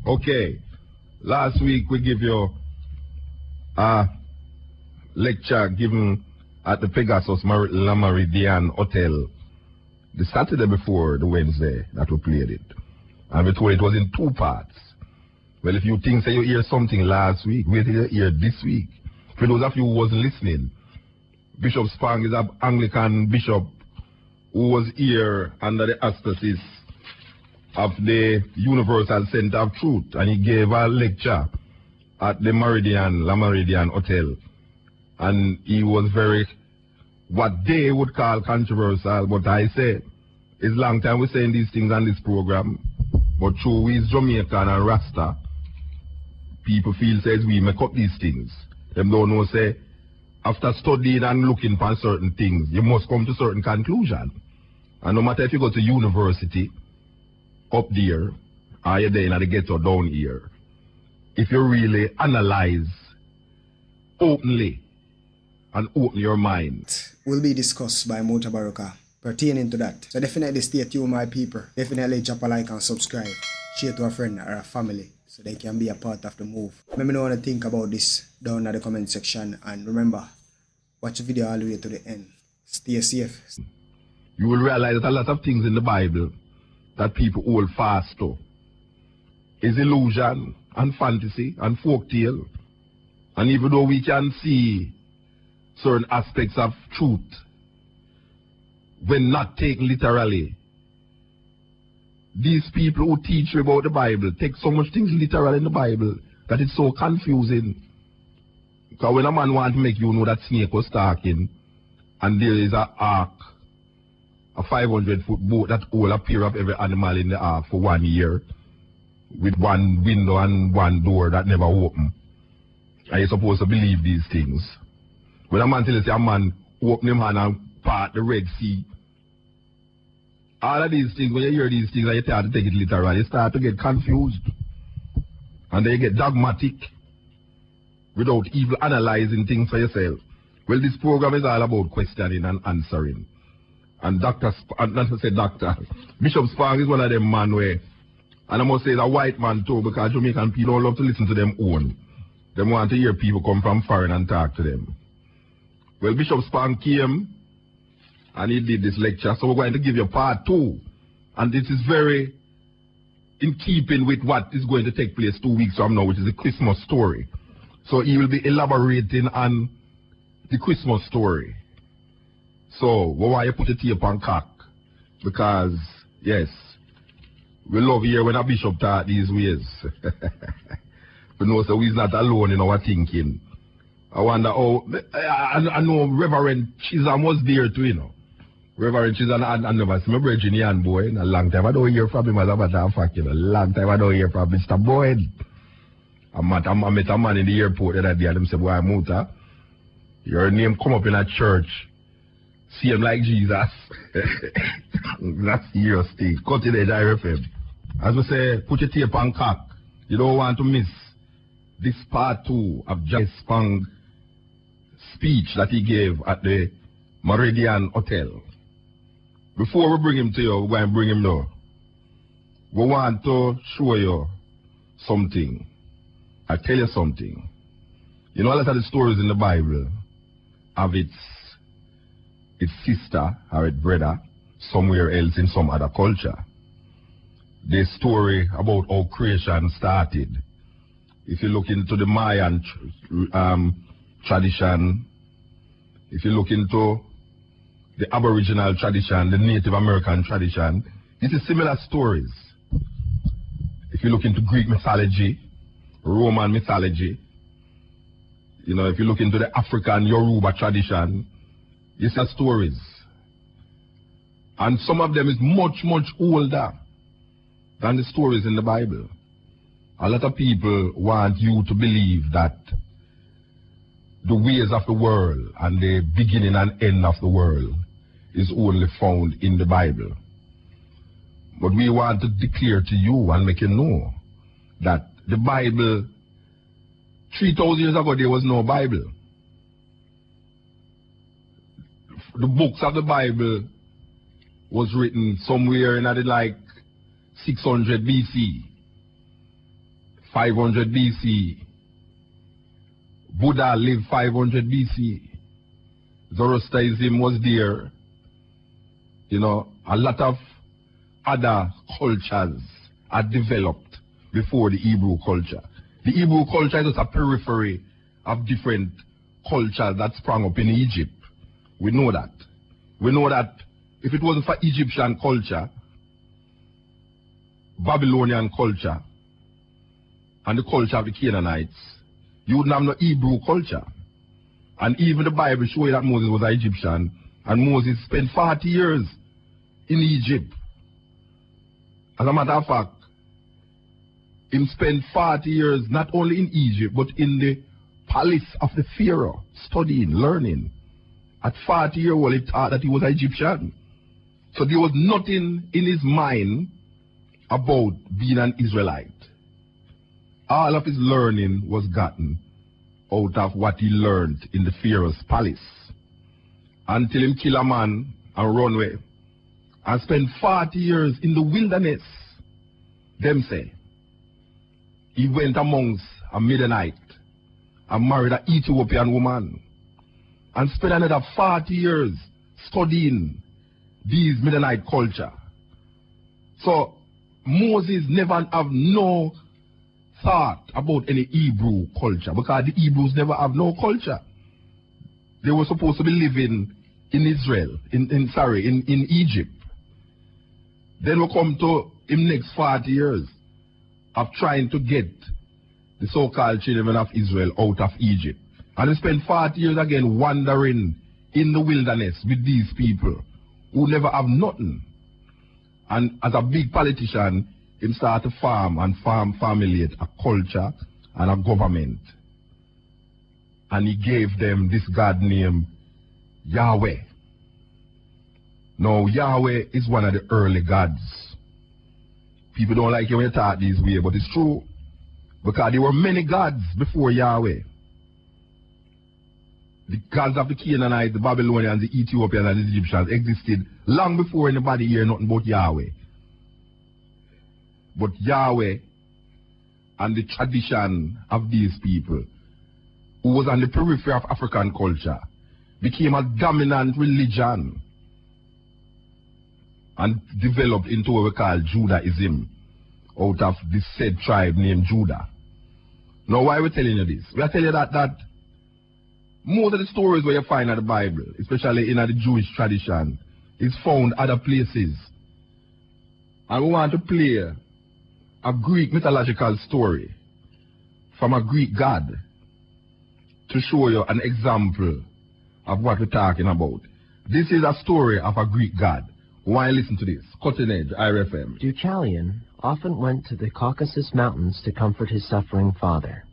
Okay. Last week we give you a lecture given at the Pegasus La Meridian Hotel the Saturday before the Wednesday that we played it. And we told it was in 2 parts. Well, if you think say you hear something last week, wait till you hear this week. For those of you who wasn't listening, Bishop Spong is an Anglican bishop who was here under the auspices of the Universal Center of Truth, and he gave a lecture at the La Meridian Hotel. And he was very, what they would call controversial, but I say, it's long time we're saying these things on this program, but through we Jamaican and Rasta, people feel says we make up these things. Them don't know say, after studying and looking for certain things, you must come to certain conclusion. And no matter if you go to university, up there, or you're there in the ghetto down here, if you really analyze openly and open your mind, will be discussed by Mutabaruka pertaining to that. So definitely stay tuned, my people. Definitely drop a like and subscribe. Share to a friend or a family so they can be a part of the move. Let me know what you think about this down in the comment section. And remember, watch the video all the way to the end. Stay safe. You will realize that a lot of things in the Bible that people hold fast to is illusion and fantasy and folktale. And even though we can see certain aspects of truth when not taken literally, these people who teach you about the Bible take so much things literal in the Bible that it's so confusing. Because when a man wants to make you know that snake was talking and there is an ark, a 500-foot boat that will appear of every animal in the ark for 1 year with one window and one door that never open, and you're supposed to believe these things. When a man tells you say a man open him hand and part the Red Sea, all of these things, when you hear these things and you start to take it literally, you start to get confused. And then you get dogmatic without even analyzing things for yourself. Well, this program is all about questioning and answering. And not to say doctor, Bishop Spong is one of them man where, and I must say it's a white man too, because Jamaican people don't love to listen to them own. They want to hear people come from foreign and talk to them. Well, Bishop Spong came and he did this lecture, so we're going to give you part 2. And this is very in keeping with what is going to take place 2 weeks from now, which is the Christmas story. So he will be elaborating on the Christmas story. So, we want you to put your tape on cock, because, yes, we love here when a bishop talk these ways. We know so he's not alone in our thinking. I wonder how, I know Reverend Chisholm was there too, you know. Reverend Chisholm, I never see my brother Ian Boy in a long time. I don't hear from him as a matter of fact, you know. A long time I don't hear from Mr. Boyd. I met a man in the airport the other day and him said, boy, Muta, your name come up in a church. See him like Jesus. That's serious thing. Cut it at IRFM. As we say, put your tape on cock. You don't want to miss this part 2 of Jai Spong's speech that he gave at the Meridian Hotel. Before we bring him to you, we're going to bring him now. We want to show you something. I'll tell you something. You know, a lot of the stories in the Bible have its sister or its brother somewhere else in some other culture. The story about how creation started. If you look into the Mayan tradition, if you look into the Aboriginal tradition, the Native American tradition, it is similar stories. If you look into Greek mythology, Roman mythology, you know, if you look into the African Yoruba tradition, you see stories. And some of them is much, much older than the stories in the Bible. A lot of people want you to believe that the ways of the world and the beginning and end of the world is only found in the Bible. But we want to declare to you and make you know that the Bible, 3,000 years ago, there was no Bible. The books of the Bible was written somewhere in like 600 BC. 500 BC. Buddha lived 500 BC. Zoroastrianism was there. You know, a lot of other cultures had developed before the Hebrew culture. The Hebrew culture is just a periphery of different cultures that sprang up in Egypt. We know that. We know that if it wasn't for Egyptian culture, Babylonian culture, and the culture of the Canaanites, you wouldn't have no Hebrew culture. And even the Bible shows you that Moses was an Egyptian, and Moses spent 40 years in Egypt. As a matter of fact, he spent 40 years not only in Egypt, but in the palace of the Pharaoh, studying, learning. At 40 years old, he thought that he was an Egyptian. So there was nothing in his mind about being an Israelite. All of his learning was gotten out of what he learned in the Pharaoh's palace. Until him kill a man and run away. And spend 40 years in the wilderness. Them say, he went amongst a Midianite and married an Ethiopian woman. And spent another 40 years studying these Midianite culture. So Moses never have no thought about any Hebrew culture, because the Hebrews never have no culture. They were supposed to be living in Israel, in Egypt. Then we come to him next 40 years of trying to get the so-called children of Israel out of Egypt. And he spent 40 years again wandering in the wilderness with these people who never have nothing. And as a big politician, he started to farm and formulate a culture and a government. And he gave them this God named Yahweh. Now, Yahweh is one of the early gods. People don't like it when you talk this way, but it's true. Because there were many gods before Yahweh. The gods of the Canaanites, the Babylonians, the Ethiopians, and the Egyptians existed long before anybody heard nothing about Yahweh. But Yahweh and the tradition of these people, who was on the periphery of African culture, became a dominant religion and developed into what we call Judaism, out of this said tribe named Judah. Now, why are we telling you this? We are telling you that most of the stories where you find in the Bible, especially in the Jewish tradition, is found other places. And we want to play a Greek mythological story from a Greek god to show you an example of what we're talking about. This is a story of a Greek god. Why listen to this? Cutting Edge, IRFM. Deucalion often went to the Caucasus Mountains to comfort his suffering father.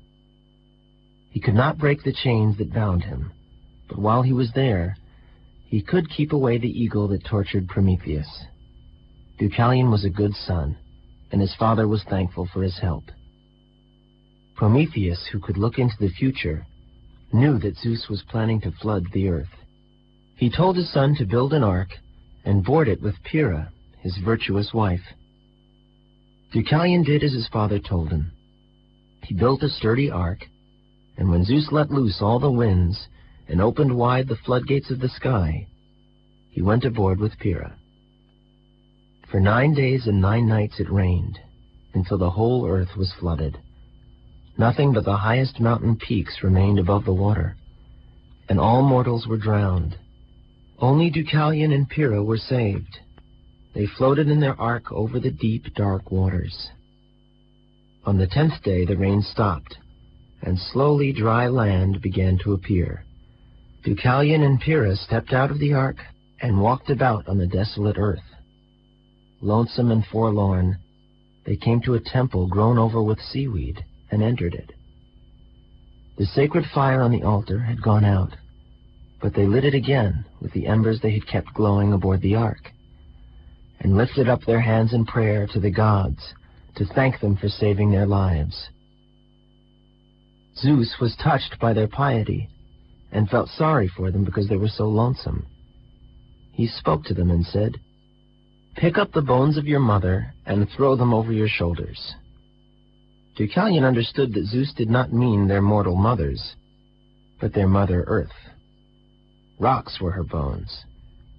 He could not break the chains that bound him, but while he was there, he could keep away the eagle that tortured Prometheus. Deucalion was a good son, and his father was thankful for his help. Prometheus, who could look into the future, knew that Zeus was planning to flood the earth. He told his son to build an ark and board it with Pyrrha, his virtuous wife. Deucalion did as his father told him. He built a sturdy ark, and when Zeus let loose all the winds and opened wide the floodgates of the sky, he went aboard with Pyrrha. For 9 days and 9 nights it rained, until the whole earth was flooded. Nothing but the highest mountain peaks remained above the water, and all mortals were drowned. Only Deucalion and Pyrrha were saved. They floated in their ark over the deep, dark waters. On the 10th day the rain stopped, and slowly dry land began to appear. Deucalion and Pyrrha stepped out of the ark and walked about on the desolate earth. Lonesome and forlorn, they came to a temple grown over with seaweed and entered it. The sacred fire on the altar had gone out, but they lit it again with the embers they had kept glowing aboard the ark, and lifted up their hands in prayer to the gods to thank them for saving their lives. Zeus was touched by their piety and felt sorry for them because they were so lonesome. He spoke to them and said, "Pick up the bones of your mother and throw them over your shoulders." Deucalion understood that Zeus did not mean their mortal mothers, but their mother Earth. Rocks were her bones.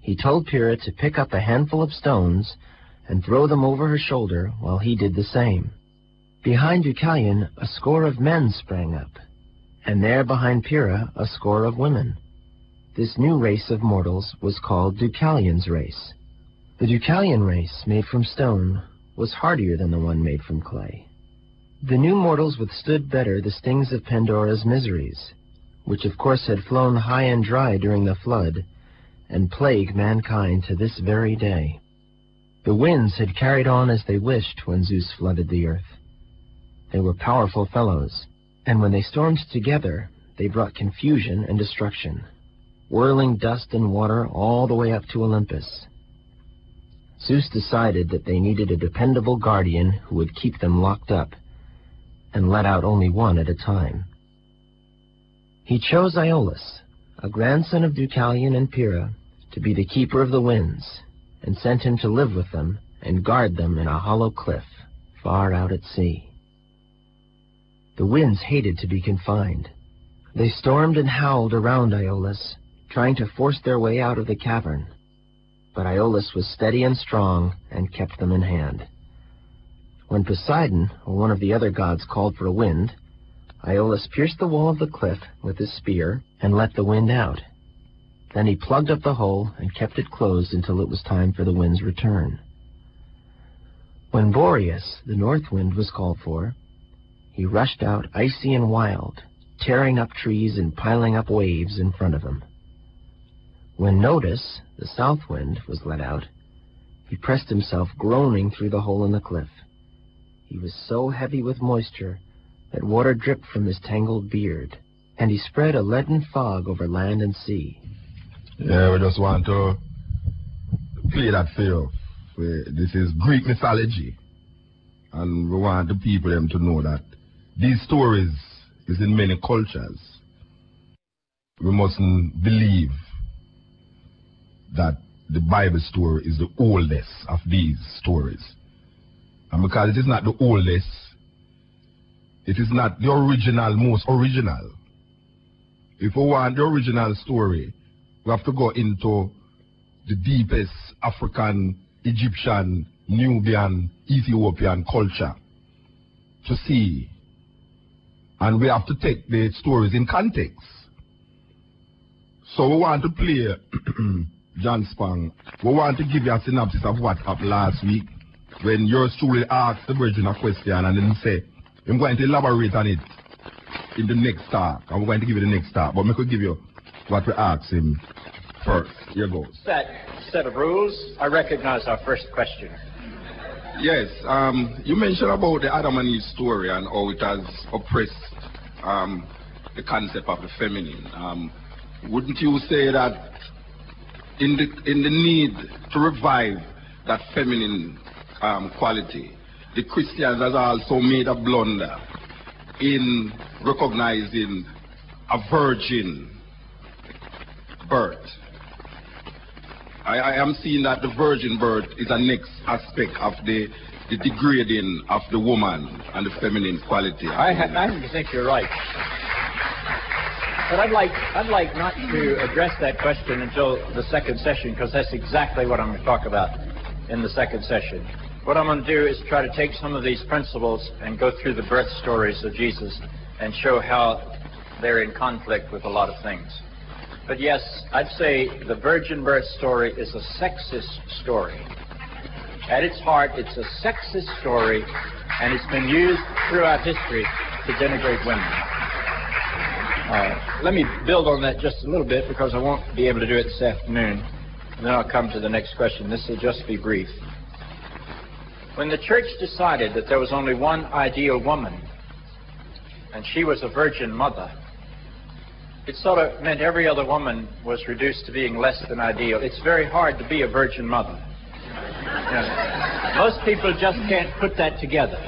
He told Pyrrha to pick up a handful of stones and throw them over her shoulder while he did the same. Behind Deucalion, a score of men sprang up, and there behind Pyrrha, a score of women. This new race of mortals was called Deucalion's race. The Deucalion race, made from stone, was hardier than the one made from clay. The new mortals withstood better the stings of Pandora's miseries, which of course had flown high and dry during the flood, and plague mankind to this very day. The winds had carried on as they wished when Zeus flooded the earth. They were powerful fellows, and when they stormed together, they brought confusion and destruction, whirling dust and water all the way up to Olympus. Zeus decided that they needed a dependable guardian who would keep them locked up, and let out only one at a time. He chose Iolus, a grandson of Deucalion and Pyrrha, to be the keeper of the winds, and sent him to live with them and guard them in a hollow cliff far out at sea. The winds hated to be confined. They stormed and howled around Iolus, trying to force their way out of the cavern. But Iolus was steady and strong and kept them in hand. When Poseidon, or one of the other gods, called for a wind, Iolus pierced the wall of the cliff with his spear and let the wind out. Then he plugged up the hole and kept it closed until it was time for the wind's return. When Boreas, the north wind, was called for, he rushed out icy and wild, tearing up trees and piling up waves in front of him. When Notus, the south wind, was let out, he pressed himself groaning through the hole in the cliff. He was so heavy with moisture that water dripped from his tangled beard, and he spread a leaden fog over land and sea. Yeah, we just want to play that for you. This is Greek mythology, and we want the people them to know that these stories is in many cultures. We mustn't believe that the Bible story is the oldest of these stories. And because it is not the oldest, it is not the original, most original. If we want the original story, we have to go into the deepest African, Egyptian, Nubian, Ethiopian culture to see. And we have to take the stories in context. So we want to play John Spong. We want to give you a synopsis of what happened last week when yours truly asked the virgin a question and then say, I'm going to elaborate on it in the next talk. And we're going to give you the next talk. But we could give you what we asked him first. Here goes. That set of rules, I recognize our first question. Yes, you mentioned about the Adam and Eve story and how it has oppressed the concept of the feminine. Wouldn't you say that in the need to revive that feminine quality, the Christians has also made a blunder in recognizing a virgin birth? I am seeing that the virgin birth is a next aspect of the degrading of the woman and the feminine quality. I think you're right. But I'd like not to address that question until the second session, because that's exactly what I'm going to talk about in the second session. What I'm going to do is try to take some of these principles and go through the birth stories of Jesus and show how they're in conflict with a lot of things. But yes, I'd say the virgin birth story is a sexist story. At its heart, it's a sexist story, and it's been used throughout history to denigrate women. Let me build on that just a little bit, because I won't be able to do it this afternoon. And then I'll come to the next question. This will just be brief. When the church decided that there was only one ideal woman, and she was a virgin mother, it sort of meant every other woman was reduced to being less than ideal. It's very hard to be a virgin mother. You know, most people just can't put that together.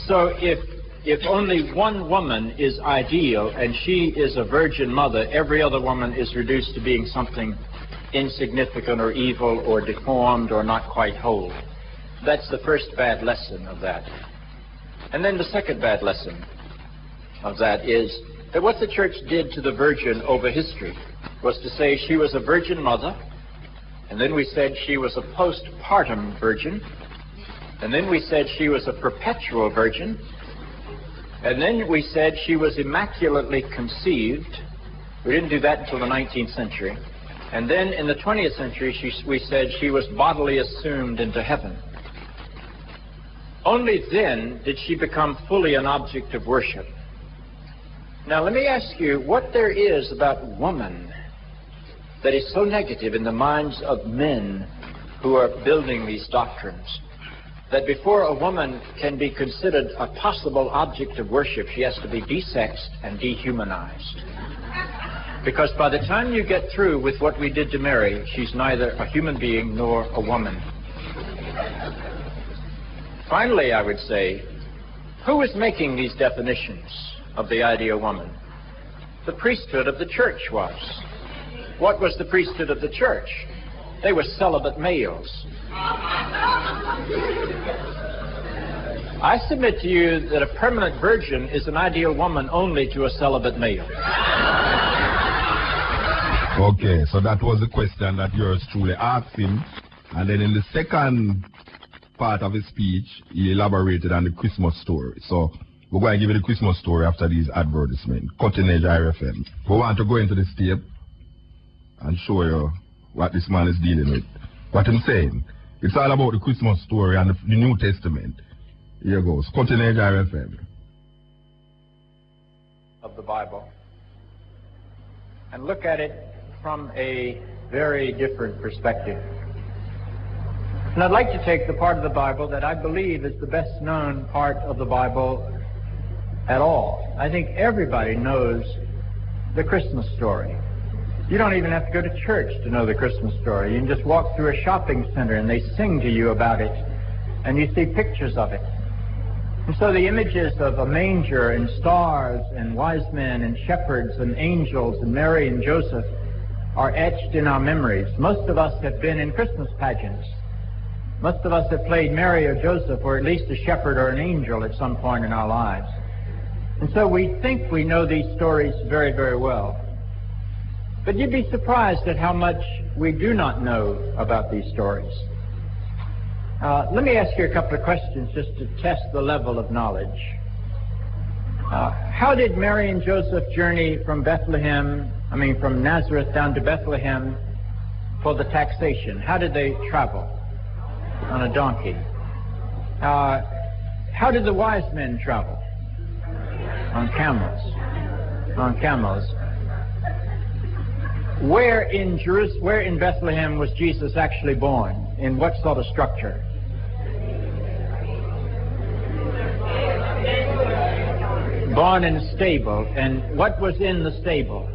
So if only one woman is ideal and she is a virgin mother, every other woman is reduced to being something insignificant or evil or deformed or not quite whole. That's the first bad lesson of that. And then the second bad lesson of that is that what the church did to the virgin over history was to say she was a virgin mother, and then we said she was a postpartum virgin, and then we said she was a perpetual virgin, and then we said she was immaculately conceived. We didn't do that until the 19th century. And then in the 20th century, we said she was bodily assumed into heaven. Only then did she become fully an object of worship. Now, let me ask you what there is about woman that is so negative in the minds of men who are building these doctrines, that before a woman can be considered a possible object of worship, she has to be desexed and dehumanized. Because by the time you get through with what we did to Mary, she's neither a human being nor a woman. Finally, I would say, who is making these definitions of the ideal woman? The priesthood of the church was. What was the priesthood of the church? They were celibate males. I submit to you that a permanent virgin is an ideal woman only to a celibate male. Okay, so that was the question that yours truly asked him. And then in the second part of his speech, he elaborated on the Christmas story. So we're going to give you the Christmas story after these advertisements. Cutting Edge IRFM. We want to go into this tape and show you what this man is dealing with. What I'm saying, it's all about the Christmas story and the New Testament. Here goes. Cutting Edge IRFM. Of the Bible. And look at it from a very different perspective. And I'd like to take the part of the Bible that I believe is the best known part of the Bible at all. I think everybody knows the Christmas story. You don't even have to go to church to know the Christmas story. You can just walk through a shopping center and they sing to you about it, and you see pictures of it. And so the images of a manger and stars and wise men and shepherds and angels and Mary and Joseph are etched in our memories. Most of us have been in Christmas pageants. Most of us have played Mary or Joseph, or at least a shepherd or an angel at some point in our lives. And so we think we know these stories very, very well. But you'd be surprised at how much we do not know about these stories. Let me ask you a couple of questions just to test the level of knowledge. How did Mary and Joseph journey from Nazareth down to Bethlehem for the taxation? How did they travel? On a donkey. How did the wise men travel? On camels. On camels. Where in Bethlehem was Jesus actually born? In what sort of structure? Born in a stable. And what was in the stable?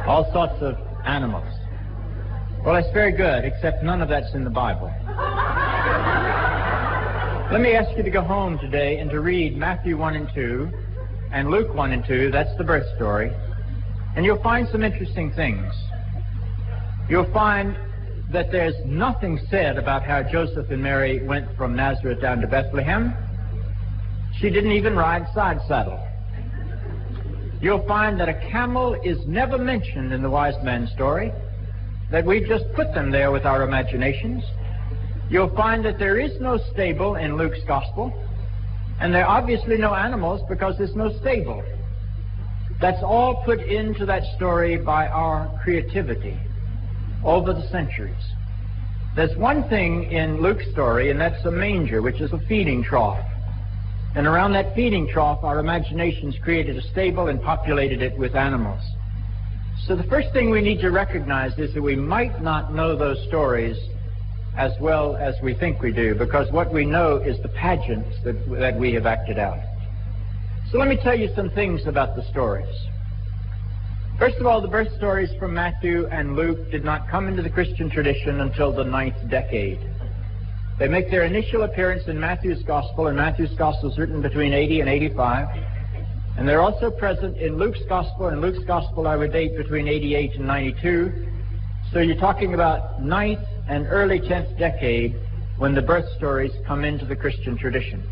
All sorts of animals. Well, that's very good, except none of that's in the Bible. Let me ask you to go home today and to read Matthew 1 and 2 and Luke 1 and 2. That's the birth story. And you'll find some interesting things. You'll find that there's nothing said about how Joseph and Mary went from Nazareth down to Bethlehem. She didn't even ride side saddle. You'll find that a camel is never mentioned in the wise man story, that we've just put them there with our imaginations. You'll find that there is no stable in Luke's gospel, and there are obviously no animals because there's no stable. That's all put into that story by our creativity over the centuries. There's one thing in Luke's story, and that's a manger, which is a feeding trough. And around that feeding trough, our imaginations created a stable and populated it with animals. So the first thing we need to recognize is that we might not know those stories as well as we think we do, because what we know is the pageants that we have acted out. So let me tell you some things about the stories. First of all, the birth stories from Matthew and Luke did not come into the Christian tradition until the 9th decade. They make their initial appearance in Matthew's Gospel, and Matthew's Gospel is written between 80 and 85. And they're also present in Luke's Gospel, and Luke's Gospel I would date between 88 and 92. So you're talking about 9th and early 10th decade when the birth stories come into the Christian tradition.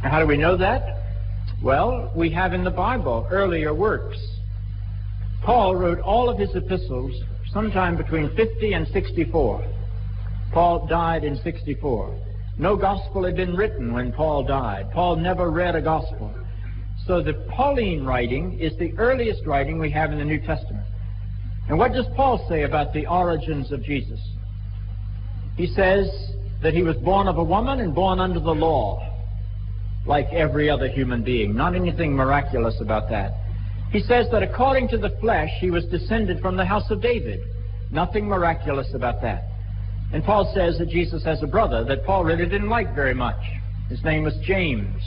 And how do we know that? Well, we have in the Bible earlier works. Paul wrote all of his epistles sometime between 50 and 64. Paul died in 64. No gospel had been written when Paul died. Paul never read a gospel. So the Pauline writing is the earliest writing we have in the New Testament. And what does Paul say about the origins of Jesus? He says that he was born of a woman and born under the law, like every other human being. Not anything miraculous about that. He says that according to the flesh, he was descended from the house of David. Nothing miraculous about that. And Paul says that Jesus has a brother that Paul really didn't like very much. His name was James.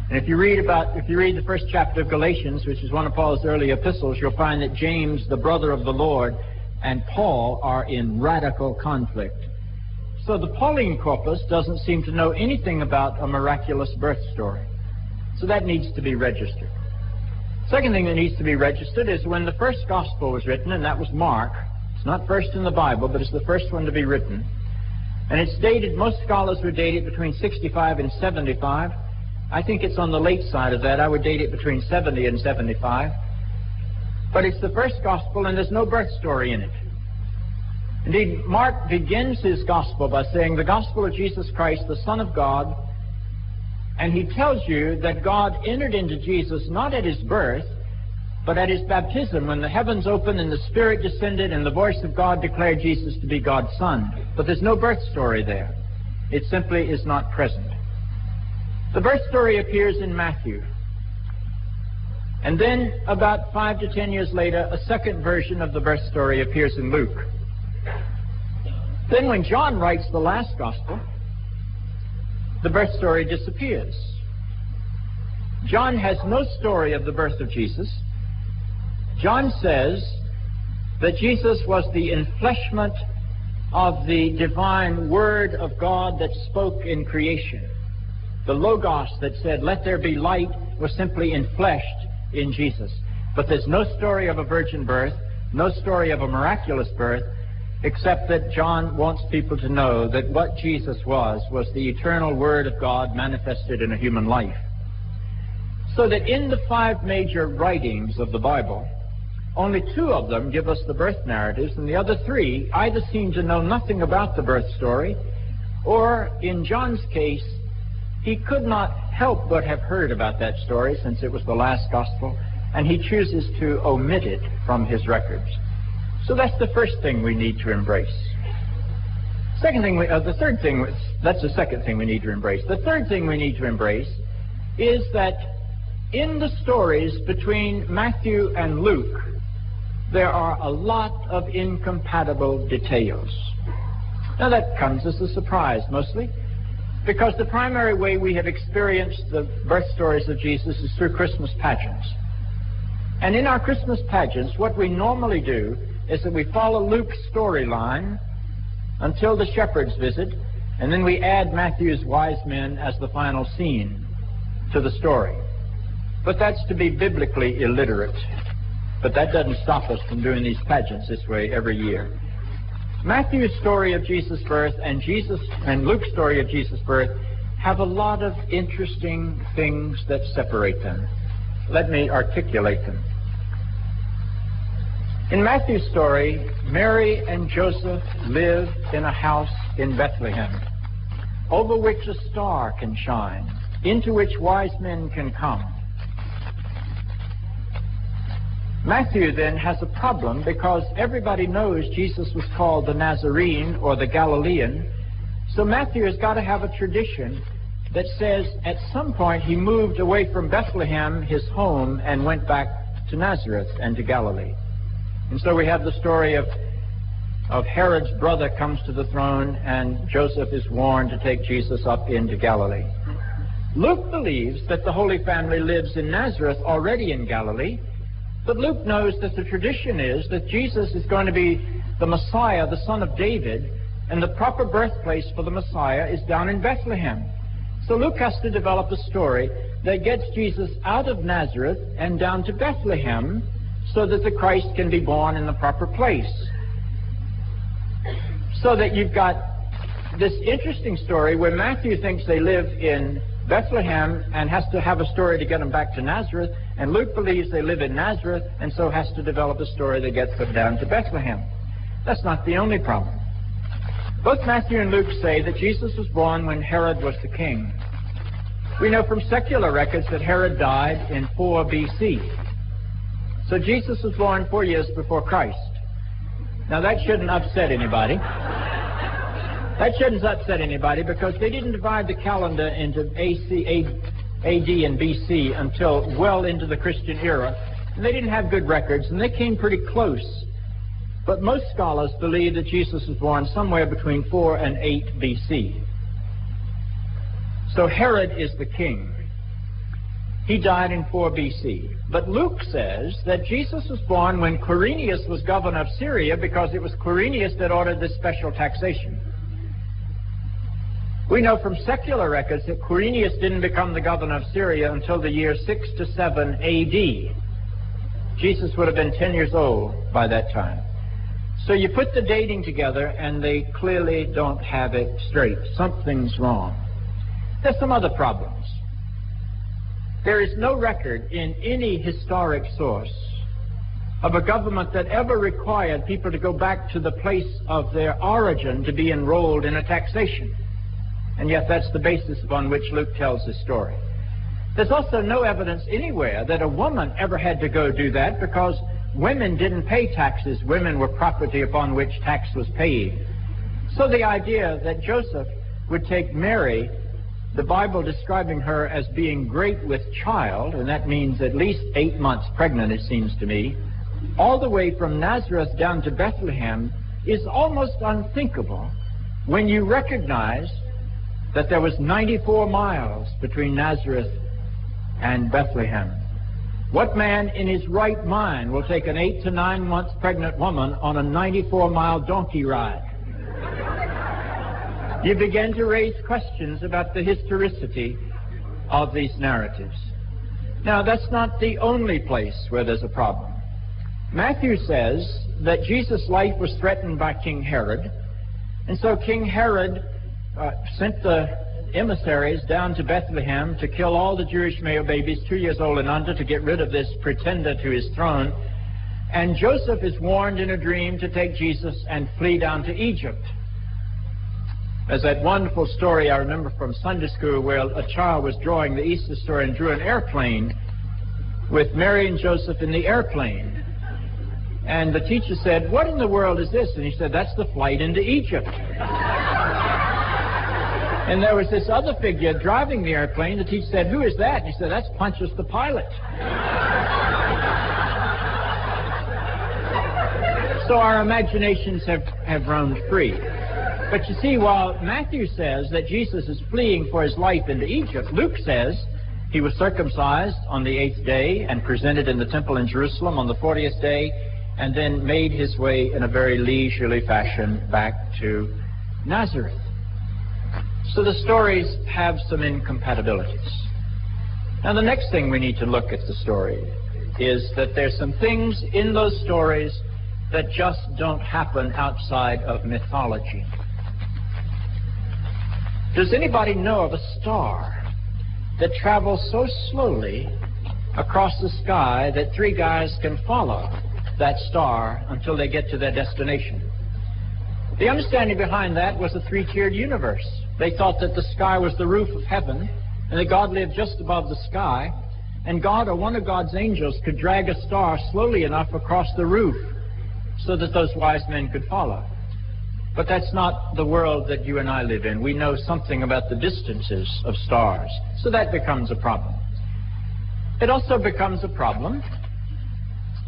And if you read the first chapter of Galatians, which is one of Paul's early epistles, you'll find that James, the brother of the Lord, and Paul are in radical conflict. So the Pauline corpus doesn't seem to know anything about a miraculous birth story. So that needs to be registered. Second thing that needs to be registered is when the first gospel was written, and that was Mark. It's not first in the Bible, but it's the first one to be written. And it's dated, most scholars would date it between 65 and 75. I think it's on the late side of that. I would date it between 70 and 75. But it's the first gospel, and there's no birth story in it. Indeed, Mark begins his gospel by saying, the gospel of Jesus Christ, the Son of God, and he tells you that God entered into Jesus not at his birth, but at his baptism, when the heavens opened and the Spirit descended and the voice of God declared Jesus to be God's Son. But there's no birth story there. It simply is not present. The birth story appears in Matthew. And then, about 5 to 10 years later, a second version of the birth story appears in Luke. Then when John writes the last gospel, the birth story disappears. John has no story of the birth of Jesus. John says that Jesus was the enfleshment of the divine Word of God that spoke in creation. The Logos that said, let there be light, was simply enfleshed in Jesus. But there's no story of a virgin birth, no story of a miraculous birth, except that John wants people to know that what Jesus was the eternal Word of God manifested in a human life. So that in the 5 major writings of the Bible, only 2 of them give us the birth narratives, and the other 3 either seem to know nothing about the birth story, or in John's case, he could not help but have heard about that story since it was the last gospel, and he chooses to omit it from his records. So that's the first thing we need to embrace. That's the second thing we need to embrace. The third thing we need to embrace is that in the stories between Matthew and Luke, there are a lot of incompatible details. Now that comes as a surprise mostly, because the primary way we have experienced the birth stories of Jesus is through Christmas pageants. And in our Christmas pageants, what we normally do is that we follow Luke's storyline until the shepherds visit, and then we add Matthew's wise men as the final scene to the story. But that's to be biblically illiterate. But that doesn't stop us from doing these pageants this way every year. Matthew's story of Jesus' birth and Luke's story of Jesus' birth have a lot of interesting things that separate them. Let me articulate them. In Matthew's story, Mary and Joseph live in a house in Bethlehem, over which a star can shine, into which wise men can come. Matthew then has a problem because everybody knows Jesus was called the Nazarene or the Galilean, so Matthew has got to have a tradition that says at some point he moved away from Bethlehem, his home, and went back to Nazareth and to Galilee. And so we have the story of Herod's brother comes to the throne, and Joseph is warned to take Jesus up into Galilee. Luke believes that the Holy Family lives in Nazareth, already in Galilee, but Luke knows that the tradition is that Jesus is going to be the Messiah, the son of David, and the proper birthplace for the Messiah is down in Bethlehem. So Luke has to develop a story that gets Jesus out of Nazareth and down to Bethlehem, so that the Christ can be born in the proper place. So that you've got this interesting story where Matthew thinks they live in Bethlehem and has to have a story to get them back to Nazareth, and Luke believes they live in Nazareth and so has to develop a story that gets them down to Bethlehem. That's not the only problem. Both Matthew and Luke say that Jesus was born when Herod was the king. We know from secular records that Herod died in 4 BC. So Jesus was born 4 years before Christ. Now that shouldn't upset anybody. That shouldn't upset anybody because they didn't divide the calendar into AD and BC until well into the Christian era. And they didn't have good records, and they came pretty close. But most scholars believe that Jesus was born somewhere between 4 and 8 BC. So Herod is the king. He died in 4 BC. But Luke says that Jesus was born when Quirinius was governor of Syria because it was Quirinius that ordered this special taxation. We know from secular records that Quirinius didn't become the governor of Syria until the year 6 to 7 AD. Jesus would have been 10 years old by that time. So you put the dating together and they clearly don't have it straight. Something's wrong. There's some other problems. There is no record in any historic source of a government that ever required people to go back to the place of their origin to be enrolled in a taxation. And yet that's the basis upon which Luke tells his story. There's also no evidence anywhere that a woman ever had to go do that because women didn't pay taxes. Women were property upon which tax was paid. So the idea that Joseph would take Mary, the Bible describing her as being great with child, and that means at least 8 months pregnant, it seems to me, all the way from Nazareth down to Bethlehem is almost unthinkable when you recognize that there was 94 miles between Nazareth and Bethlehem. What man in his right mind will take an 8 to 9 months pregnant woman on a 94-mile donkey ride? You begin to raise questions about the historicity of these narratives. Now, that's not the only place where there's a problem. Matthew says that Jesus' life was threatened by King Herod, and so King Herod sent the emissaries down to Bethlehem to kill all the Jewish male babies 2 years old and under to get rid of this pretender to his throne. And Joseph is warned in a dream to take Jesus and flee down to Egypt. There's that wonderful story I remember from Sunday school where a child was drawing the Easter story and drew an airplane with Mary and Joseph in the airplane. And the teacher said, "What in the world is this?" And he said, "That's the flight into Egypt." And there was this other figure driving the airplane. The teacher said, "Who is that?" And he said, "That's Pontius the pilot." So our imaginations have roamed free. But you see, while Matthew says that Jesus is fleeing for his life into Egypt, Luke says he was circumcised on the 8th day and presented in the temple in Jerusalem on the 40th day, and then made his way in a very leisurely fashion back to Nazareth. So the stories have some incompatibilities. Now the next thing we need to look at the story is that there's some things in those stories that just don't happen outside of mythology. Does anybody know of a star that travels so slowly across the sky that 3 guys can follow that star until they get to their destination? The understanding behind that was a 3-tiered universe. They thought that the sky was the roof of heaven, and that God lived just above the sky, and God or one of God's angels could drag a star slowly enough across the roof so that those wise men could follow. But that's not the world that you and I live in. We know something about the distances of stars, so that becomes a problem. It also becomes a problem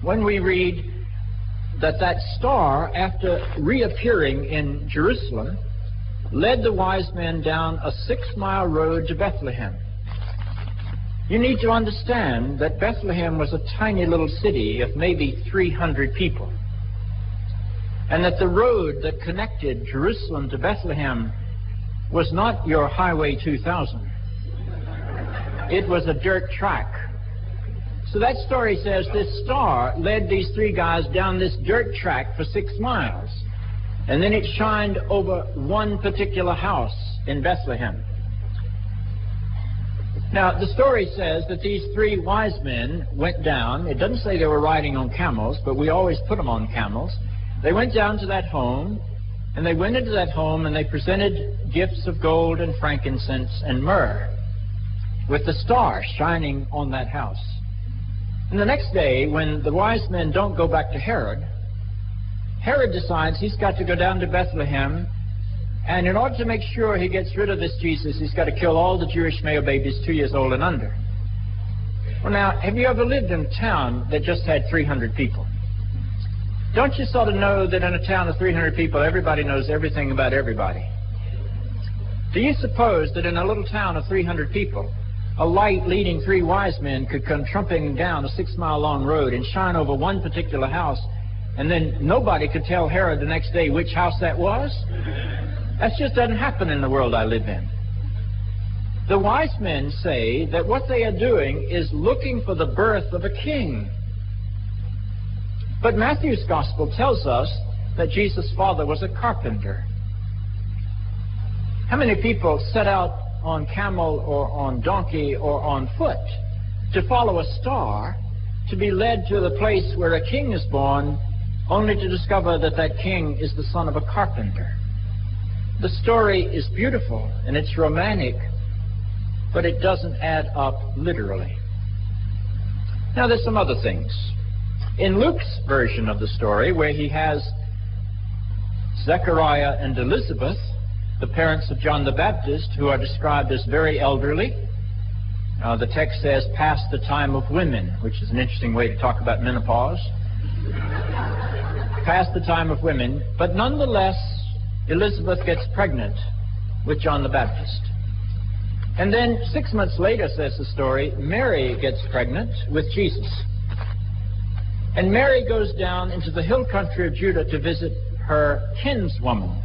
when we read that that star, after reappearing in Jerusalem, led the wise men down a 6-mile road to Bethlehem. You need to understand that Bethlehem was a tiny little city of maybe 300 people, and that the road that connected Jerusalem to Bethlehem was not your Highway 2000. It was a dirt track. So that story says this star led these 3 guys down this dirt track for 6 miles. And then it shined over one particular house in Bethlehem. Now, the story says that these three wise men went down. It doesn't say they were riding on camels, but we always put them on camels. They went down to that home, and they went into that home, and they presented gifts of gold and frankincense and myrrh, with the star shining on that house. And the next day, when the wise men don't go back to Herod, Herod decides he's got to go down to Bethlehem, and in order to make sure he gets rid of this Jesus, he's got to kill all the Jewish male babies 2 years old and under. Well, now, have you ever lived in a town that just had 300 people? Don't you sort of know that in a town of 300 people, everybody knows everything about everybody? Do you suppose that in a little town of 300 people, a light leading three wise men could come trumping down a 6-mile-long road and shine over one particular house, and then nobody could tell Herod the next day which house that was? That just doesn't happen in the world I live in. The wise men say that what they are doing is looking for the birth of a king. But Matthew's gospel tells us that Jesus' father was a carpenter. How many people set out on camel or on donkey or on foot to follow a star to be led to the place where a king is born, only to discover that that king is the son of a carpenter? The story is beautiful and it's romantic, but it doesn't add up literally. Now, there's some other things. In Luke's version of the story, where he has Zechariah and Elizabeth, the parents of John the Baptist, who are described as very elderly, the text says past the time of women, which is an interesting way to talk about menopause. Past the time of women, but nonetheless, Elizabeth gets pregnant with John the Baptist. And then 6 months later, says the story, Mary gets pregnant with Jesus. And Mary goes down into the hill country of Judah to visit her kinswoman.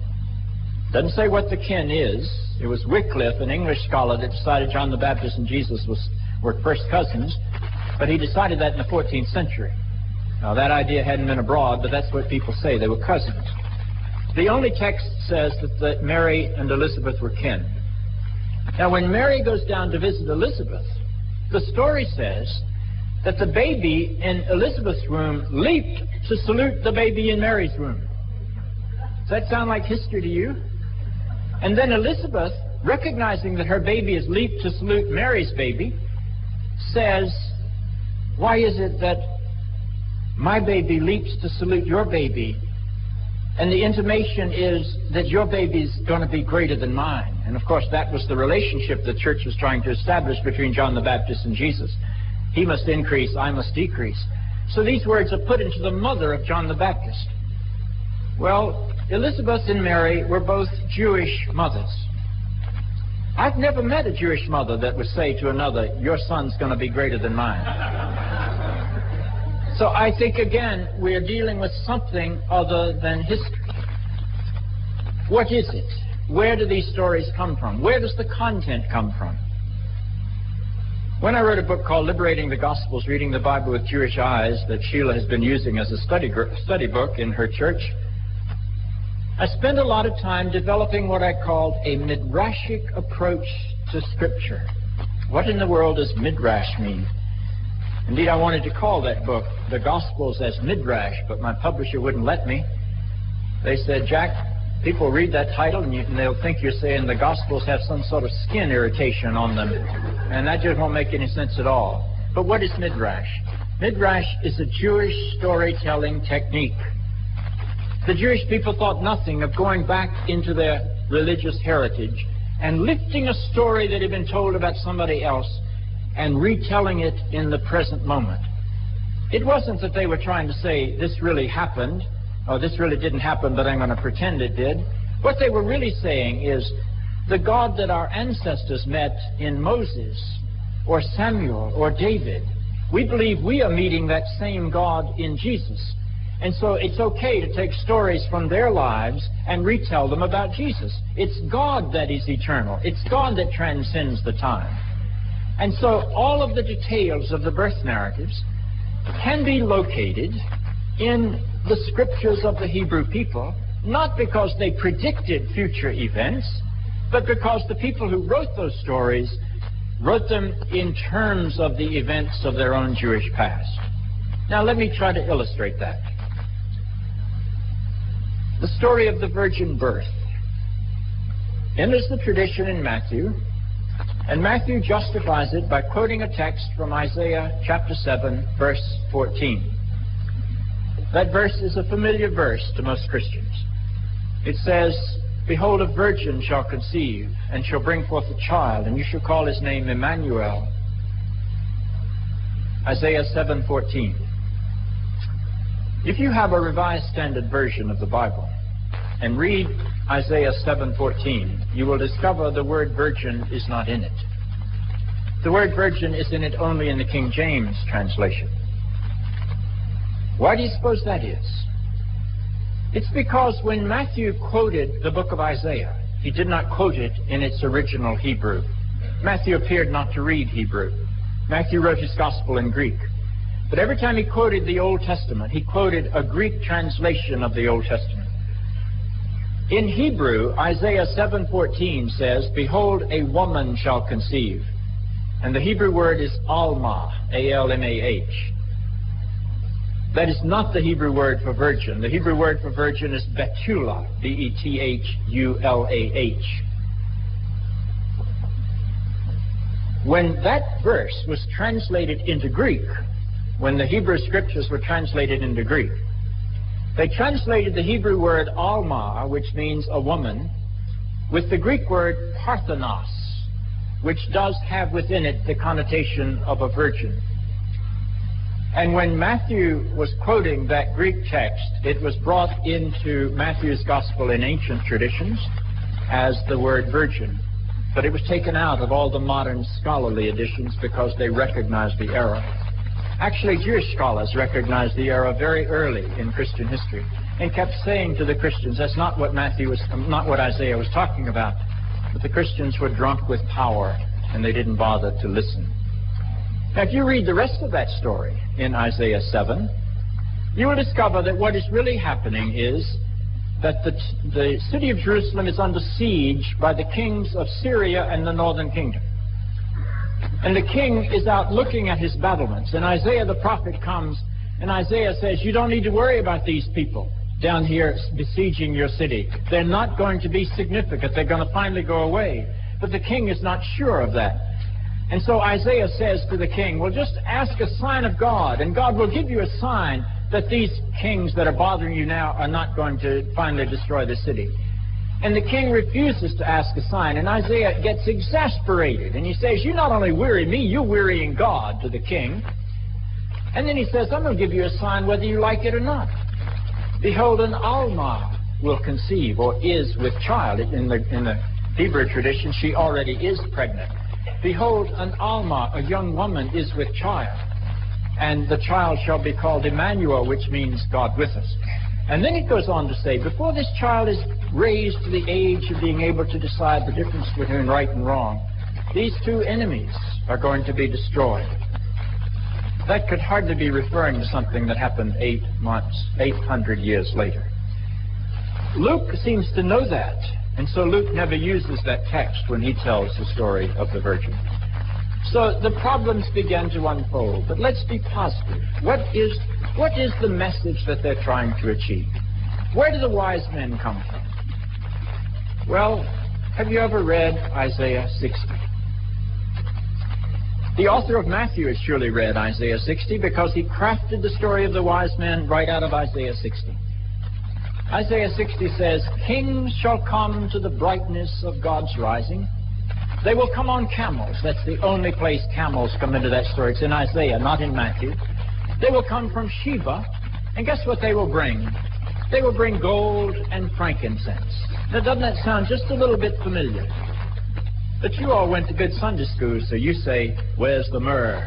Doesn't say what the kin is. It was Wycliffe, an English scholar, that decided John the Baptist and Jesus were first cousins, but he decided that in the 14th century. Now, that idea hadn't been abroad, but that's what people say. They were cousins. The only text says that Mary and Elizabeth were kin. Now, when Mary goes down to visit Elizabeth, the story says that the baby in Elizabeth's womb leaped to salute the baby in Mary's womb. Does that sound like history to you? And then Elizabeth, recognizing that her baby has leaped to salute Mary's baby, says, "Why is it that my baby leaps to salute your baby? And the intimation is that your baby's going to be greater than mine." And of course, that was the relationship the church was trying to establish between John the Baptist and Jesus. He must increase, I must decrease. So these words are put into the mother of John the Baptist. Well, Elizabeth and Mary were both Jewish mothers. I've never met a Jewish mother that would say to another, "Your son's going to be greater than mine." So I think, again, we're dealing with something other than history. What is it? Where do these stories come from? Where does the content come from? When I wrote a book called Liberating the Gospels, Reading the Bible with Jewish Eyes, that Sheila has been using as a study book in her church, I spent a lot of time developing what I called a midrashic approach to Scripture. What in the world does midrash mean? Indeed, I wanted to call that book The Gospels as Midrash, but my publisher wouldn't let me. They said, "Jack, people read that title and they'll think you're saying the Gospels have some sort of skin irritation on them, and that just won't make any sense at all." But what is Midrash? Midrash is a Jewish storytelling technique. The Jewish people thought nothing of going back into their religious heritage and lifting a story that had been told about somebody else and retelling it in the present moment. It wasn't that they were trying to say, "This really happened," or "This really didn't happen, but I'm going to pretend it did." What they were really saying is, the God that our ancestors met in Moses or Samuel or David, we believe we are meeting that same God in Jesus. And so it's okay to take stories from their lives and retell them about Jesus. It's God that is eternal. It's God that transcends the time. And so all of the details of the birth narratives can be located in the scriptures of the Hebrew people, not because they predicted future events, but because the people who wrote those stories wrote them in terms of the events of their own Jewish past. Now let me try to illustrate that. The story of the virgin birth enters the tradition in Matthew, and Matthew justifies it by quoting a text from Isaiah chapter 7, verse 14. That verse is a familiar verse to most Christians. It says, "Behold, a virgin shall conceive, and shall bring forth a child, and you shall call his name Emmanuel." Isaiah 7:14. If you have a Revised Standard Version of the Bible and read Isaiah 7:14, you will discover the word virgin is not in it. The word virgin is in it only in the King James translation. Why do you suppose that is? It's because when Matthew quoted the book of Isaiah, he did not quote it in its original Hebrew. Matthew appeared not to read Hebrew. Matthew wrote his gospel in Greek. But every time he quoted the Old Testament, he quoted a Greek translation of the Old Testament. In Hebrew, Isaiah 7:14 says, "Behold, a woman shall conceive." And the Hebrew word is alma, A-L-M-A-H. That is not the Hebrew word for virgin. The Hebrew word for virgin is Bethulah, B-E-T-H-U-L-A-H. When that verse was translated into Greek, when the Hebrew scriptures were translated into Greek, they translated the Hebrew word alma, which means a woman, with the Greek word parthenos, which does have within it the connotation of a virgin. And when Matthew was quoting that Greek text, it was brought into Matthew's gospel in ancient traditions as the word virgin. But it was taken out of all the modern scholarly editions because they recognized the error. Actually, Jewish scholars recognized the error very early in Christian history and kept saying to the Christians, that's not what Isaiah was talking about. But the Christians were drunk with power and they didn't bother to listen. Now, if you read the rest of that story in Isaiah 7, you will discover that what is really happening is that the city of Jerusalem is under siege by the kings of Syria and the northern kingdom. And the king is out looking at his battlements. And Isaiah the prophet comes, and Isaiah says, you don't need to worry about these people down here besieging your city. They're not going to be significant. They're going to finally go away. But the king is not sure of that. And so Isaiah says to the king, well, just ask a sign of God, and God will give you a sign that these kings that are bothering you now are not going to finally destroy the city. And the king refuses to ask a sign, and Isaiah gets exasperated, and he says, you not only weary me, you're wearying God, to the king. And then he says, I'm going to give you a sign whether you like it or not. Behold, an Alma will conceive, or is with child. In the Hebrew tradition, she already is pregnant. Behold, an Alma, a young woman, is with child, and the child shall be called Emmanuel, which means God with us. And then it goes on to say, before this child is raised to the age of being able to decide the difference between right and wrong, these two enemies are going to be destroyed. That could hardly be referring to something that happened 800 years later. Luke seems to know that, and so Luke never uses that text when he tells the story of the Virgin. So the problems began to unfold, but let's be positive. What is the message that they're trying to achieve? Where do the wise men come from? Well, have you ever read Isaiah 60? The author of Matthew has surely read Isaiah 60 because he crafted the story of the wise men right out of Isaiah 60. Isaiah 60 says, kings shall come to the brightness of God's rising. They will come on camels. That's the only place camels come into that story. It's in Isaiah, not in Matthew. They will come from Sheba, and guess what they will bring? They will bring gold and frankincense. Now, doesn't that sound just a little bit familiar? But you all went to good Sunday school, so you say, where's the myrrh?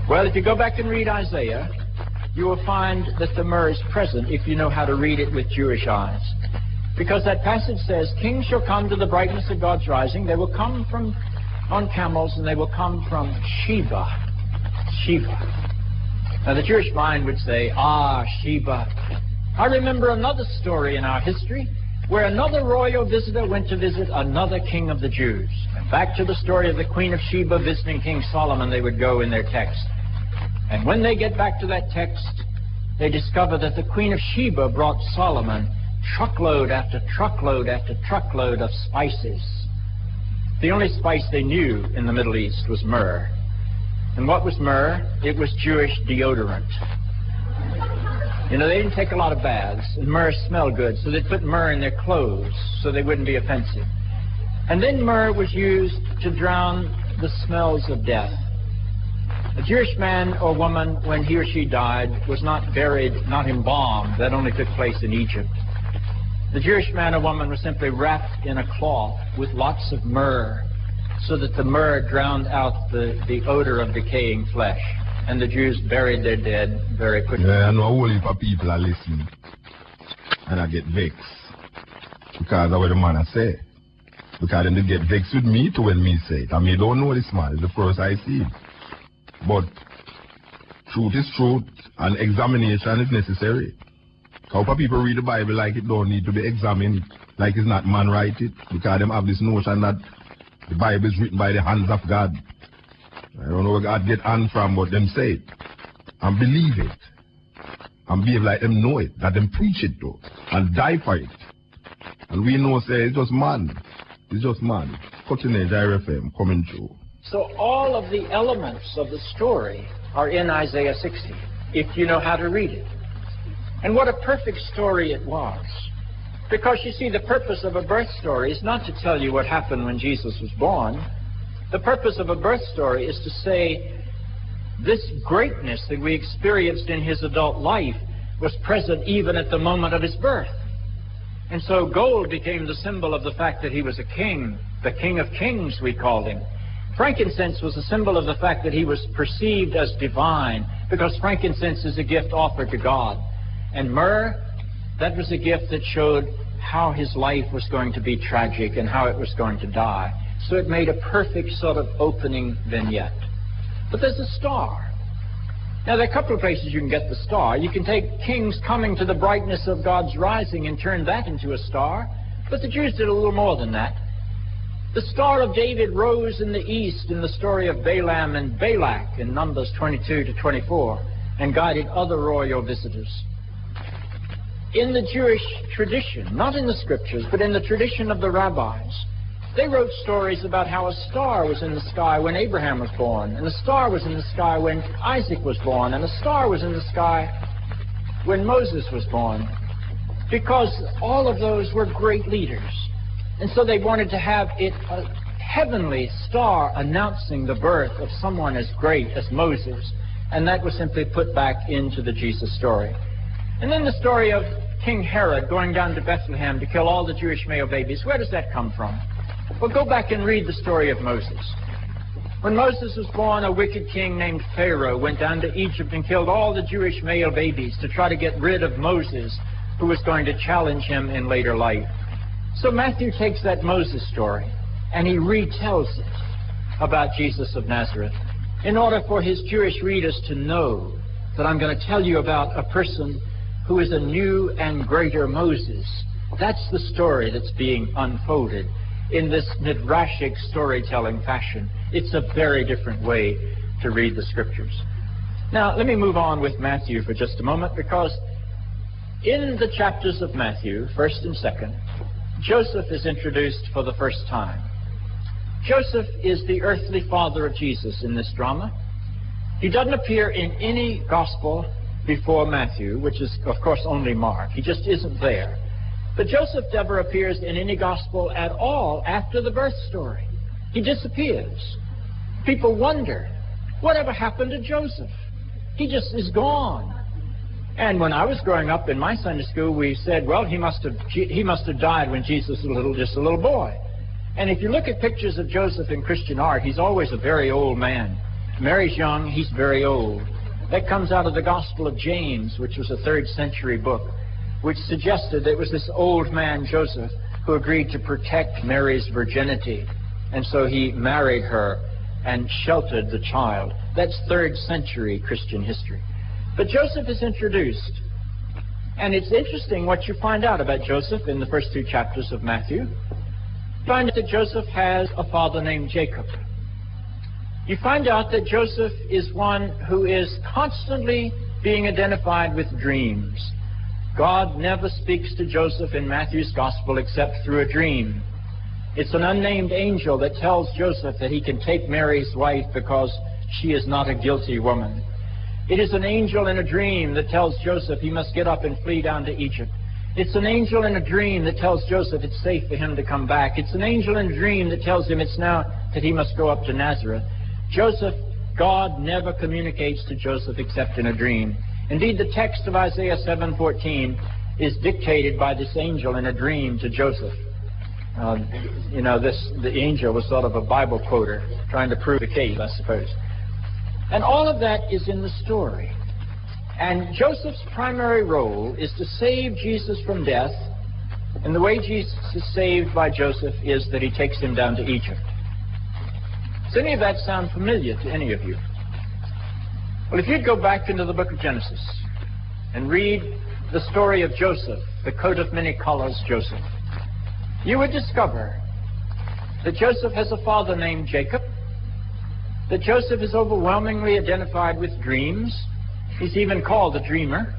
Well, if you go back and read Isaiah, you will find that the myrrh is present if you know how to read it with Jewish eyes. Because that passage says, kings shall come to the brightness of God's rising. They will come on camels, and they will come from Sheba. Sheba. Now, the Jewish mind would say, Sheba. I remember another story in our history where another royal visitor went to visit another king of the Jews. And back to the story of the Queen of Sheba visiting King Solomon, they would go in their text. And when they get back to that text, they discover that the Queen of Sheba brought Solomon truckload after truckload after truckload of spices. The only spice they knew in the Middle East was myrrh. And what was myrrh? It was Jewish deodorant. You know, they didn't take a lot of baths, and myrrh smelled good, so they'd put myrrh in their clothes so they wouldn't be offensive. And then myrrh was used to drown the smells of death. A Jewish man or woman, when he or she died, was not buried, not embalmed. That only took place in Egypt. The Jewish man or woman was simply wrapped in a cloth with lots of myrrh, so that the myrrh drowned out the odor of decaying flesh. And the Jews buried their dead very quickly. Yeah, I know a whole heap of people are listening. And I get vexed. Because of what the man I say. Because then they get vexed with me too when me say it. I mean, don't know this man. It's the first I see. But truth is truth, and examination is necessary. How people read the Bible like it don't need to be examined, like it's not man write it, because them have this notion that the Bible is written by the hands of God. I don't know where God get hand from, but them say it. And believe it. And behave like them know it, that them preach it though, and die for it. And we know say it's just man. It's just man. Cutting edge RFM coming through. So all of the elements of the story are in Isaiah 60, if you know how to read it. And what a perfect story it was. Because you see, the purpose of a birth story is not to tell you what happened when Jesus was born. The purpose of a birth story is to say, this greatness that we experienced in his adult life was present even at the moment of his birth. And so gold became the symbol of the fact that he was a king, the King of Kings, we called him. Frankincense was a symbol of the fact that he was perceived as divine, because frankincense is a gift offered to God. And myrrh, that was a gift that showed how his life was going to be tragic and how it was going to die. So it made a perfect sort of opening vignette. But there's a star. Now, there are a couple of places you can get the star. You can take kings coming to the brightness of God's rising and turn that into a star. But the Jews did a little more than that. The Star of David rose in the east in the story of Balaam and Balak in Numbers 22 to 24 and guided other royal visitors. In the Jewish tradition, not in the scriptures, but in the tradition of the rabbis, they wrote stories about how a star was in the sky when Abraham was born, and a star was in the sky when Isaac was born, and a star was in the sky when Moses was born, because all of those were great leaders. And so they wanted to have it a heavenly star announcing the birth of someone as great as Moses, and that was simply put back into the Jesus story. And then the story of King Herod going down to Bethlehem to kill all the Jewish male babies. Where does that come from? Well, go back and read the story of Moses. When Moses was born, a wicked king named Pharaoh went down to Egypt and killed all the Jewish male babies to try to get rid of Moses, who was going to challenge him in later life. So Matthew takes that Moses story and he retells it about Jesus of Nazareth in order for his Jewish readers to know that I'm going to tell you about a person who is a new and greater Moses. That's the story that's being unfolded in this midrashic storytelling fashion. It's a very different way to read the scriptures. Now, let me move on with Matthew for just a moment, because in the chapters of Matthew, 1st and 2nd, Joseph is introduced for the first time. Joseph is the earthly father of Jesus in this drama. He doesn't appear in any gospel before Matthew, which is, of course, only Mark. He just isn't there. But Joseph never appears in any gospel at all after the birth story. He disappears. People wonder, whatever happened to Joseph? He just is gone. And when I was growing up in my Sunday school, we said, well, he must have died when Jesus was just a little boy. And if you look at pictures of Joseph in Christian art, he's always a very old man. Mary's young, he's very old. That comes out of the Gospel of James, which was a 3rd century book, which suggested that it was this old man, Joseph, who agreed to protect Mary's virginity. And so he married her and sheltered the child. That's 3rd century Christian history. But Joseph is introduced And it's interesting what you find out about Joseph in the first 2 chapters of Matthew. You find that Joseph has a father named Jacob. You find out that Joseph is one who is constantly being identified with dreams. God never speaks to Joseph in Matthew's gospel except through a dream. It's an unnamed angel that tells Joseph that he can take Mary's wife because she is not a guilty woman. It is an angel in a dream that tells Joseph he must get up and flee down to Egypt. It's an angel in a dream that tells Joseph it's safe for him to come back. It's an angel in a dream that tells him it's now that he must go up to Nazareth. God never communicates to Joseph except in a dream. Indeed, the text of Isaiah 7:14 is dictated by this angel in a dream to Joseph. The angel was sort of a Bible quoter, trying to prove the case, I suppose. And all of that is in the story. And Joseph's primary role is to save Jesus from death. And the way Jesus is saved by Joseph is that he takes him down to Egypt. Does any of that sound familiar to any of you? Well, if you'd go back into the book of Genesis and read the story of Joseph, the coat of many colors Joseph, you would discover that Joseph has a father named Jacob, that Joseph is overwhelmingly identified with dreams. He's even called a dreamer.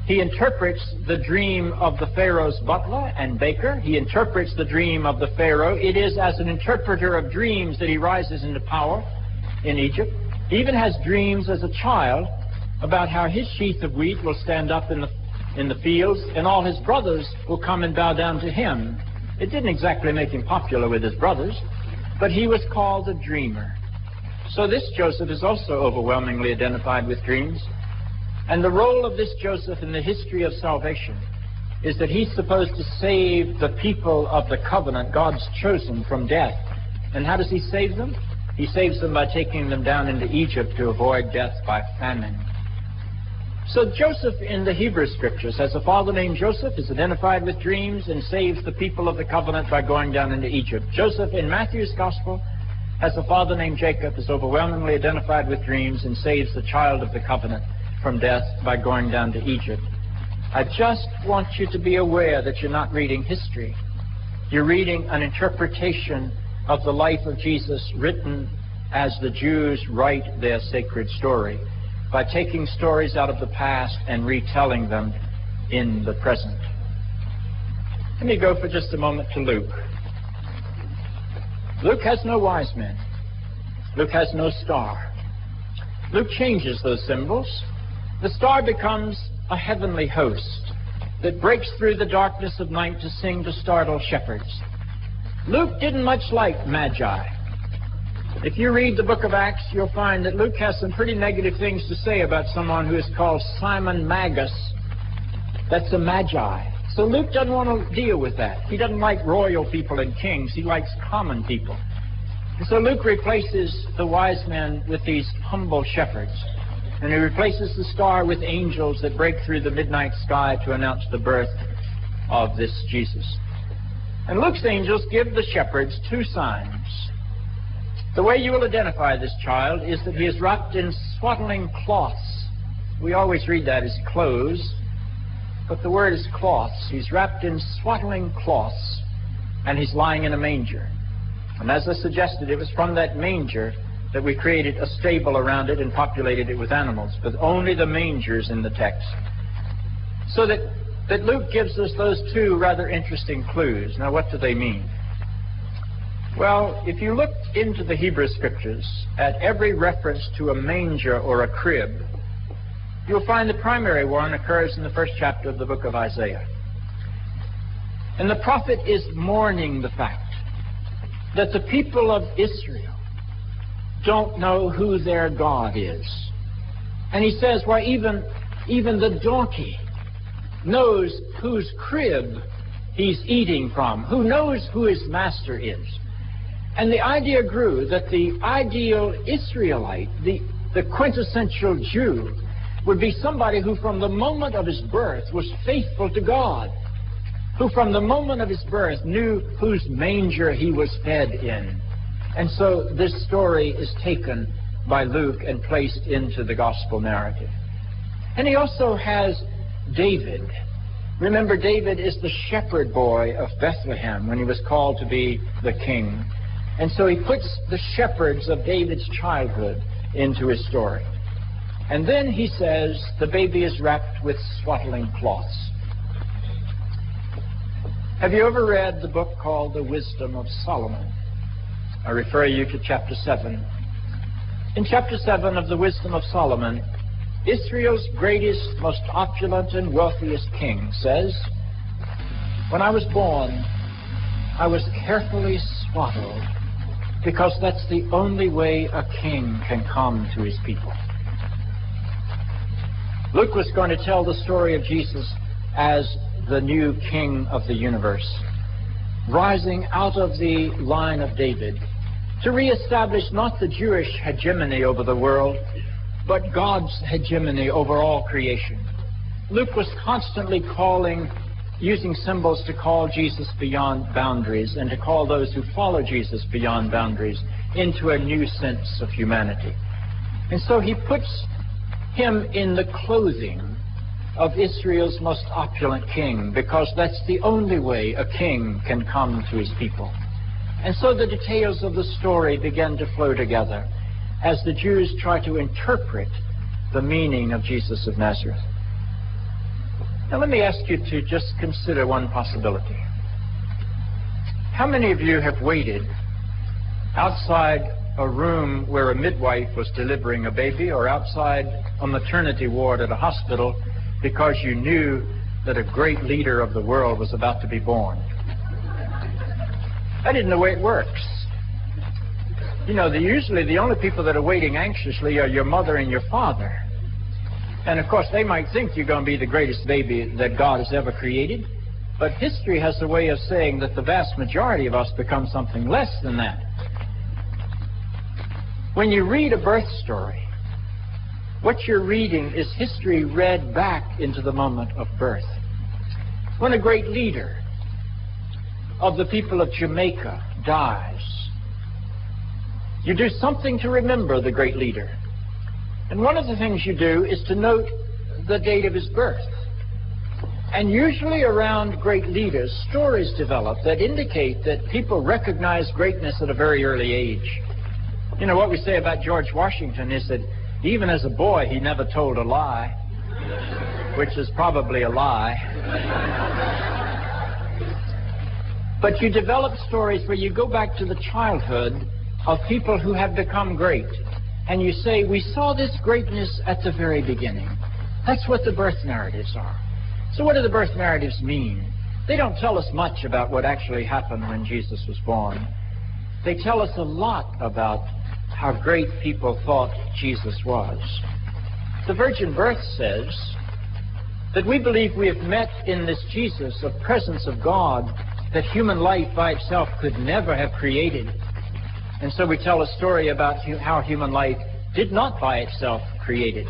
He interprets the dream of the Pharaoh's butler and baker. He interprets the dream of the Pharaoh. It is as an interpreter of dreams that he rises into power in Egypt. He even has dreams as a child about how his sheaf of wheat will stand up in the fields and all his brothers will come and bow down to him. It didn't exactly make him popular with his brothers, but he was called a dreamer. So this Joseph is also overwhelmingly identified with dreams. And the role of this Joseph in the history of salvation is that he's supposed to save the people of the covenant, God's chosen, from death. And how does he save them? He saves them by taking them down into Egypt to avoid death by famine. So Joseph in the Hebrew Scriptures has a father named Joseph, is identified with dreams, and saves the people of the covenant by going down into Egypt. Joseph in Matthew's Gospel has a father named Jacob, is overwhelmingly identified with dreams, and saves the child of the covenant from death by going down to Egypt. I just want you to be aware that you're not reading history. You're reading an interpretation of the life of Jesus written as the Jews write their sacred story, by taking stories out of the past and retelling them in the present. Let me go for just a moment to Luke. Luke has no wise men. Luke has no star. Luke changes those symbols. The star becomes a heavenly host that breaks through the darkness of night to sing to startle shepherds. Luke didn't much like magi. If you read the book of Acts, you'll find that Luke has some pretty negative things to say about someone who is called Simon Magus. That's a magi. So Luke doesn't want to deal with that. He doesn't like royal people and kings. He likes common people. And so Luke replaces the wise men with these humble shepherds. And he replaces the star with angels that break through the midnight sky to announce the birth of this Jesus. And Luke's angels give the shepherds 2 signs. The way you will identify this child is that he is wrapped in swaddling cloths. We always read that as clothes, but the word is cloths. He's wrapped in swaddling cloths, and he's lying in a manger. And as I suggested, it was from that manger that we created a stable around it and populated it with animals, but only the mangers in the text. So that Luke gives us those 2 rather interesting clues. Now, what do they mean? Well, if you look into the Hebrew Scriptures, at every reference to a manger or a crib, you'll find the primary one occurs in the 1st chapter of the book of Isaiah. And the prophet is mourning the fact that the people of Israel don't know who their God is. And he says, why, even the donkey knows whose crib he's eating from, who knows who his master is. And the idea grew that the ideal Israelite, the quintessential Jew, would be somebody who from the moment of his birth was faithful to God, who from the moment of his birth knew whose manger he was fed in. And so this story is taken by Luke and placed into the gospel narrative. And he also has David. Remember, David is the shepherd boy of Bethlehem when he was called to be the king. And so he puts the shepherds of David's childhood into his story. And then he says the baby is wrapped with swaddling cloths. Have you ever read the book called The Wisdom of Solomon? I refer you to chapter 7. In chapter 7 of The Wisdom of Solomon, Israel's greatest, most opulent, and wealthiest king says, "When I was born, I was carefully swaddled, because that's the only way a king can come to his people." Luke was going to tell the story of Jesus as the new king of the universe, rising out of the line of David to reestablish not the Jewish hegemony over the world, but God's hegemony over all creation. Luke was constantly using symbols to call Jesus beyond boundaries and to call those who follow Jesus beyond boundaries into a new sense of humanity. And so he puts him in the clothing of Israel's most opulent king, because that's the only way a king can come to his people. And so the details of the story begin to flow together as the Jews try to interpret the meaning of Jesus of Nazareth. Now let me ask you to just consider one possibility. How many of you have waited outside a room where a midwife was delivering a baby, or outside a maternity ward at a hospital, because you knew that a great leader of the world was about to be born? That isn't the way it works. You know, usually the only people that are waiting anxiously are your mother and your father. And of course, they might think you're going to be the greatest baby that God has ever created. But history has a way of saying that the vast majority of us become something less than that. When you read a birth story, what you're reading is history read back into the moment of birth. When a great leader of the people of Jamaica dies, you do something to remember the great leader. And one of the things you do is to note the date of his birth. And usually around great leaders, stories develop that indicate that people recognize greatness at a very early age. You know, what we say about George Washington is that even as a boy, he never told a lie, which is probably a lie. But you develop stories where you go back to the childhood of people who have become great. And you say, we saw this greatness at the very beginning. That's what the birth narratives are. So what do the birth narratives mean? They don't tell us much about what actually happened when Jesus was born. They tell us a lot about how great people thought Jesus was. The virgin birth says that we believe we have met in this Jesus a presence of God that human life by itself could never have created. And so we tell a story about how human life did not by itself create it.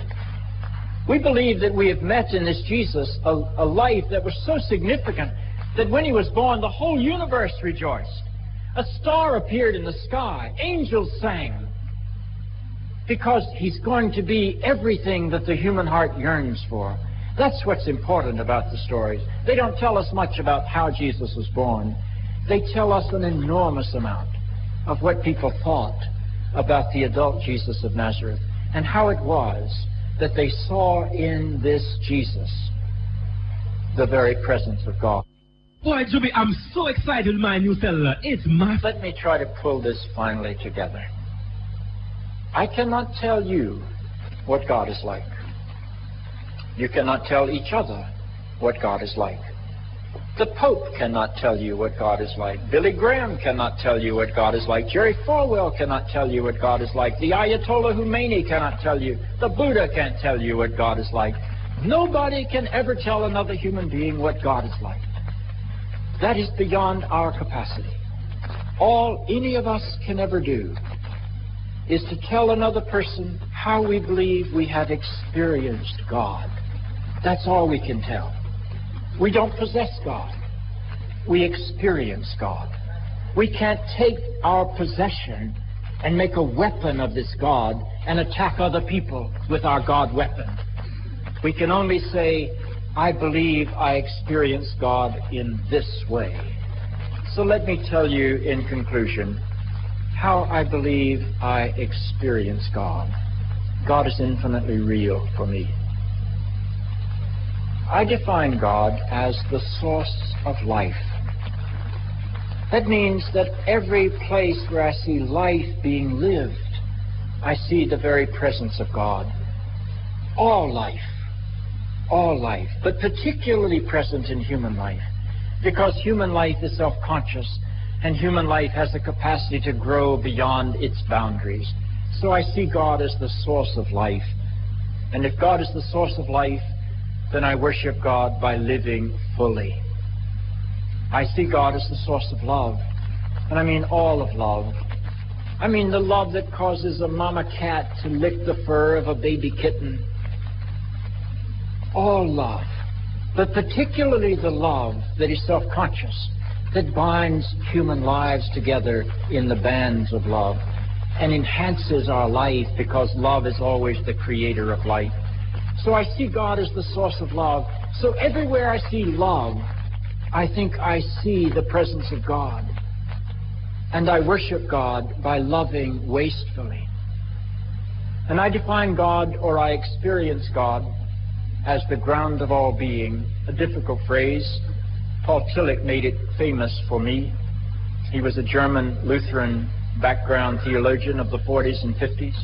We believe that we have met in this Jesus a life that was so significant that when he was born, the whole universe rejoiced. A star appeared in the sky. Angels sang. Because he's going to be everything that the human heart yearns for. That's what's important about the stories. They don't tell us much about how Jesus was born. They tell us an enormous amount of what people thought about the adult Jesus of Nazareth and how it was that they saw in this Jesus the very presence of God. Boy, Juby, I'm so excited with my new cellular. It's my... Let me try to pull this finally together. I cannot tell you what God is like. You cannot tell each other what God is like. The Pope cannot tell you what God is like. Billy Graham cannot tell you what God is like. Jerry Falwell cannot tell you what God is like. The Ayatollah Khomeini cannot tell you. The Buddha can't tell you what God is like. Nobody can ever tell another human being what God is like. That is beyond our capacity. All any of us can ever do is to tell another person how we believe we have experienced God. That's all we can tell. We don't possess God. We experience God. We can't take our possession and make a weapon of this God and attack other people with our God weapon. We can only say, I believe I experience God in this way. So let me tell you in conclusion how I believe I experience God. God is infinitely real for me. I define God as the source of life. That means that every place where I see life being lived, I see the very presence of God. All life, but particularly present in human life, because human life is self-conscious, and human life has the capacity to grow beyond its boundaries. So I see God as the source of life. And if God is the source of life, then I worship God by living fully. I see God as the source of love, and I mean all of love. I mean the love that causes a mama cat to lick the fur of a baby kitten. All love, but particularly the love that is self-conscious, that binds human lives together in the bands of love and enhances our life, because love is always the creator of life. So I see God as the source of love. So everywhere I see love, I think I see the presence of God. And I worship God by loving wastefully. And I define God, or I experience God, as the ground of all being. A difficult phrase. Paul Tillich made it famous for me. He was a German Lutheran background theologian of the 40s and 50s.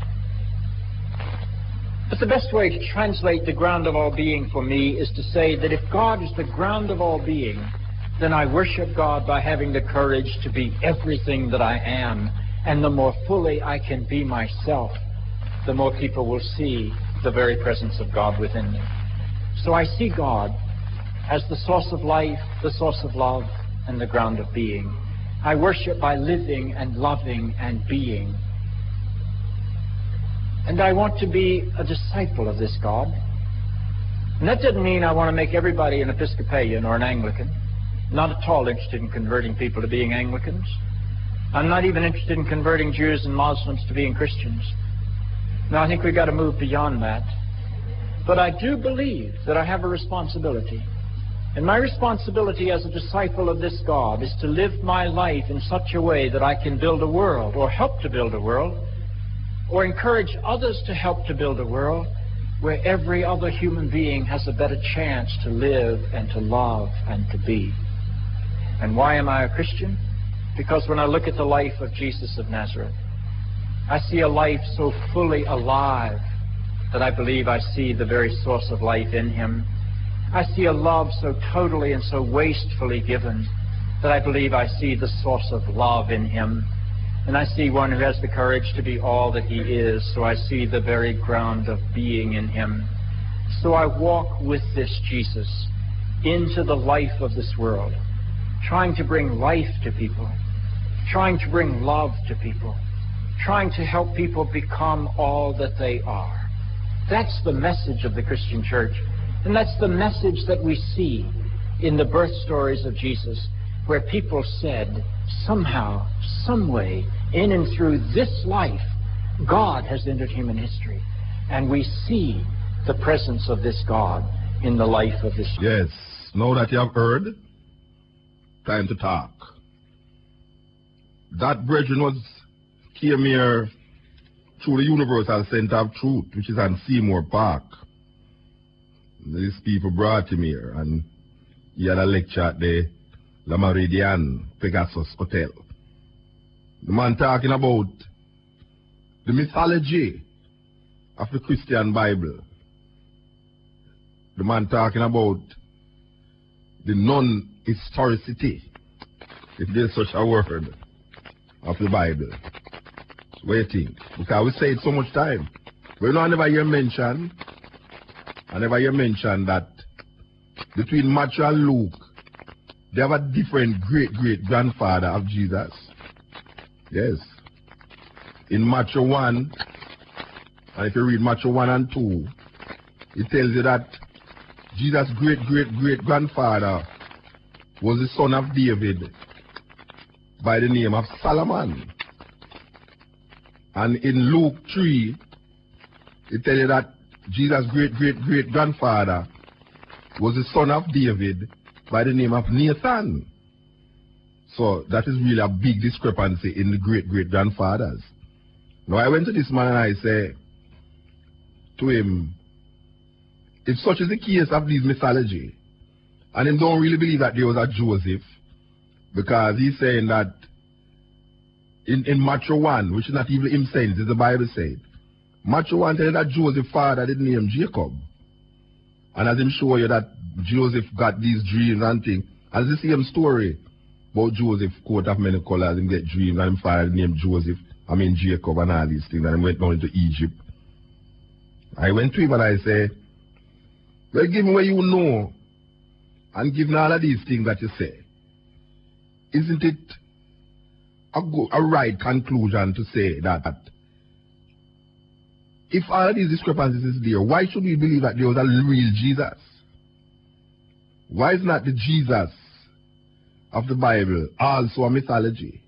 But the best way to translate the ground of all being for me is to say that if God is the ground of all being, then I worship God by having the courage to be everything that I am. And the more fully I can be myself, the more people will see the very presence of God within me. So I see God as the source of life, the source of love, and the ground of being. I worship by living and loving and being. And I want to be a disciple of this God. And that doesn't mean I want to make everybody an Episcopalian or an Anglican. Not at all interested in converting people to being Anglicans. I'm not even interested in converting Jews and Muslims to being Christians. No, I think we've got to move beyond that. But I do believe that I have a responsibility. And my responsibility as a disciple of this God is to live my life in such a way that I can build a world, or help to build a world, or encourage others to help to build a world where every other human being has a better chance to live and to love and to be. And why am I a Christian? Because when I look at the life of Jesus of Nazareth, I see a life so fully alive that I believe I see the very source of life in him. I see a love so totally and so wastefully given that I believe I see the source of love in him. And I see one who has the courage to be all that he is, so I see the very ground of being in him. So I walk with this Jesus into the life of this world, trying to bring life to people, trying to bring love to people, trying to help people become all that they are. That's the message of the Christian church, and that's the message that we see in the birth stories of Jesus, where people said, somehow, some way, in and through this life, God has entered human history. And we see the presence of this God in the life of this. Yes, now that you have heard, time to talk. That brethren came here through the Universal Center of Truth, which is on Seymour Park. These people brought him here, and he had a lecture at the La Meridian Pegasus Hotel. The man talking about the mythology of the Christian Bible. The man talking about the non-historicity, if there's such a word, of the Bible. What do you think? Because we say it so much time. But you know, I never hear mention that between Matthew and Luke, they have a different great-great-grandfather of Jesus. Yes. In Matthew 1, and if you read Matthew 1 and 2, it tells you that Jesus' great-great-great-grandfather was the son of David by the name of Solomon. And in Luke 3, it tells you that Jesus' great-great-great-grandfather was the son of David by the name of Nathan. So that is really a big discrepancy in the great-great-grandfathers. Now I went to this man and I say to him, if such is the case of these mythology, and him don't really believe that there was a Joseph, because he's saying that in Matthew 1, which is not even him saying, it is the Bible said, Matthew 1 tells that Joseph's father did name Jacob. And as him show you that Joseph got these dreams and things, and it's the same story about Joseph, coat of many colors, and get dreams, and him father named Jacob and all these things, and he went down into Egypt. I went to him and I say, well, given what you know, and given all of these things that you say, isn't it a right conclusion to say that if all of these discrepancies is there, why should we believe that there was a real Jesus? Why is not the Jesus of the Bible also a mythology?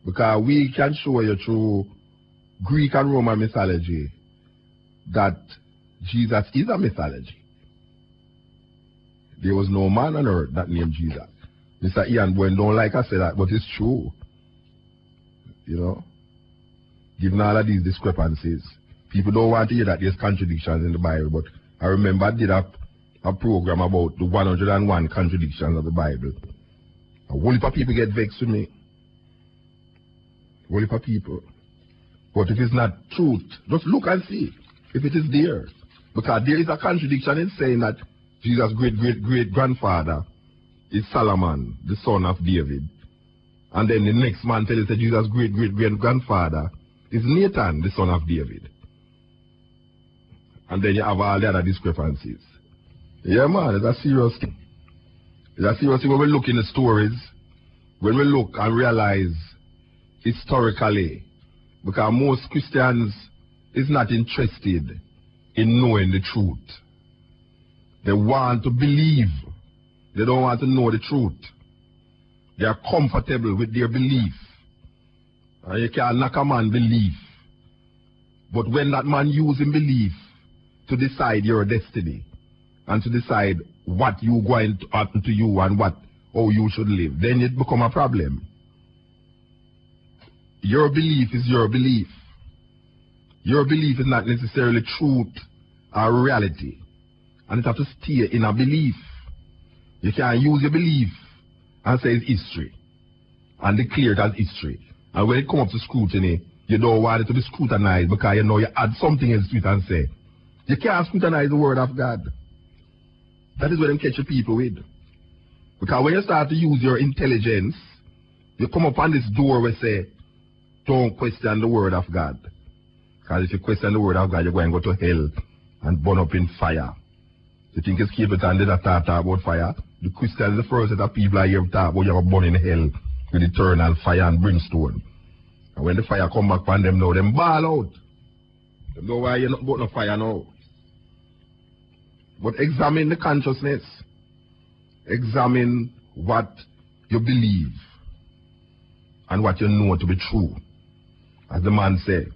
Because we can show you through Greek and Roman mythology that Jesus is a mythology. There was no man on earth that named Jesus. Mr. Ian Bowen don't like I say that, but it's true. You know? Given all of these discrepancies, people don't want to hear that there's contradictions in the Bible, but I remember I did a program about the 101 contradictions of the Bible. A whole heap of people get vexed with me. A whole heap of people. But if it's not truth, just look and see if it is there. Because there is a contradiction in saying that Jesus' great-great-great-grandfather is Solomon, the son of David. And then the next man tells us that Jesus' great-great-great-grandfather is Nathan, the son of David. And then you have all the other discrepancies. Yeah, man, it's a serious thing. It's a serious thing when we look in the stories, when we look and realize historically, because most Christians is not interested in knowing the truth. They want to believe. They don't want to know the truth. They are comfortable with their belief. And you can't knock a man belief. But when that man using belief to decide your destiny and to decide what you going to happen to you and how you should live, then it become a problem. Your belief is your belief. Your belief is not necessarily truth or reality. And it has to stay in a belief. You can't use your belief and say it's history and declare it as history. And when it comes up to scrutiny, you don't want it to be scrutinized because you know you add something else to it and say, you can't scrutinize the word of God. That is what them catch the people with. Because when you start to use your intelligence, you come up on this door where say, don't question the word of God. Because if you question the word of God, you're going to go to hell and burn up in fire. You think it's Capleton did not talk about fire? The Christians is the first set of people I hear talk about you're burn in hell with eternal fire and brimstone. And when the fire come back on them now, them ball out. They know why you're not burning no fire now. But examine the consciousness. Examine what you believe and what you know to be true. As the man said.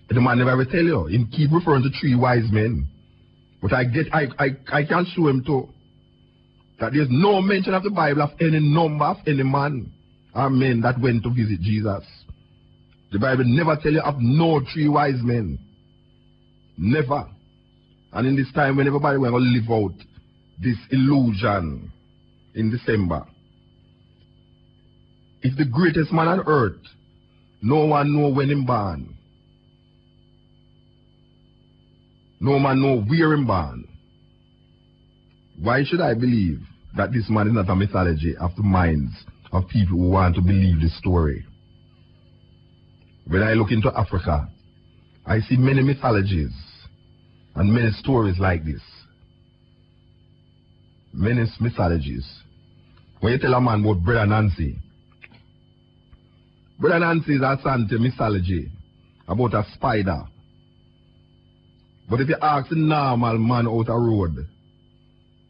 The man never ever tell you. He keep referring to 3 wise men. But I can show him too that there's no mention of the Bible of any number of any man or men that went to visit Jesus. The Bible never tell you of no 3 wise men. Never. And in this time when everybody will live out this illusion in December, if the greatest man on earth, no one know when him born. No man know where him born. Why should I believe that this man is not a mythology of the minds of people who want to believe this story? When I look into Africa, I see many mythologies and many stories like this. Many mythologies. When you tell a man about Brother Nancy is a Santa mythology about a spider. But if you ask a normal man out a road,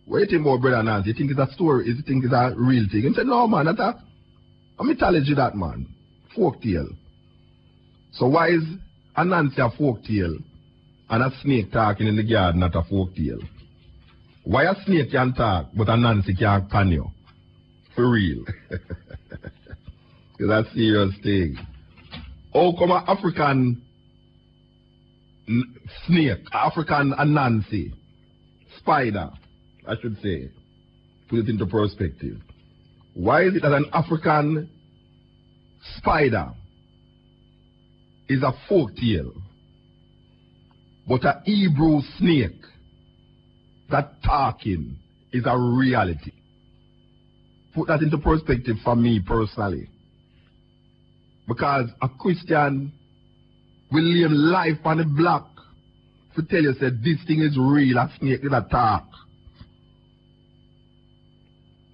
what do you think about Brother Nancy? You think it's a story? You think it's a real thing? He said, no man, that's a mythology that man. Folktale. So why is a Nancy a folktale and a snake talking in the garden not a folktale? Why a snake can talk, but a Nancy can't can you? For real. It's a serious thing. How come an African snake, African Nancy, spider, I should say, put it into perspective. Why is it that an African spider is a folktale, but a Hebrew snake that talking is a reality? Put that into perspective for me personally. Because a Christian will live life on the block to tell you that this thing is real, a snake is a talk.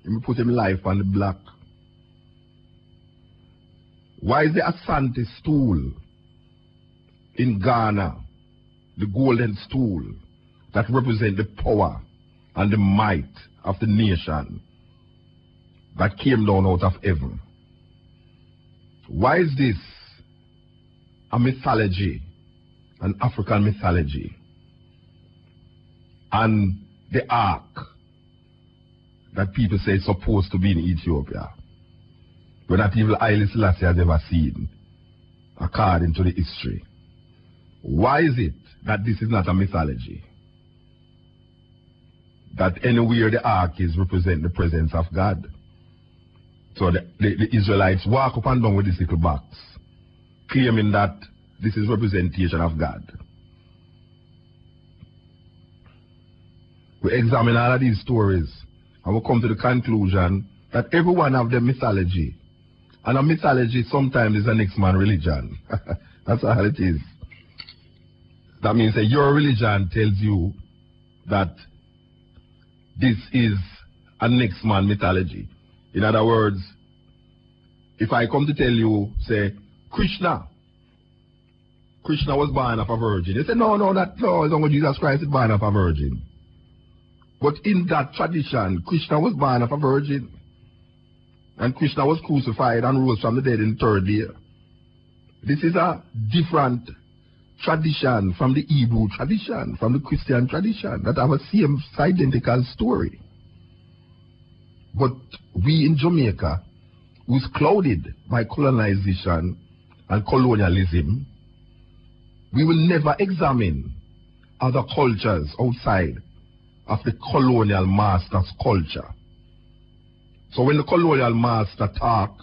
Let me put him life on the block. Why is the Asante stool in Ghana, the golden stool that represents the power and the might of the nation that came down out of heaven? Why is this a mythology, an African mythology? And the ark that people say is supposed to be in Ethiopia, where that evil Haile Selassie has ever seen, according to the history. Why is it that this is not a mythology? That anywhere the ark is represent the presence of God. So the Israelites walk up and down with this little box, claiming that this is representation of God. We examine all of these stories and we come to the conclusion that every one of them mythology. And a mythology sometimes is a next man religion. That's how it is. That means that your religion tells you that this is a next man mythology. In other words, if I come to tell you, say, Krishna was born of a virgin. You say, no, it's only Jesus Christ is born of a virgin. But in that tradition, Krishna was born of a virgin. And Krishna was crucified and rose from the dead in the third day. This is a different tradition from the Hebrew tradition, from the Christian tradition, that have a same identical story. But we in Jamaica, who's clouded by colonization and colonialism, we will never examine other cultures outside of the colonial master's culture. So when the colonial master talk,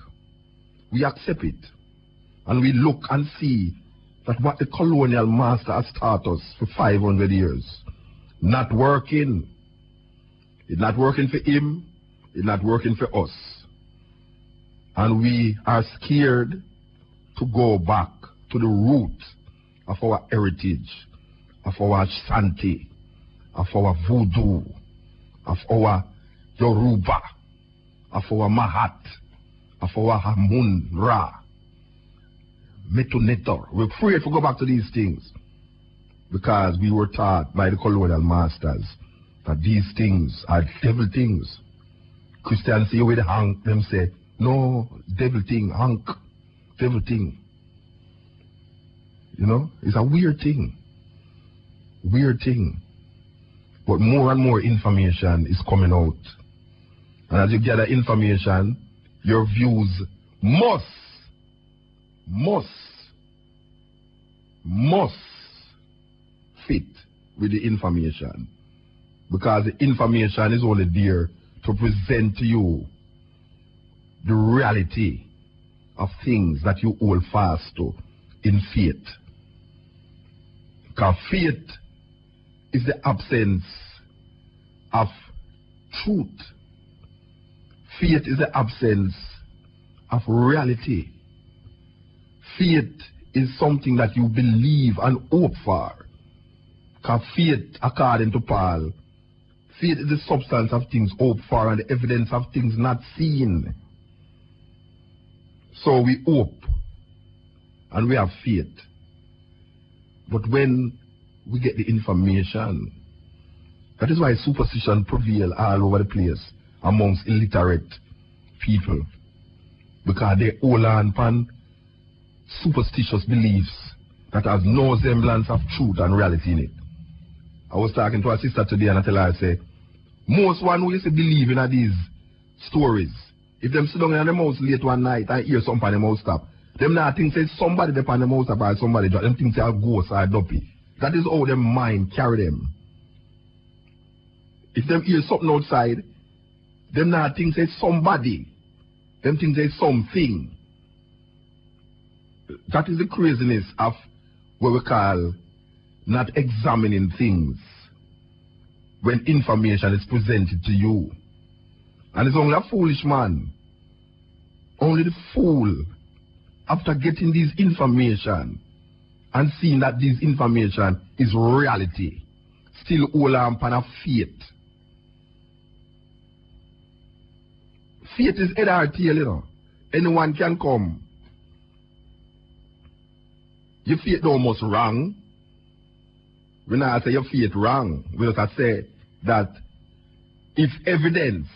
we accept it. And we look and see that what the colonial master has taught us for 500 years, not working. It's not working for him. It's not working for us. And we are scared to go back to the root of our heritage, of our Shanti, of our Voodoo, of our Yoruba, of our Mahat, of our Hamun Ra, Metunetor. We're afraid to go back to these things because we were taught by the colonial masters that these things are devil things. Christians see where they hang, them say, no, devil thing, hunk, devil thing. You know, it's a weird thing. Weird thing. But more and more information is coming out. And as you gather information, your views must fit with the information. Because the information is only there to present to you the reality of things that you hold fast to in faith. Because faith is the absence of truth. Faith is the absence of reality. Faith is something that you believe and hope for. Because faith, according to Paul, faith is the substance of things hoped for and the evidence of things not seen. So we hope and we have faith. But when we get the information, that is why superstition prevails all over the place amongst illiterate people. Because they hold on upon superstitious beliefs that has no semblance of truth and reality in it. I was talking to a sister today and I tell her, I say, Most one who used to believe in these stories, if them sit down in the house late one night and hear something on the mouse top, them not think say somebody there on the mouse top or somebody drop, them think say a ghost or a duppy. That is how them mind carry them. If them hear something outside, them not think say somebody. Them think say something. That is the craziness of what we call not examining things when information is presented to you. And it's only a foolish man, only the fool, after getting this information and seeing that this information is reality, still hold on upon a faith. Faith is head or tail, you know. Anyone can come. Your faith don't almost wrong. We not say your faith wrong. We just say that if evidence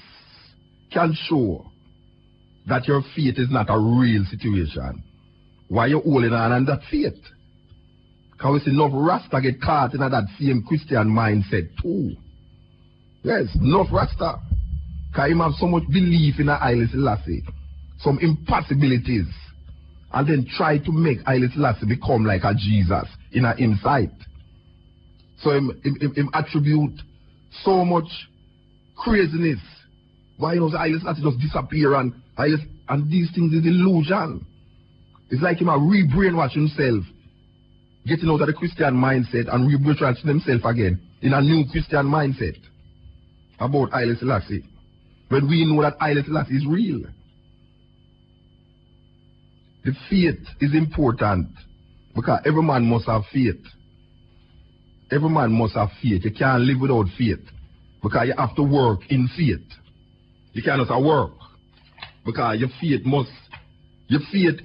can show that your faith is not a real situation, why you holding on that faith? Because we see enough Rasta get caught in that same Christian mindset too. Yes, enough Rasta. Because him have so much belief in Haile Selassie, some impossibilities, and then try to make Haile Selassie become like a Jesus in a him sight. So him attribute so much craziness. Why you know Haile Selassie just disappear and these things is illusion. It's like him a re-brainwash himself, getting out of the Christian mindset and re-brainwashing himself again in a new Christian mindset about Haile Selassie. When we know that Haile Selassie is real. The faith is important because every man must have faith. Every man must have faith. You can't live without faith because you have to work in faith. You cannot work because your faith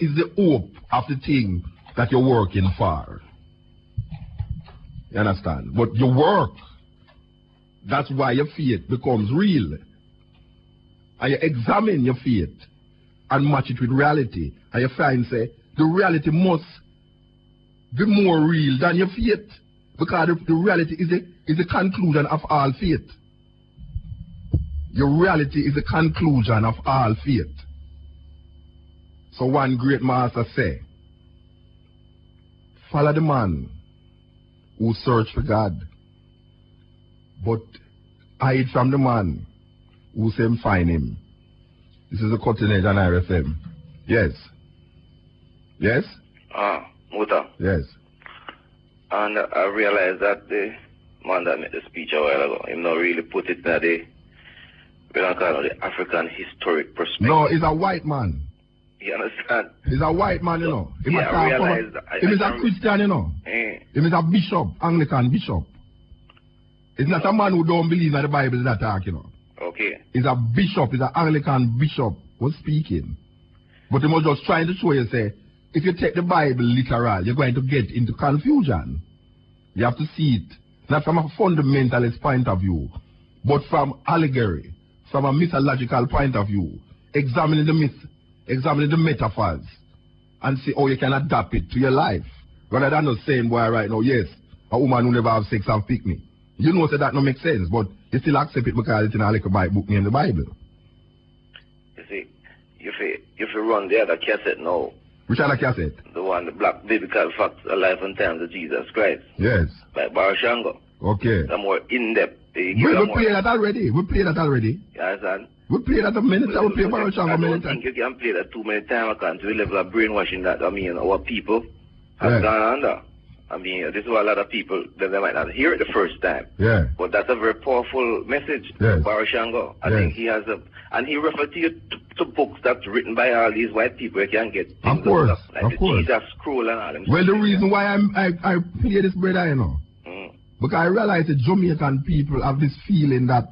is the hope of the thing that you're working for. You understand? But you work. That's why your faith becomes real. And you examine your faith and match it with reality. And you find, say, the reality must be more real than your faith. Because the reality is the conclusion of all faith. Your reality is the conclusion of all faith. So one great master say, follow the man who search for God, but hide from the man who say him find him. This is a cutting edge on RFM. Yes. Yes? Muta. Yes. And I realized that the man that made the speech a while ago, him not really put it in the, we don't call it the African historic perspective. No, he's a white man. You understand? He's a white man, you know. He I realize that. He is a Christian, you know. He is a bishop, Anglican bishop. He's not a man who don't believe in the Bible that talk, you know. Okay. He's a bishop, he's an Anglican bishop who's speaking. But he was just trying to show you, say, if you take the Bible literal, you're going to get into confusion. You have to see it, not from a fundamentalist point of view, but from allegory, from a mythological point of view, examining the myth, examining the metaphors, and see how you can adapt it to your life. Rather than just saying, boy, right now, yes, a woman who never have sex and pick me. You know that don't make sense, but you still accept it because it's in a little book named the Bible. You see, if you run the other cassette now. Which other cassette? The one, the Black Biblical Facts, A Life and Times of Jesus Christ. Yes. By Barashango. Okay. The more in-depth. We play that already. We play that already. You understand? We play that a minute. We play Barashango a minute. I don't think you can play that too many times. I can't to the level of brainwashing that, our people have gone under. This is what a lot of people, they might not hear it the first time. Yeah. But that's a very powerful message, Barashango. I think he has and he referred to you to books that's written by all these white people. You can get things of course, like of the course. Jesus scroll and all them. Well, the reason why I play this, brother, you know, because I realize that Jamaican people have this feeling that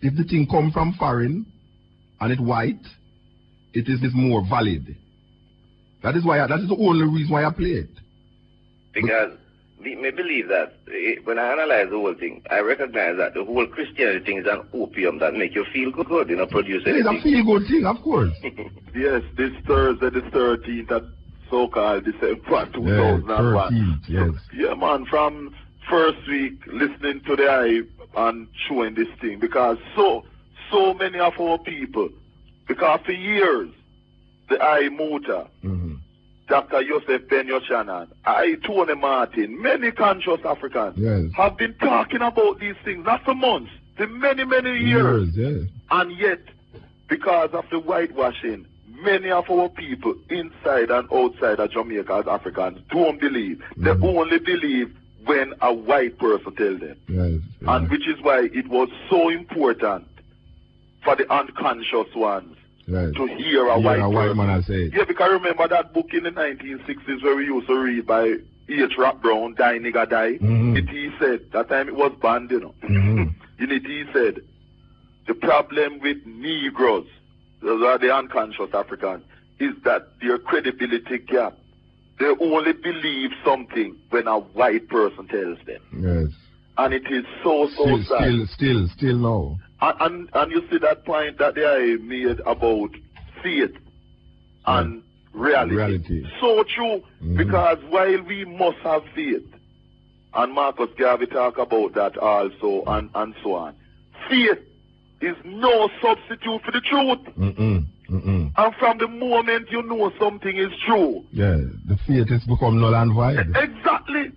if the thing come from foreign and it's white, it is more valid. That is the only reason why I play it. Because we may believe that when I analyze the whole thing, I recognize that the whole Christianity thing is an opium that make you feel good, produce anything. It's a feel-good thing, of course. Yes, this Thursday, the 13th, at so-called December 2001. Yes, 13th, yes. So, yeah, man, from first week, listening to the and showing this thing, because so many of our people, because for years, the muta, Dr. Joseph Ben Yochanan, Tony Martin, many conscious Africans have been talking about these things, not for months, for many, many years. And yet, because of the whitewashing, many of our people inside and outside of Jamaica as Africans don't believe. They only believe when a white person tells them. And which is why it was so important for the unconscious ones to hear a white person say. Yeah, because I remember that book in the 1960s where we used to read by H. Rock Brown, Die Nigga Die. He said, that time it was banned, you know. He said, the problem with Negroes, those are the unconscious Africans, is that their credibility gap. They only believe something when a white person tells them. And it is so sad. Still no. And you see that point that they made about faith and reality. So true, because while we must have faith, and Marcus Garvey talk about that also, and so on, faith is no substitute for the truth. And from the moment you know something is true, the faith has become null and void. Exactly.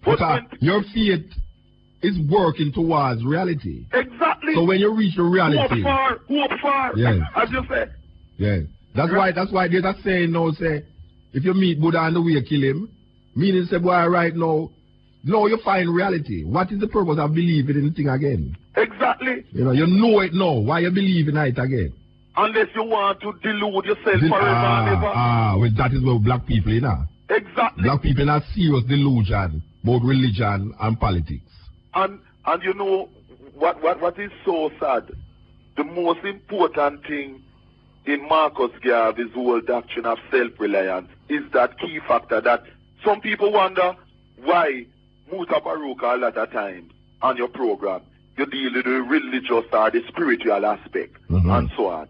But your faith is working towards reality. Exactly. So when you reach the reality, hope far. As you say. That's why there's a saying now, say, if you meet Buddha on the way, kill him. Meaning, say, boy, right now you find reality. What is the purpose of believing in the thing again? Exactly. You know it now. Why you believe in it again? Unless you want to delude yourself forever and ever. Well, that is where black people, you know. Exactly. Black people have serious delusion about religion and politics. And you know what is so sad? The most important thing in Marcus Garvey's whole doctrine of self-reliance is that key factor that some people wonder why Mutabaruka a lot of times on your program you deal with the religious or the spiritual aspect and so on.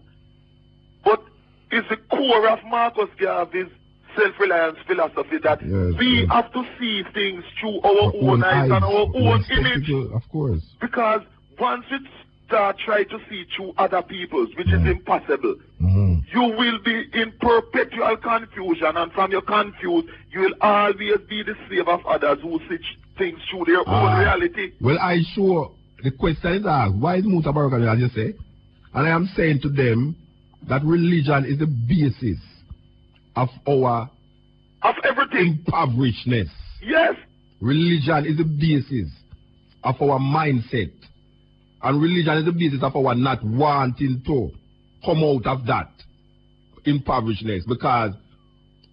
But it's the core of Marcus Garvey's self-reliance philosophy that we have to see things through our own eyes and our own image. Of course. Because once we start trying to see through other people's, which is impossible, you will be in perpetual confusion, and from your confused, you will always be the slave of others who see things through their own reality. Well, the question is asked, why is Mutabaruka, as you say? And I am saying to them that religion is the basis of our everything. Impoverishedness. Yes. Religion is the basis of our mindset. And religion is the basis of our not wanting to come out of that impoverishedness. Because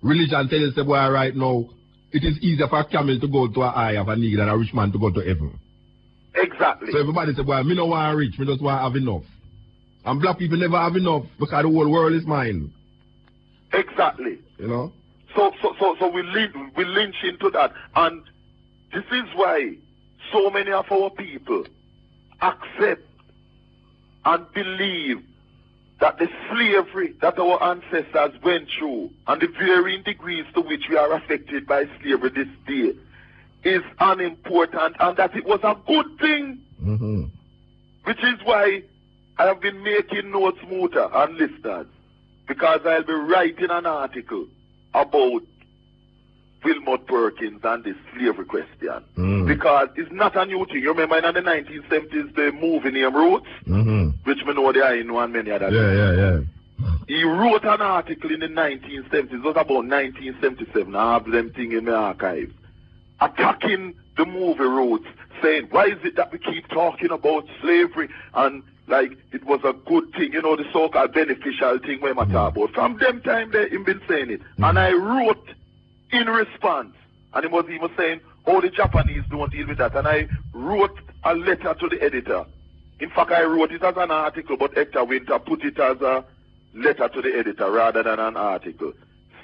religion tells us, well, right now, it is easier for a camel to go to an eye of a nigger than a rich man to go to heaven. Exactly. So everybody says, well, me don't want rich, me just want to have enough. And black people never have enough because the whole world is mine. Exactly. You know? So we lynch into that. And this is why so many of our people accept and believe that the slavery that our ancestors went through and the varying degrees to which we are affected by slavery this day is unimportant, and that it was a good thing. Which is why I have been making notes, Muta, and listeners, because I'll be writing an article about Wilmot Perkins and the slavery question. Because it's not a new thing. You remember in the 1970s, the movie named Roots, which me know there in one many other things. He wrote an article in the 1970s, it was about 1977, I have them thing in my archives, attacking the movie Roots, saying, why is it that we keep talking about slavery and like it was a good thing, you know, the so-called beneficial thing when I talk about. From them time they have been saying it. And I wrote in response, and he was even saying, oh, the Japanese don't deal with that. And I wrote a letter to the editor. In fact, I wrote it as an article, but Hector Winter put it as a letter to the editor rather than an article,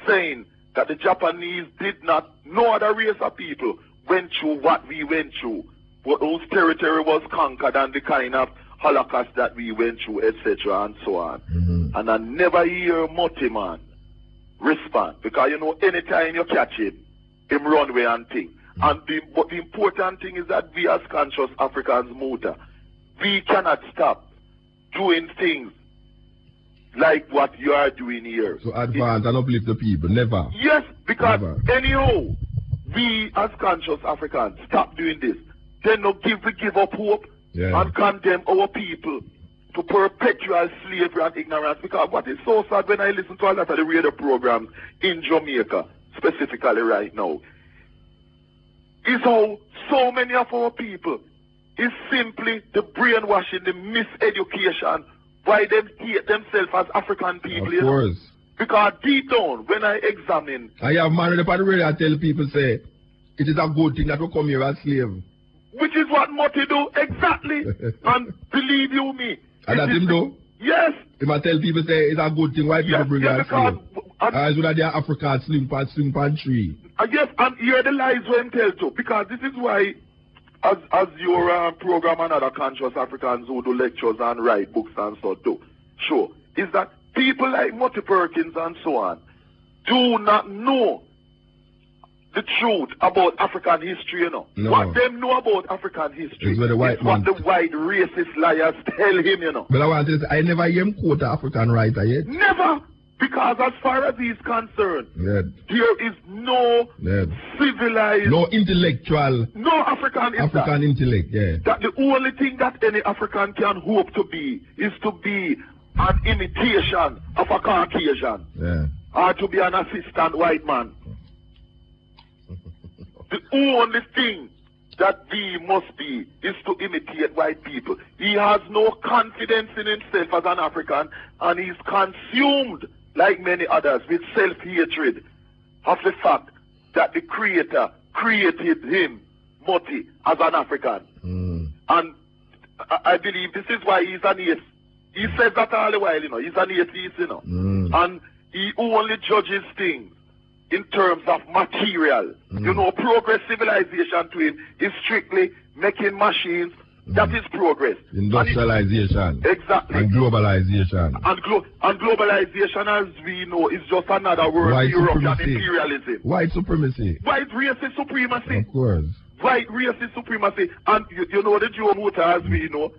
saying that the Japanese did not, no other race of people went through what we went through, but whose territory was conquered and the kind of Holocaust that we went through, etc., and so on. And I never hear Mortimer respond, because you know, anytime you catch him run away and thing. And but the important thing is that we as conscious Africans, muta, we cannot stop doing things like what you are doing here. So advance and uplift the people, never. Yes, because Never. anyhow, we as conscious Africans stop doing this. Then we give up hope and condemn our people to perpetual slavery and ignorance. Because what is so sad when I listen to a lot of the radio programs in Jamaica, specifically right now, is how so many of our people is simply the brainwashing, the miseducation, why they hate themselves as African people. Of course. Because deep down, when I examine... I have married up on the radio, I tell people, say, it is a good thing that we come here as slave. Which is what Muti do, exactly. And believe you me. And that him do? Yes. If I tell people, say, it's a good thing, why people bring us slave? As well as they are African sling pan tree. Yes, and hear the lies when tell too. Because this is why, as your program and other conscious Africans who do lectures and write books and so do, sure, is that people like Muti Perkins and so on do not know the truth about African history, you know. No. What them know about African history is what the white racist liars tell him, you know. But I want to say, I never hear him quote an African writer yet. Never! Because as far as he's concerned, there is no civilized... No intellectual... No African intellect, That the only thing that any African can hope to be is to be an imitation of a Caucasian. Or to be an assistant white man. The only thing that we must be is to imitate white people. He has no confidence in himself as an African, and he's consumed, like many others, with self-hatred of the fact that the Creator created him, Muti, as an African. And I believe this is why he's an atheist. He says that all the while, you know. He's an atheist, you know. And he only judges things in terms of material. You know, progress civilization to him is strictly making machines. That is progress. Industrialization. Exactly. And globalization. And globalization, as we know, is just another word for European imperialism. White supremacy. White racist supremacy. Of course. White racist supremacy. And you know the Joe Muta, as we know,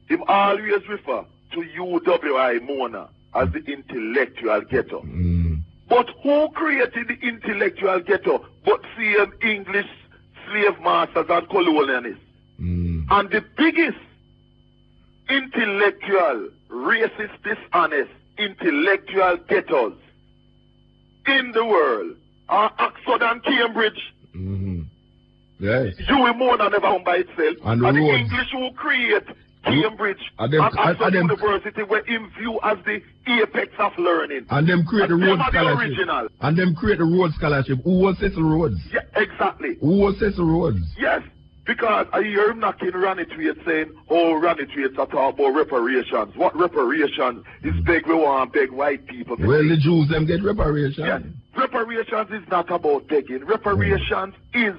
him always refer to UWI Mona as the intellectual ghetto. But who created the intellectual ghetto but same English slave masters and colonialists? And the biggest intellectual, racist, dishonest, intellectual ghettos in the world are Oxford and Cambridge. Yes. Dewey Mona never come by itself. And the English who create Cambridge and Oxford University were in view as the apex of learning. And them create the Rhodes Scholarship. Original. And them create the Rhodes Scholarship. Who was Cecil Rhodes? Yeah, exactly. Who was Cecil Rhodes? Yes, because I hear him knocking Ronnie Tweed saying, oh, Ronnie Tweed are talking about reparations. What reparations is beg we want beg white people. Well, the Jews them get reparations. Yes. Reparations is not about begging. Reparations is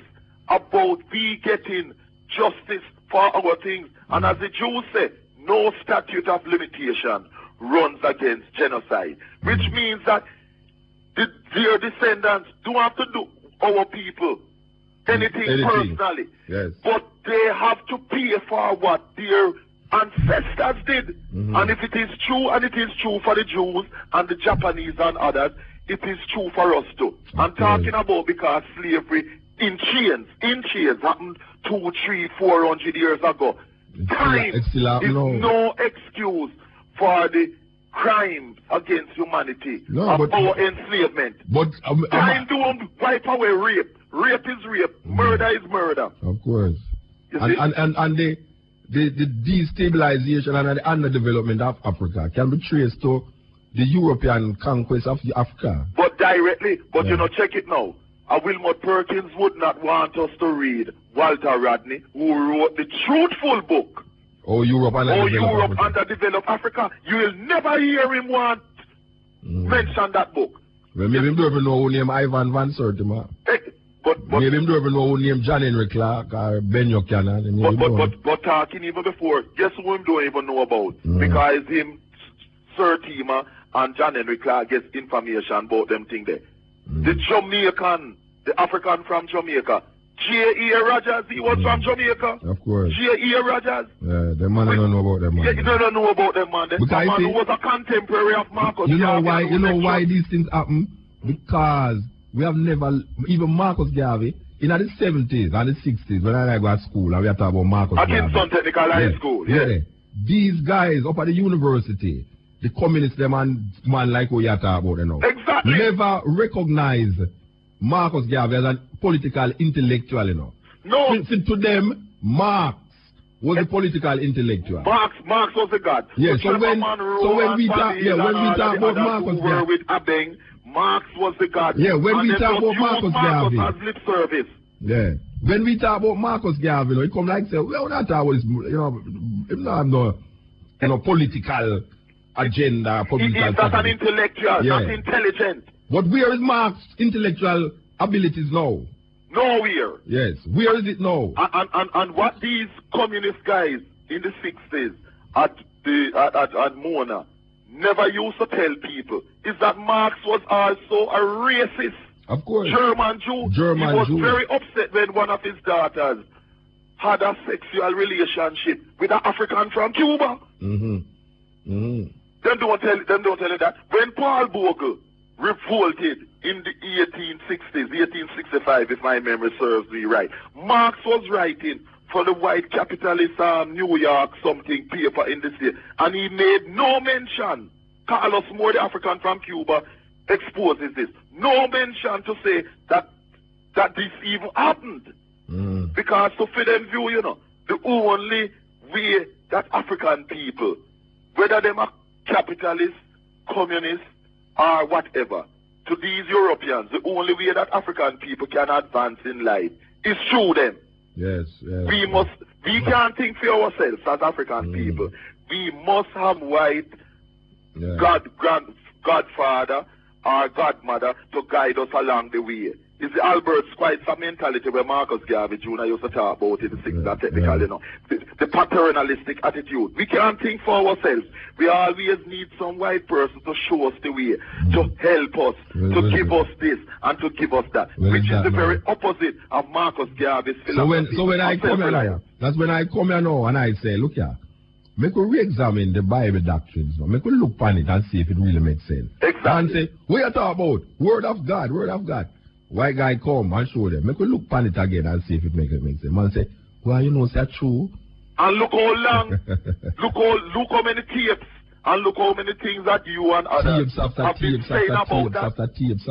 about we getting justice for our things. And as the Jews say, no statute of limitation runs against genocide. Which means that their descendants don't have to do our people anything personally. Yes. But they have to pay for what their ancestors did. And if it is true, and it is true for the Jews and the Japanese and others, it is true for us too. I'm talking about because slavery in chains happened 200, 300, 400 years ago. Time is no excuse for the crimes against humanity of our enslavement. Time don't wipe away rape. Rape is rape. Murder is murder. Of course. And the destabilization and the underdevelopment of Africa can be traced to the European conquest of Africa. But directly, you know, check it now. Wilmot Perkins would not want us to read Walter Rodney, who wrote the truthful book. Europe Underdeveloped Africa. You will never hear him mention that book. Well, maybe him don't even know who named Ivan Van Sertima. Maybe him don't even know who named John Henry Clark or Ben Buchanan. But talking even before, guess who him don't even know about? Because him, Sertima and John Henry Clark gets information about them thing there. The Jamaican, the African from Jamaica, J.E. Rogers, he was from Jamaica. Of course. J.E. Rogers. Yeah, the man don't know about them, man. Yeah, you don't know about them, man. The man who was a contemporary of Marcus. You know why? You know why these things happen? Because we have never, even Marcus Garvey, in the 70s and the 60s, when I go to school, and we are talking about Marcus Garvey. At Kingston Technical High School, yeah. These guys up at the university, the communists, them and man like who you are talking about, you know. Exactly. Never recognize Marcus Garvey as a political intellectual, you know. No. To them, Marx was a political intellectual. Marx was the god. Yeah, so when we talk about Marcus Garvey, with Abeng, Marx was the god. Yeah, when we talk about Marcus Garvey, as lip service. Yeah, when we talk about Marcus Garvey, you know, it come like say, well, not about this, you know, no political agenda, political. He's not an intellectual, not intelligent. But where is Marx's intellectual abilities now? Nowhere. Yes. Where is it now? And what these communist guys in the 60s at Mona never used to tell people is that Marx was also a racist. Of course. German Jew. He was very upset when one of his daughters had a sexual relationship with an African from Cuba. Them don't tell you that. When Paul Bogle revolted in the 1860s, 1865, if my memory serves me right, Marx was writing for the white capitalist New York something paper in the state, and he made no mention. Carlos Moore, the African from Cuba, exposes this. No mention to say that this even happened. Because to fit them view, you know, the only way that African people, whether they are capitalists, communists, or whatever, to these Europeans, the only way that African people can advance in life is through them. Yes. We can't think for ourselves as African people. We must have white godfather or godmother to guide us along the way. It's the Albert Schweitzer mentality where Marcus Garvey Jr. used to talk about in the 60s, technical, you know. The paternalistic attitude. We can't think for ourselves. We always need some white person to show us the way, to help us, to give us this and to give us that, which is the very opposite of Marcus Garvey's philosophy. So when I come here now, that's when I come here now and I say, look here, make we re-examine the Bible doctrines now. Make we look upon it and see if it really makes sense. Exactly. And say, what you talk about? Word of God, word of God. White guy come and show them. Make we look upon it again and see if it makes sense. Man say, well, you know, is that true? And look how long, look how many tapes, and look how many things that you and others have been saying about that. After tapes.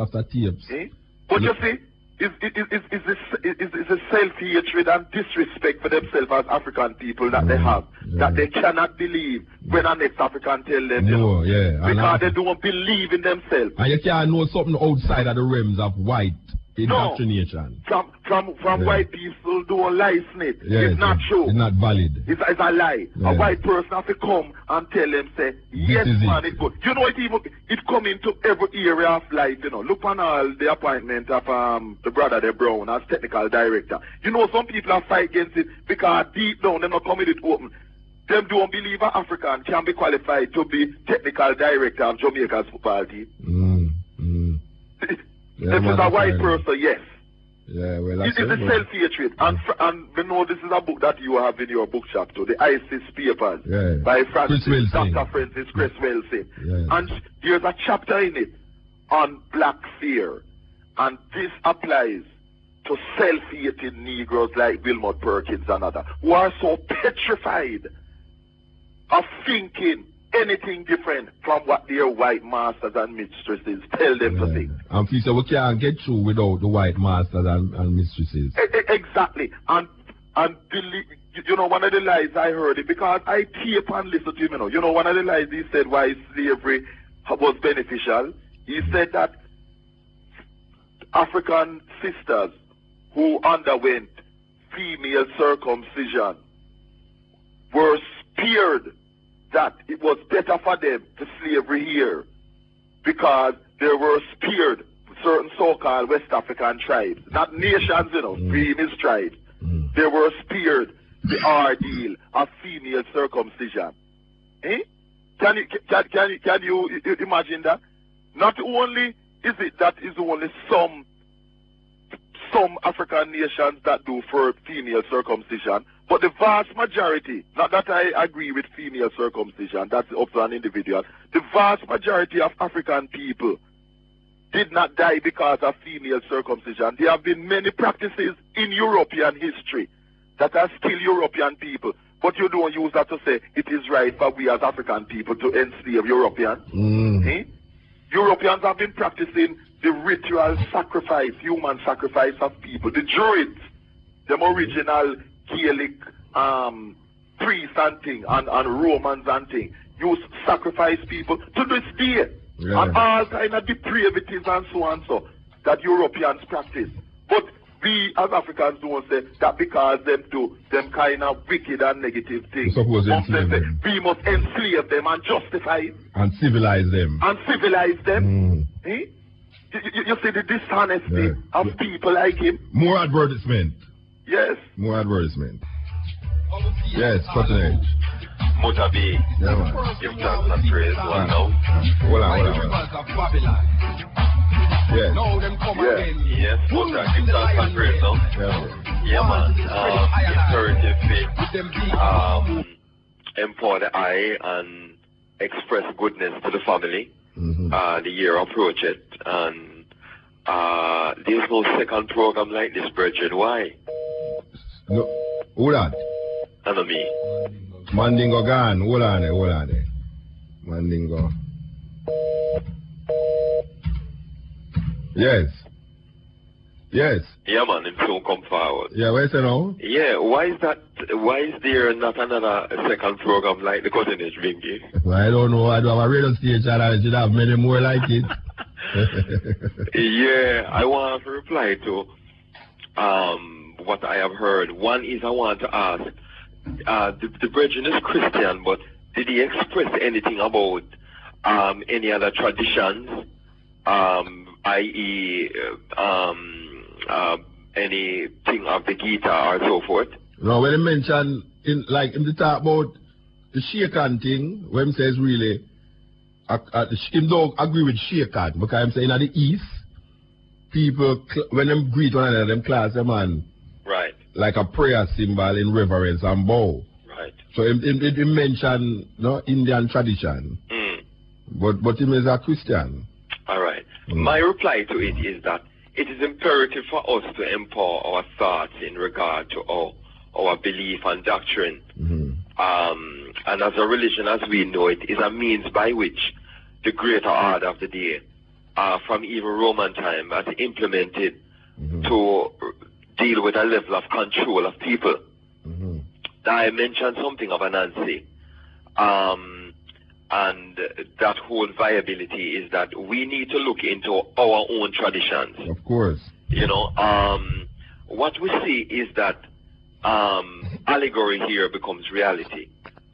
But you see, it's a self-hatred and disrespect for themselves as African people that they have, that they cannot believe when a next African tell them, because they don't believe in themselves. And you can't know something outside of the realms of white indoctrination. From white people don't license it. It's not true. It's not valid. It's a lie. A white person have to come and tell them, say, yes, man, it's good. You know, it come into every area of life, you know. Look on all the appointment of the brother, the Brown, as technical director. You know, some people are fight against it because deep down, they're not coming it open. Them don't believe an African can be qualified to be technical director of Jamaica's football team. If it's a white person, yes. Yeah, well, it's a self-hatred. And we know this is a book that you have in your book chapter, the ISIS Papers, by Dr. Francis Chris Wilson. And there's a chapter in it on black fear. And this applies to self-hating Negroes like Wilmot Perkins and others, who are so petrified of thinking anything different from what their white masters and mistresses tell them to think. And please, we can't get through without the white masters and mistresses. Exactly. And believe, you know, one of the lies I heard it, because I tape and listen to him, you know, one of the lies he said why slavery was beneficial, he said that African sisters who underwent female circumcision were spared that it was better for them to slavery here because they were spared certain so-called West African tribes, not nations, you know, famous tribes. They were spared the ordeal of female circumcision. Can you imagine that? Not only is it that is only some African African nations that do for female circumcision, but the vast majority, not that I agree with female circumcision, that's up to an individual, the vast majority of African people did not die because of female circumcision. There have been many practices in European history that are still European people, but you don't use that to say it is right for we as African people to enslave Europeans. Europeans have been practicing the ritual sacrifice, human sacrifice of people. The Druids, them original Gaelic priests and thing, and Romans and thing, used to sacrifice people to this day. Yeah. And all kind of depravities and so on so that Europeans practice. But we as Africans don't say that because them do them kind of wicked and negative things. Suppose we must enslave them and justify it. And civilize them. Eh? You see the dishonesty of people like him. More advertisement. Yes. More advertisement. Yes, cutting edge. Muta B. Yeah, man. Give thanks and praise one now. Hold on. Yes. Yes, Muta, give thanks and praise now. Yeah, man. Imperative faith. Empower the eye and express goodness to the family. The year approach it, and there's no second program like this, Bridget. Why? No, hold on. I know me. Mandingo gone. Hold on there. Mandingo. Yes. Yeah, man, him soon come forward. Yeah, where is it now? Yeah, why is there not another second program like the Cutting Edge Bingy? Well, I don't know. I don't have a radio station and I should have many more like it. Yeah, I want to reply to what I have heard. One is I want to ask, the brethren is Christian, but did he express anything about any other traditions, i.e., anything of the Gita or so forth? No, when he mentioned, in the talk about the Shakan thing, when he says really, him don't agree with Shakan, because I'm saying at the East, people, when they greet one another, them class them on, right, like a prayer symbol in reverence and bow. Right. So he mentioned Indian tradition, but he is a Christian. All right. My reply to it is that it is imperative for us to empower our thoughts in regard to our belief and doctrine. And as a religion as we know it is a means by which the greater order of the day, from even Roman time, has implemented to deal with a level of control of people. Now I mentioned something of Anansi. And that whole viability is that we need to look into our own traditions. Of course. You know, what we see is that allegory here becomes reality.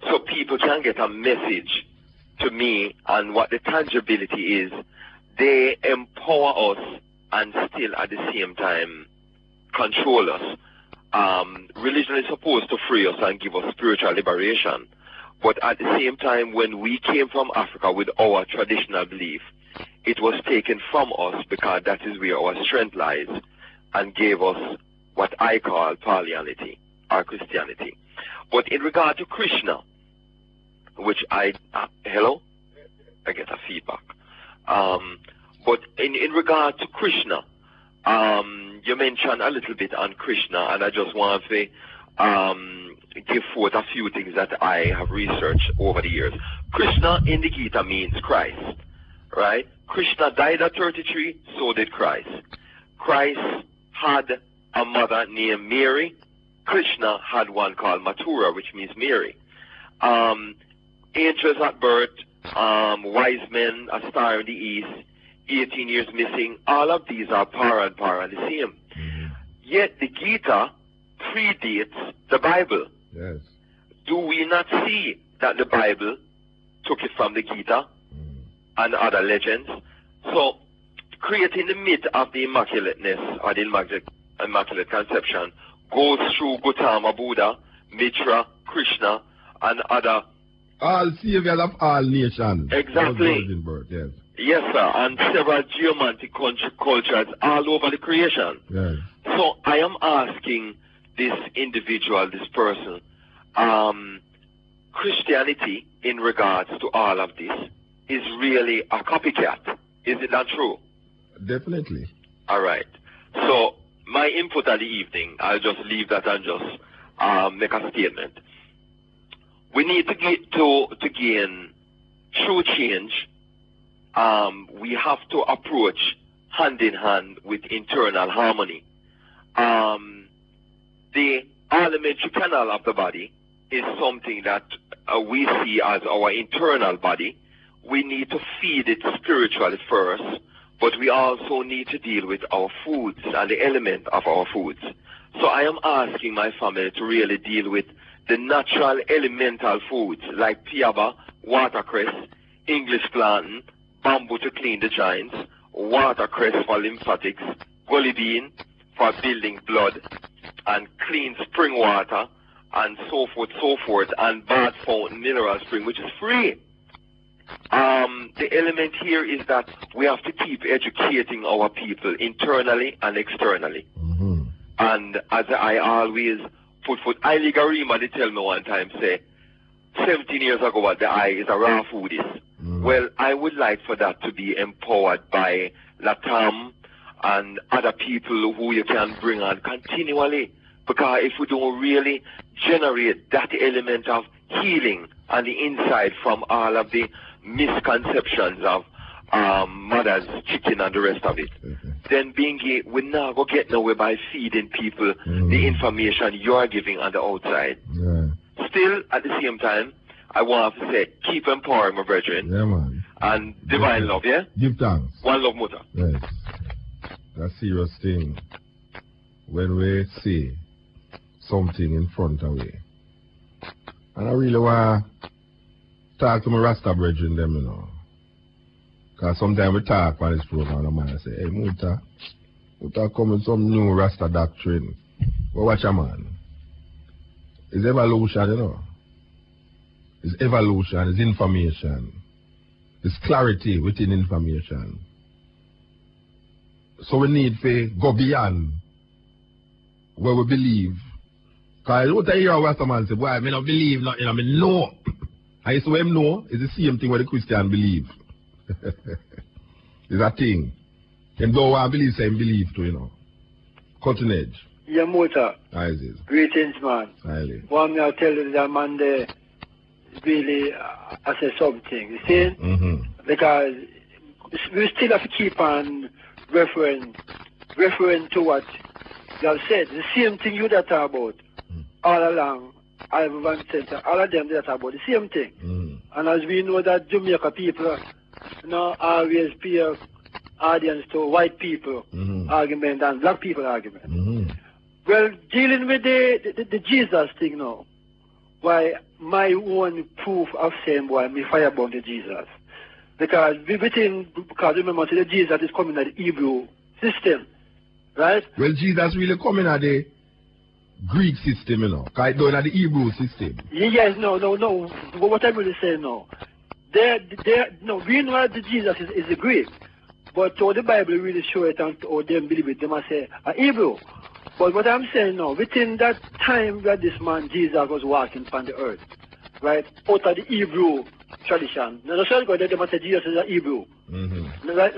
So people can get a message to me, and what the tangibility is, they empower us and still at the same time control us. Religion is supposed to free us and give us spiritual liberation. But at the same time, when we came from Africa with our traditional belief, it was taken from us because that is where our strength lies, and gave us what I call Palianity or Christianity. But in regard to Krishna, which hello? I get a feedback. But in regard to Krishna, you mentioned a little bit on Krishna, and I just want to give forth a few things that I have researched over the years. Krishna in the Gita means Christ, right? Krishna died at 33, so did Christ. Christ had a mother named Mary. Krishna had one called Mathura, which means Mary. Angels at birth, wise men, a star in the east, 18 years missing. All of these are para and para the same. Yet the Gita predates the Bible. Yes. Do we not see that the Bible took it from the Gita and other legends? So, creating the myth of the Immaculateness or the Immaculate Conception goes through Gautama Buddha, Mitra, Krishna, and other. All saviors of all nations. Exactly. Birth, yes. Yes, sir, and several geomantic cultures all over the creation. Yes. So I am asking this individual, this person, Christianity in regards to all of this is really a copycat. Is it not true? Definitely. All right. So my input at the evening, I'll just leave that and just make a statement. We need to gain true change. We have to approach hand in hand with internal harmony. The alimentary canal of the body is something that we see as our internal body. We need to feed it spiritually first, but we also need to deal with our foods and the element of our foods. So I am asking my family to really deal with the natural elemental foods like piaba, watercress, English plantain, bamboo to clean the joints, watercress for lymphatics, gully bean for building blood, and clean spring water, and so forth, and bath fountain mineral spring, which is free. The element here is that we have to keep educating our people internally and externally. Mm-hmm. And as I always put forth, Haile Garima, they tell me one time, say, 17 years ago, what the eye is a raw foodist. Mm-hmm. Well, I would like for that to be empowered by Latam and other people who you can bring on continually. Because if we don't really generate that element of healing on the inside from all of the misconceptions of mother's chicken and the rest of it, then we're not going to get nowhere by feeding people the information you're giving on the outside. Yeah. Still, at the same time, I want to say, keep empowering my brethren. Yeah, man. And divine love, yeah? Give thanks. One love, muta. Yes. That's a serious thing. When we see something in front of we. And I really want to talk to my Rasta brethren them, you know. Because sometimes we talk on this program and the man say, hey, Muta come with some new Rasta doctrine. But watch a man. It's evolution, you know. It's evolution, it's information. It's clarity within information. So we need to go beyond where we believe. Because what I hear a Rasta man say, boy, I don't believe nothing, I mean, no. And so what I know is the same thing what the Christian believe. It's a thing. And though I believe, say believe too, you know. Cutting edge. Yeah, Muta. How is it? Greetings, man. Highly. One me I tell you that man there really I say something. You see? Mm-hmm. Because we still have to keep on referring to what you have said. The same thing you that talk about all along. I've said all of them that talk about the same thing. And as we know that Jamaica people always pay audience to white people argument and black people argument. Well, dealing with the Jesus thing now, why my own proof of saying why me firebound to Jesus. Because remember the Jesus is coming at the Hebrew system, right? Well, Jesus really coming at the Greek system, you know. Because it's at the Hebrew system. Yes, no. What I'm really saying now. We know that Jesus is a Greek. But how the Bible really show it and how them believe it, they must say a Hebrew. But what I'm saying now, within that time that this man Jesus was walking on the earth, right, out of the Hebrew tradition. Now the church go there, they must say Jesus is a Hebrew. Right?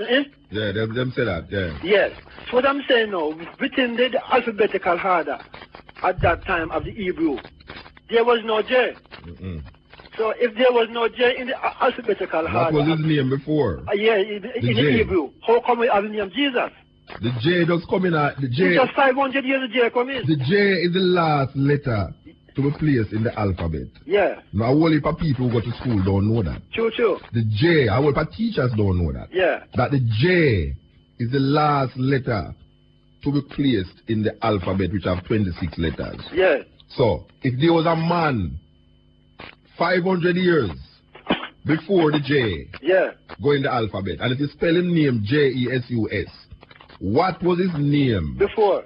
Yeah, them say that, yeah. Yes. So what I'm saying now, within the alphabetical order at that time of the Hebrew, there was no J. So if there was no J in the alphabetical order... What was his name before? Yeah, in the Hebrew. How come we have the name Jesus? The J does come in at... The J... It's just 500 years the J come in. The J is the last letter to be placed in the alphabet. Yeah. Now, a whole heap of people who go to school don't know that. True. The J, a whole heap of teachers don't know that. Yeah. That the J is the last letter to be placed in the alphabet, which have 26 letters. Yeah. So, if there was a man 500 years before the J go in the alphabet, and if you spell his name Jesus, what was his name before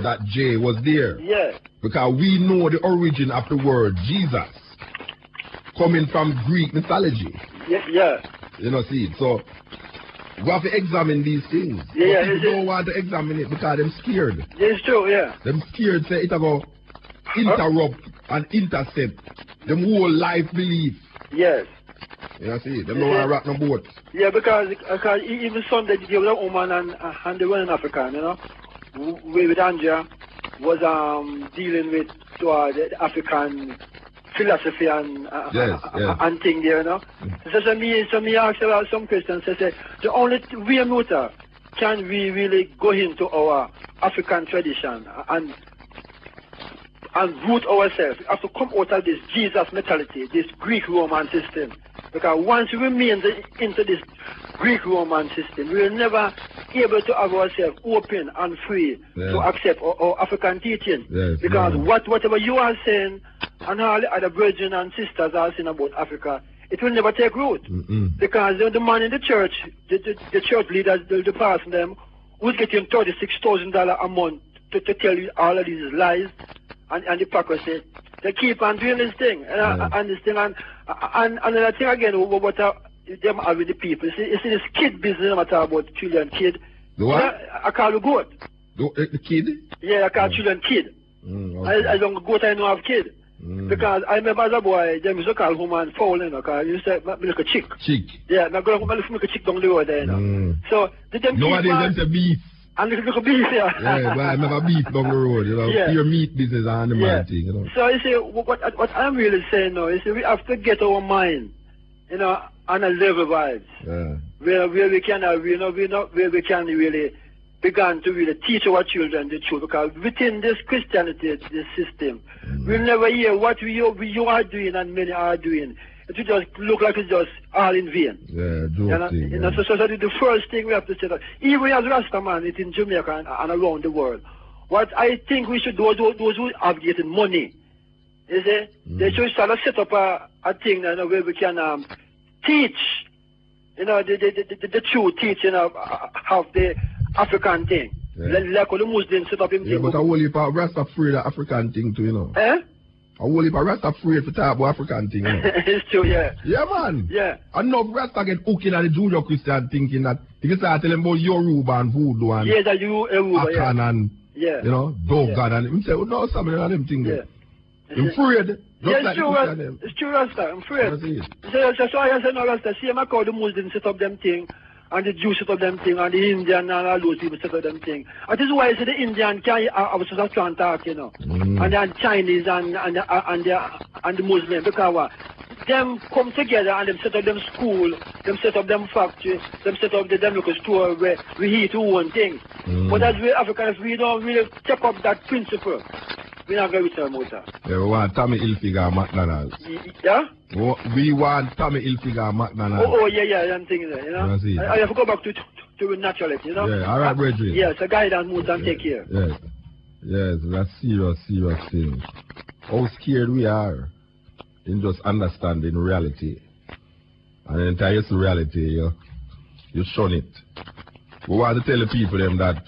that J was there? Yeah. Because we know the origin of the word Jesus coming from Greek mythology. Yeah. You know, see, so We have to examine these things. Yeah, but people don't want to examine it because they're scared. Yeah, it's true, yeah. Them scared say it go interrupt and intercept them whole life belief. Yes. You see, them don't want to rock no boat. Yeah, because even Sunday, there was a woman and they were in Africa, you know, with Andrea was dealing with the African philosophy and and thing there, you know. So me asked about some questions. I said, the only we muta can we really go into our African tradition and root ourselves. We have to come out of this Jesus mentality, this Greek-Roman system. Because once we remain into this Greek-Roman system, we will never be able to have ourselves open and free to accept our African teaching. Yes, because whatever you are saying and all the other brethren and sisters are saying about Africa, it will never take root. Because the man in the church, the church leaders, the pastor, them, who's getting $36,000 a month to tell you all of these lies and hypocrisy, they keep on doing this thing. And this thing, and another thing again, what them are with the people. You see this kid business I'm talking about, children, kid. The what? I call the goat. The kid? Yeah, I call children kid. Okay. I don't goat, I know have kid. Because I remember as a boy, them used to call woman foul, you know, because you used to make a chick. Chick. Yeah, I'm going to make a chick down the road there, you know. So, them nowadays them say beef. And little beef, yeah. Yeah, but I never beef down the road, you know. Your meat business and the man thing, you know. So you see, what I'm really saying now is we have to get our mind, you know, on a level vibes. Yeah. Where we can, where we can really begin to really teach our children the truth. Because within this Christianity, this system, we'll never hear what you are doing and many are doing. It will just look like it's just all in vain. Yeah, so the first thing we have to say that, even as Rastaman, it's in Jamaica and around the world, what I think we should do, those who have getting money, you see, they should start to set up a thing, you know, where we can teach, you know, the true teaching of the African thing. Like all the Muslims set up him thing. But I will if Rasta afraid of African thing too, you know. I will if Rasta afraid to talk about African thing, you know. It's true, yeah. Yeah, man. Yeah. And now Rasta get hooked at the Judeo-Christian thinking that you can start telling about Yoruba and Voodoo and Akan and, you know, Dogon and him say, oh, no, some of them things there. I'm afraid. It's true, Rasta. I'm afraid. So I said, no, Rasta, see, I call the Muslims set up them thing. And the Jews set up them thing, and the Indian and all those people set up them thing. And this is why I say the Indian I was just trying to talk, you know. And the Chinese and the Muslims, because them come together and them set up them school, them set up them factory, them set up them local store where we eat one thing. But as we Africans, we don't really take up that principle. We not going to muta. Yeah, we want Tommy Hilfiger McDonald's. Yeah? We want Tommy Hilfiger McDonald's. Oh, yeah, I'm thinking that, you know. I have to go back to naturality, you know. Yeah, all right, brethren. Yes, a guy that moves and take care. Yes, that's serious thing. How scared we are in just understanding reality. And then until you see reality, you shun it. We want to tell the people them that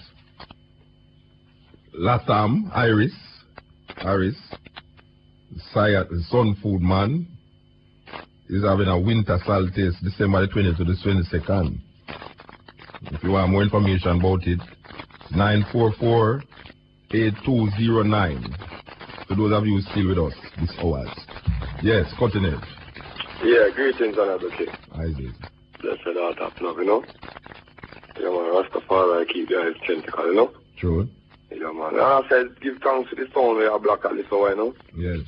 last time, Harris, Sun Food Man, is having a winter solstice December the 20th to the 22nd. If you want more information about it, 944-8209. For those of you still with us this hours. Yes, continue. Yeah, greetings, Honorable King. Isaac. Blessed art of love, you know. Yeah, man, Rastafari keep the eyes tentacle, you know. True. Yeah, man. And I said, give thanks to the sound where I black at this hour, you know. Yes.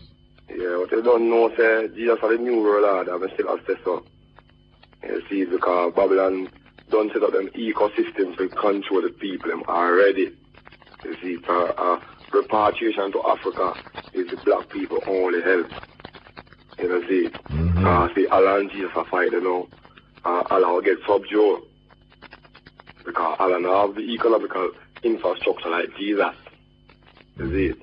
Yeah, what you don't know, say, Jesus are the new world order, but still have to say so. You see, because Babylon don't set up them ecosystems to control the people them already. You see, repatriation to Africa is the black people only help. You know, see. See, Allah and Jesus are fighting, you know. Allah will get subdued. Because Allah now have the ecological infrastructure like Jesus. You see.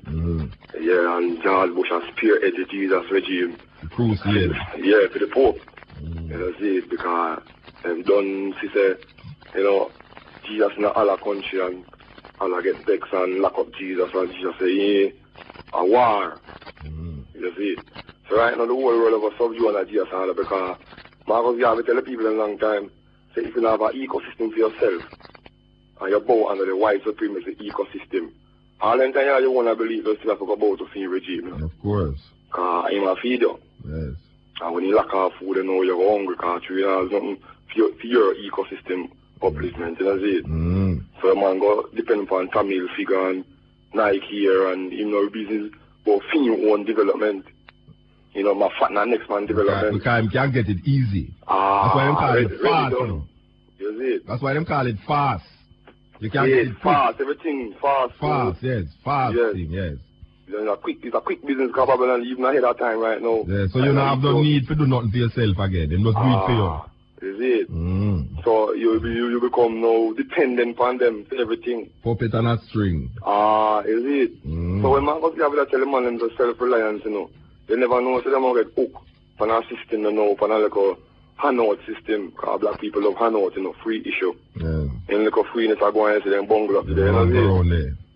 Yeah, and George Bush has spearheaded Jesus regime. Crusade. Yeah, for the Pope. You know, see, because them done, see, say, you know, Jesus in Allah country and Allah get vexed and lock up Jesus and Jesus say, yeah, a war. You see. So right now the whole world of a subdue on Jesus and Allah because Marcus Garvey tell the people in a long time, So if you have an ecosystem for yourself, and you bow under the white supremacy ecosystem, all the time you want to believe you still have to go about to feed regime. You know? Of course. Because I'm a feed you. Yes. And when you lack of food, you know, you're hungry because you have nothing for your ecosystem upliftment, you know what I'm saying? So a man go depend upon Tamil figure and Nike here and, you know, business, but for your own development. You know, my fat and next man development. Because you can't get it easy. That's why them call it fast, you know. You see it? That's why them call it fast. You can't yes, get it fast, everything fast. Fast, yes, fast thing, yes. It's a quick business capable and even ahead of time right now. Yeah, so you don't have no need to do nothing for yourself again. They must do it for you. Is it? So you become now dependent on them for everything. Puppet and a string. Is it? So when man goes to tell them man to self-reliance, you know, they never know, so they don't get hooked on our system, you know, on a like handout system, because black people love handout, you know, free issue. Yeah. And look at freeness, I go and see them bungle up today, you know.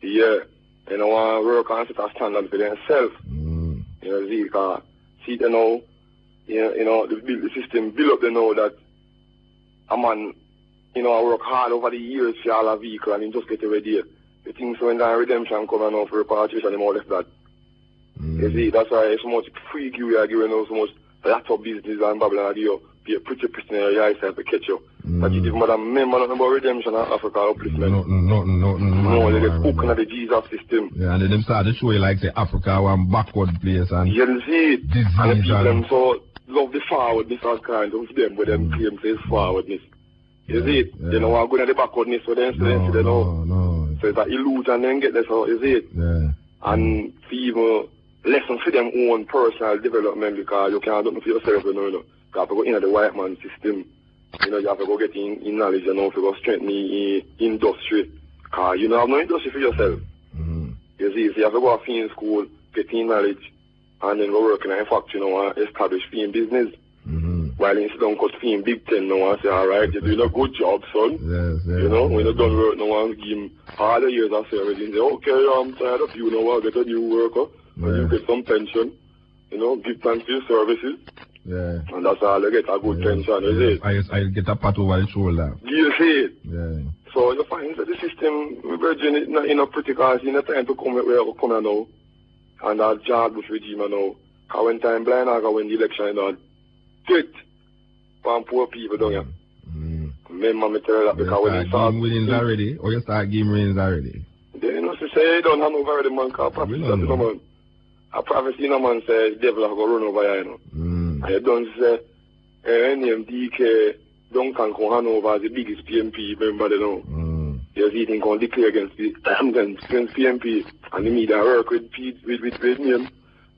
Yeah. And I want to work and set a standard for themselves. You know, see, because see, you know, the system build up, you know, that a man, you know, I work hard over the years for all a vehicle and he just get it ready. The things when the redemption come out for repatriation and all of that. You see, that's why so much free give you are giving out so much laptop business and Babylon and you be a pretty person in your eyes to catch you. But you give mother remember nothing about redemption and Africa upliftment. Nothing. No, they get hooked into the Jesus system. Yeah, and then them start to show you like say Africa one backward place and you see it. Disease and the people them so love the forwardness and kind of them but them claim says forwardness. You see it? They don't want to go into the backwardness so they know. No. So it's an illusion then get there, so you see it? Yeah. And for even lessons for them own personal development because you can't do it for yourself, you know. You have to go into the white man system. You know, you have to go get in knowledge, you know, to go strengthen the industry. Because you don't have no industry for yourself. You see, so you have to go to film school, get in knowledge, and then go work in a factory, you know, and establish film business. While in don't cut film Big Ten, no one say, alright, you're doing a good job, son. Yes. You know, when you done work, no one give him all the years of service and say, okay, I'm tired of you, now I'll get a new worker, and you get some pension, you know, give thanks to your services. Yeah. And that's how they get a good pension, is it? I get a pat over the shoulder. You see it? Yeah. So you find that the system, we're virgin, it's not pretty because in the time to come where we come now, and that job with regime now, because when time blind, I go when the election done, get from poor people down here. Remember me tell you that because when you start winnings already, or you start game winnings already. They you know say don't have no already man because prophecy doesn't know man. A prophecy you know man say devil have go run over here, you know. And you don't say NMDK Duncan can hand over the biggest PMP member they know. You see they can declare against PMP and the media work with name.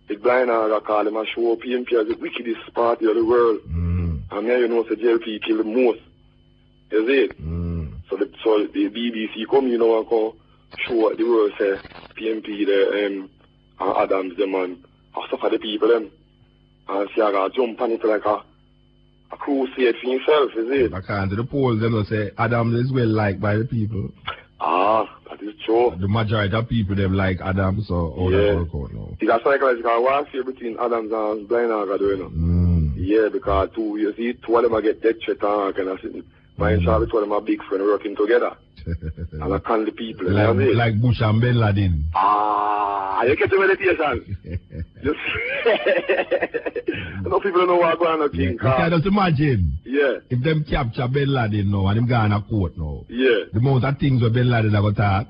It's blind and I call them and show PMP as the wickedest party of the world. And now you know the JLP kill the most. You see it? So the BBC come, you know, and come show what the world say PMP the Adams them and suffer the people them. And see I got jump on it like a crusade for himself, is it? According to the polls, they don't say Adams is well liked by the people. That is true. The majority of people them like Adams, so all that work out now. It's a psychological warfare between Adams and Blind Haga, you know. Yeah, because you see, two of them get dead shit and kind of sitting. My and Charlie, two of them are big friends working together. And I can the people. Like Bush and Ben Laden. You get the meditation. Just no people don't know what going on. You can just imagine. Yeah. If them capture Ben Laden now and them go in a court now. Yeah. The amount of things where Ben Laden are going to talk.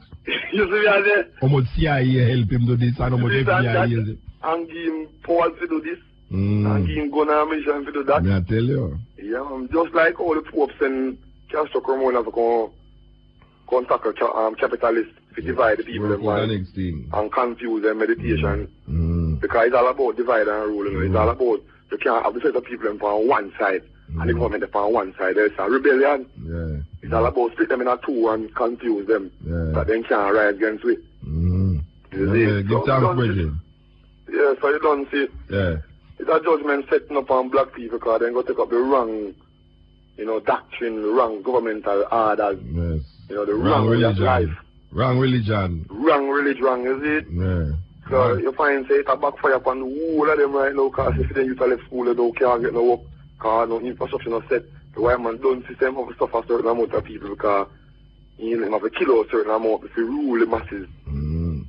You see me there? How much CIA help him do this and how much FBI use it. And give him power to do this. And give him gun and mission to do that. I tell you. Yeah, just like all the popes and Castro Cremona for contact capitalists to divide the people and confuse their meditation. Because it's all about divide and rule. You know? It's all about you can't have the set of people on one side and the government on one side. There's a rebellion. It's all about split them in a two and confuse them. But then can't rise against it. Give thanks, Bridget. Yeah, so you don't see. Yeah. It's a judgment setting up on black people because they're going to take up the wrong, you know, doctrine, the wrong governmental orders. Yes. You know, the wrong way of life. Wrong religion. Wrong religion, is it? Yeah. So you find, say, it's a backfire upon the whole of them right now because if they used to left school, they don't can't get no work because no infrastructure no set. The white man don't system have to suffer a certain amount of people because you have to kill a certain amount if you rule the masses.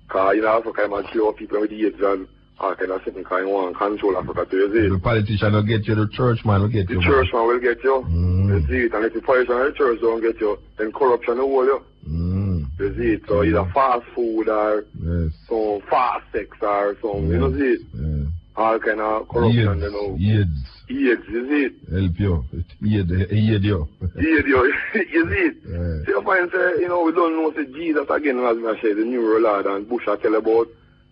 Because you know, Africa man kill people with the AIDS and all kind of thing because you want to control Africa too, you see. The politician will get you, the churchman will get you. The churchman will get you. You see it, and if the politician and the church don't get you, then corruption will hold you. You see it, so either fast food or some fast sex or some, you know, see it. All kind of corruption, you know. AIDS, you see it. Help you. Aid you. Aid you, you see it. So you find, say, you know, we don't know, say, Jesus again, as I say, the new Lord, and Bush I tell about,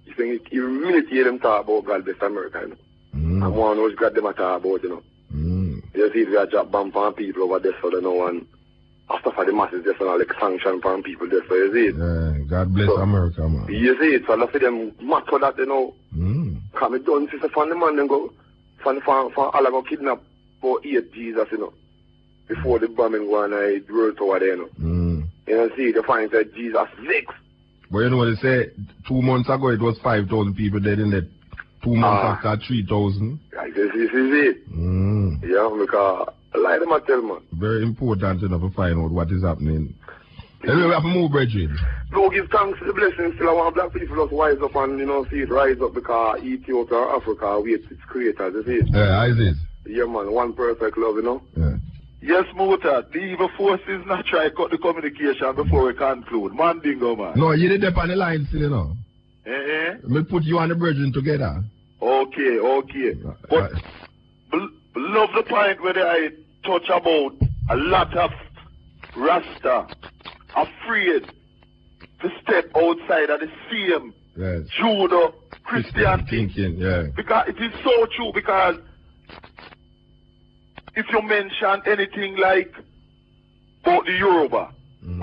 you think, you really hear them talk about God bless America, you know. And one knows God them talk about, you know. You see, we are just bomb on people over there, so they know, and after for the masses, there's no like sanction for people there, so you see it. Yeah, God bless America, man. You see it, so I see them mad for that, you know. Because me don't see from the man, then go, from all go kidnap or eat Jesus, you know. Before the bombing go on, I wrote over there, you know. You know, see, they find that Jesus licks. But you know what they say, 2 months ago it was 5,000 people dead in that. 2 months after 3,000. This is it. Yeah, because I like them I tell man. Very important enough to find out what is happening. Anyway, we have to move, brethren. No, give thanks to the blessings. Still I want black people to wise up and, you know, see it rise up because Ethiopia or Africa waits its creators, you see it? Yeah, how is it? Yeah, man, one perfect love, you know? Yeah. Yes, Muta, the evil forces not try to cut the communication before we conclude. Man, bingo, man. No, you did up on the line still, you know. Me put you and the brethren together. Okay. But love the point where I touch about a lot of Rasta afraid to step outside of the same Judo Christian thinking. Yeah. Because it is so true, because if you mention anything like about the Yoruba,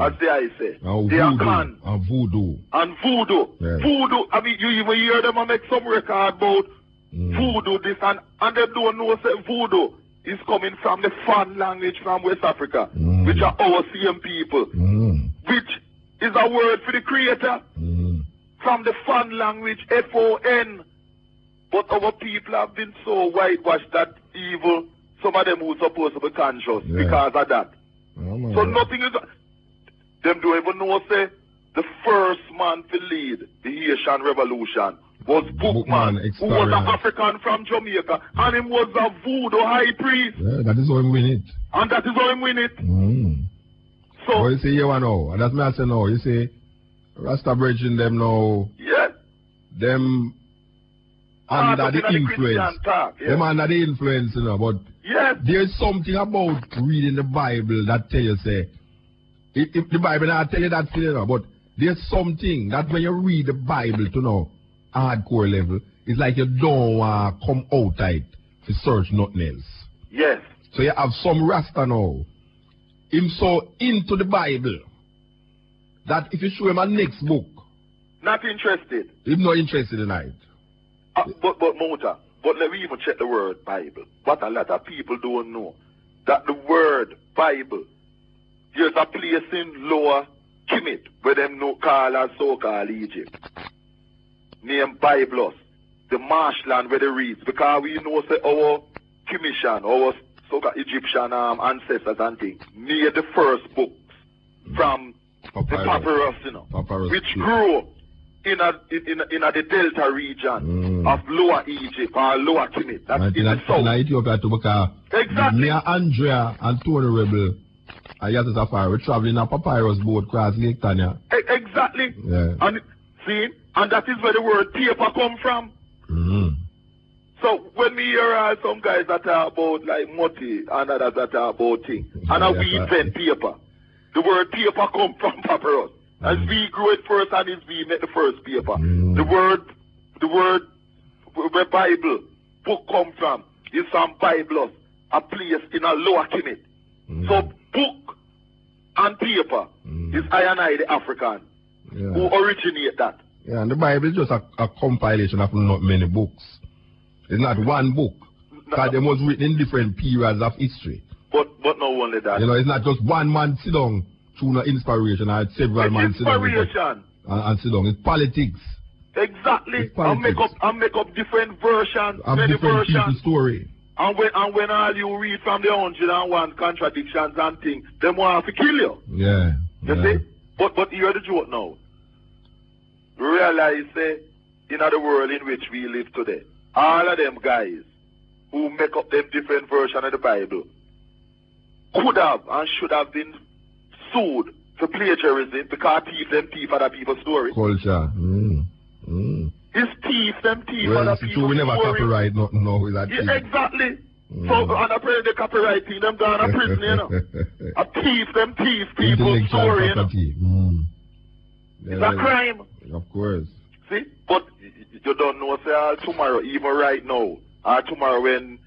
as I say, they are gone. And voodoo. Yeah. Voodoo, I mean, you even hear them make some record about voodoo this, and they don't know that voodoo is coming from the Fan language from West Africa, which are our same people, which is a word for the creator, from the Fan language, F-O-N. But our people have been so whitewashed that evil, some of them who are supposed to be conscious because of that. So nothing is... Them don't even know, say, the first man to lead the Haitian Revolution was Bookman, who was an African from Jamaica, and him was a voodoo high priest. Yeah, that is how him win it. And that is how him win it. So... But you see, you know, and that's me I say no, you see, Rasta bridging them now, them under the influence. Them under the influence, you know, but there's something about reading the Bible that tell you, say, if the Bible not tell you that, you know, but there's something that when you read the Bible to know hardcore level, it's like you don't want to come outside to search nothing else. Yes. So you have some Rasta now, him so into the Bible, that if you show him a next book, not interested. He's not interested in it. But Muta, but let me even check the word Bible. What a lot of people don't know, that the word Bible, there's a place in Lower Kemet where them no call as so-called Egypt, named Byblos, the marshland where they read, because we know say our Commission, our so-called Egyptian ancestors and things, made the first books from the papyrus, you know, which grew in the Delta region of Lower Egypt or Lower Kemet. That's in the south. Ethiopia too, because me and Andrea and Tony Rebel and Yata Safari, we're traveling a papyrus boat across Lake Tanya. Exactly. Yeah. And see, and that is where the word paper come from. So when we hear some guys that are about like Moti and others that are about things, and we invent paper, the word paper come from papyrus. As we grew it first and as we made the first paper. The word where Bible book come from is from Byblos, a place in a Lower Kemet. So book and paper is I and I the African who originate that. Yeah, and the Bible is just a compilation of not many books. It's not one book. Because they was written in different periods of history. But not only that. You know, it's not just one man sit down through the inspiration, or several men sit down and sit down. It's politics. Exactly. It's politics. And make up different versions, many versions. People's story. And when all you read from the 101 contradictions and things, them want to kill you. Yeah. You see? But hear the joke now. Realize, in the world in which we live today, all of them guys who make up them different version of the Bible could have and should have been sued for plagiarism because thief other people's stories. Culture. It's thief other Well, people's true, we never stories. copyright nothing now with that. Yeah, exactly. So, and I pray the copyright thing, them gone to prison, you know. A thief people's story, you know. It's a crime. Of course. See? But you don't know, say, tomorrow, even right now, or tomorrow when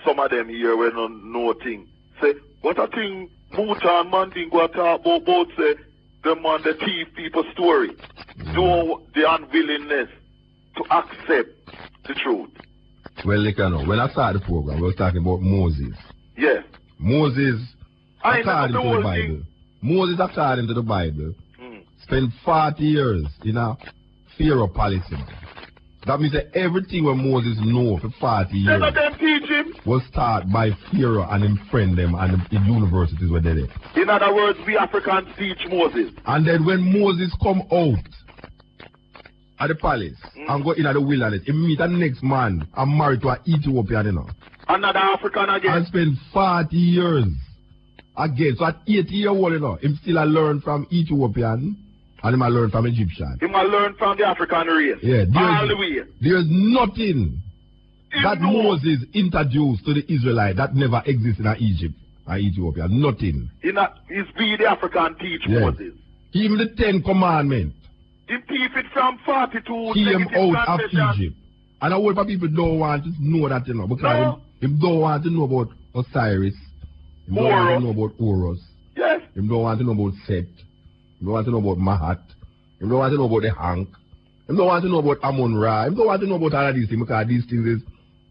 some of them here when no thing. Say, what a thing Muta and man thing go talk about, say, them on the thief people's story. Do the unwillingness to accept the truth. Well, like, you know, when I started the program, we was talking about Moses. Yes. Moses, I according know the to the whole Bible, thing. Moses, according to the Bible, spent 40 years in a Pharaoh palace. That means that everything what Moses know for 40 years None of them teach him. was taught by Pharaoh and him friend them and the universities were there. In other words, we Africans teach Moses. And then when Moses come out at the palace and go in at the wilderness, he meet the next man and married to an Ethiopian, you know. Another African again. And spend 40 years again. So at 80 years old, you know, him still a learn from Ethiopian and him a learn from Egyptian. Him a learn from the African race. Yeah, all the way. There's nothing that Moses introduced to the Israelite that never existed in Egypt and Ethiopia. Nothing. It's we the African teach Moses. Even the 10 Commandments. He teach it from 42 came out of confession. Egypt. And a whole lot of people don't want to know that, you know, because him don't want to know about Osiris. Him don't want to know about Horus. Yes. Him don't want to know about Set. Him don't want to know about Mahat. Him don't want to know about the Hank. Him don't want to know about Amun-Ra. Him don't want to know about all of these things because these things is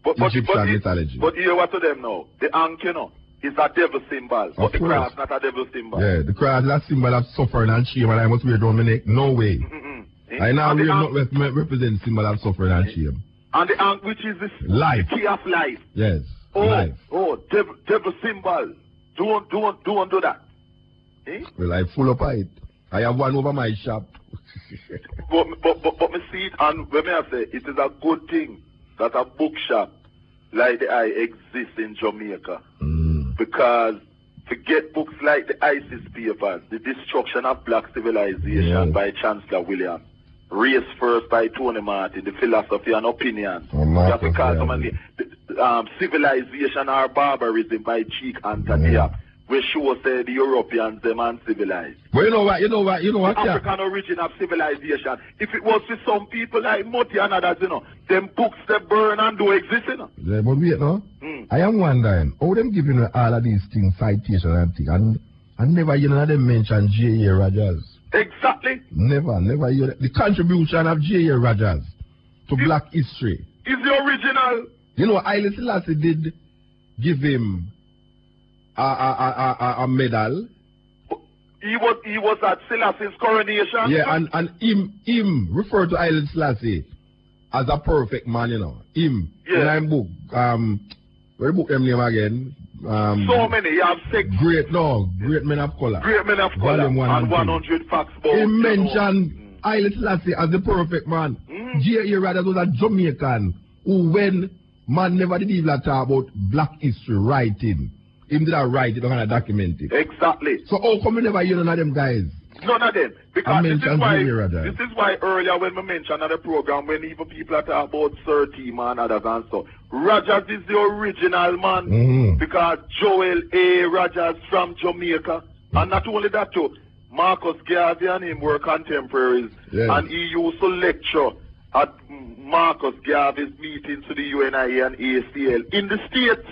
Egyptian mythology. But hear what to them now. The Hank, you know, is a devil symbol. But the cross not a devil symbol. Yeah, the cross is a symbol of suffering and shame, and I must wear it around my neck. No way. I now represent symbol of suffering and shame. And the Hank, which is the key of life. Yes. Life. Devil symbol. Don't do that. Eh? Well, I full up of it. I have one over my shop. but me see it, and when I say it is a good thing that a bookshop like the I exists in Jamaica. Because forget books like the ISIS papers, The Destruction of Black Civilization by Chancellor Williams, Race First by Tony Martin, The Philosophy and Opinion, Civilization or Barbarism by Cheek Antonia, where shows the Europeans them uncivilized. Well, you know what? The African origin of civilization. If it was for some people like Muti and others, you know, them books they burn and do exist, you know. Yeah, but wait, no? I am wondering, how them giving all of these things, citation and things, and never you know them mention J.A. Rogers. Exactly. Never hear that. The contribution of J.A. Rogers to black history is the original. You know, Haile Selassie did give him a medal. He was at Selassie's coronation. Yeah, and him referred to Haile Selassie as a perfect man, you know. Him. Yeah. In book, where the book them name again? So many. You have six. Great Men of Color. Great Men of Color. Volume 1 and 100 facts about. He mentioned Haile Selassie as the perfect man. J.A. Rogers was a Jamaican who, when man never did even talk about black history writing, him did write it and document it. Exactly. So how come you never hear none of them guys? None of them. Because this this is why earlier when we mentioned on the program, when even people are talking about Sir Tima and others and so, Rogers is the original man. Because Joel A. Rogers from Jamaica. And not only that too, Marcus Garvey and him were contemporaries. Yes. And he used to lecture at Marcus Garvey's meetings to the UNIA and ACL in the States.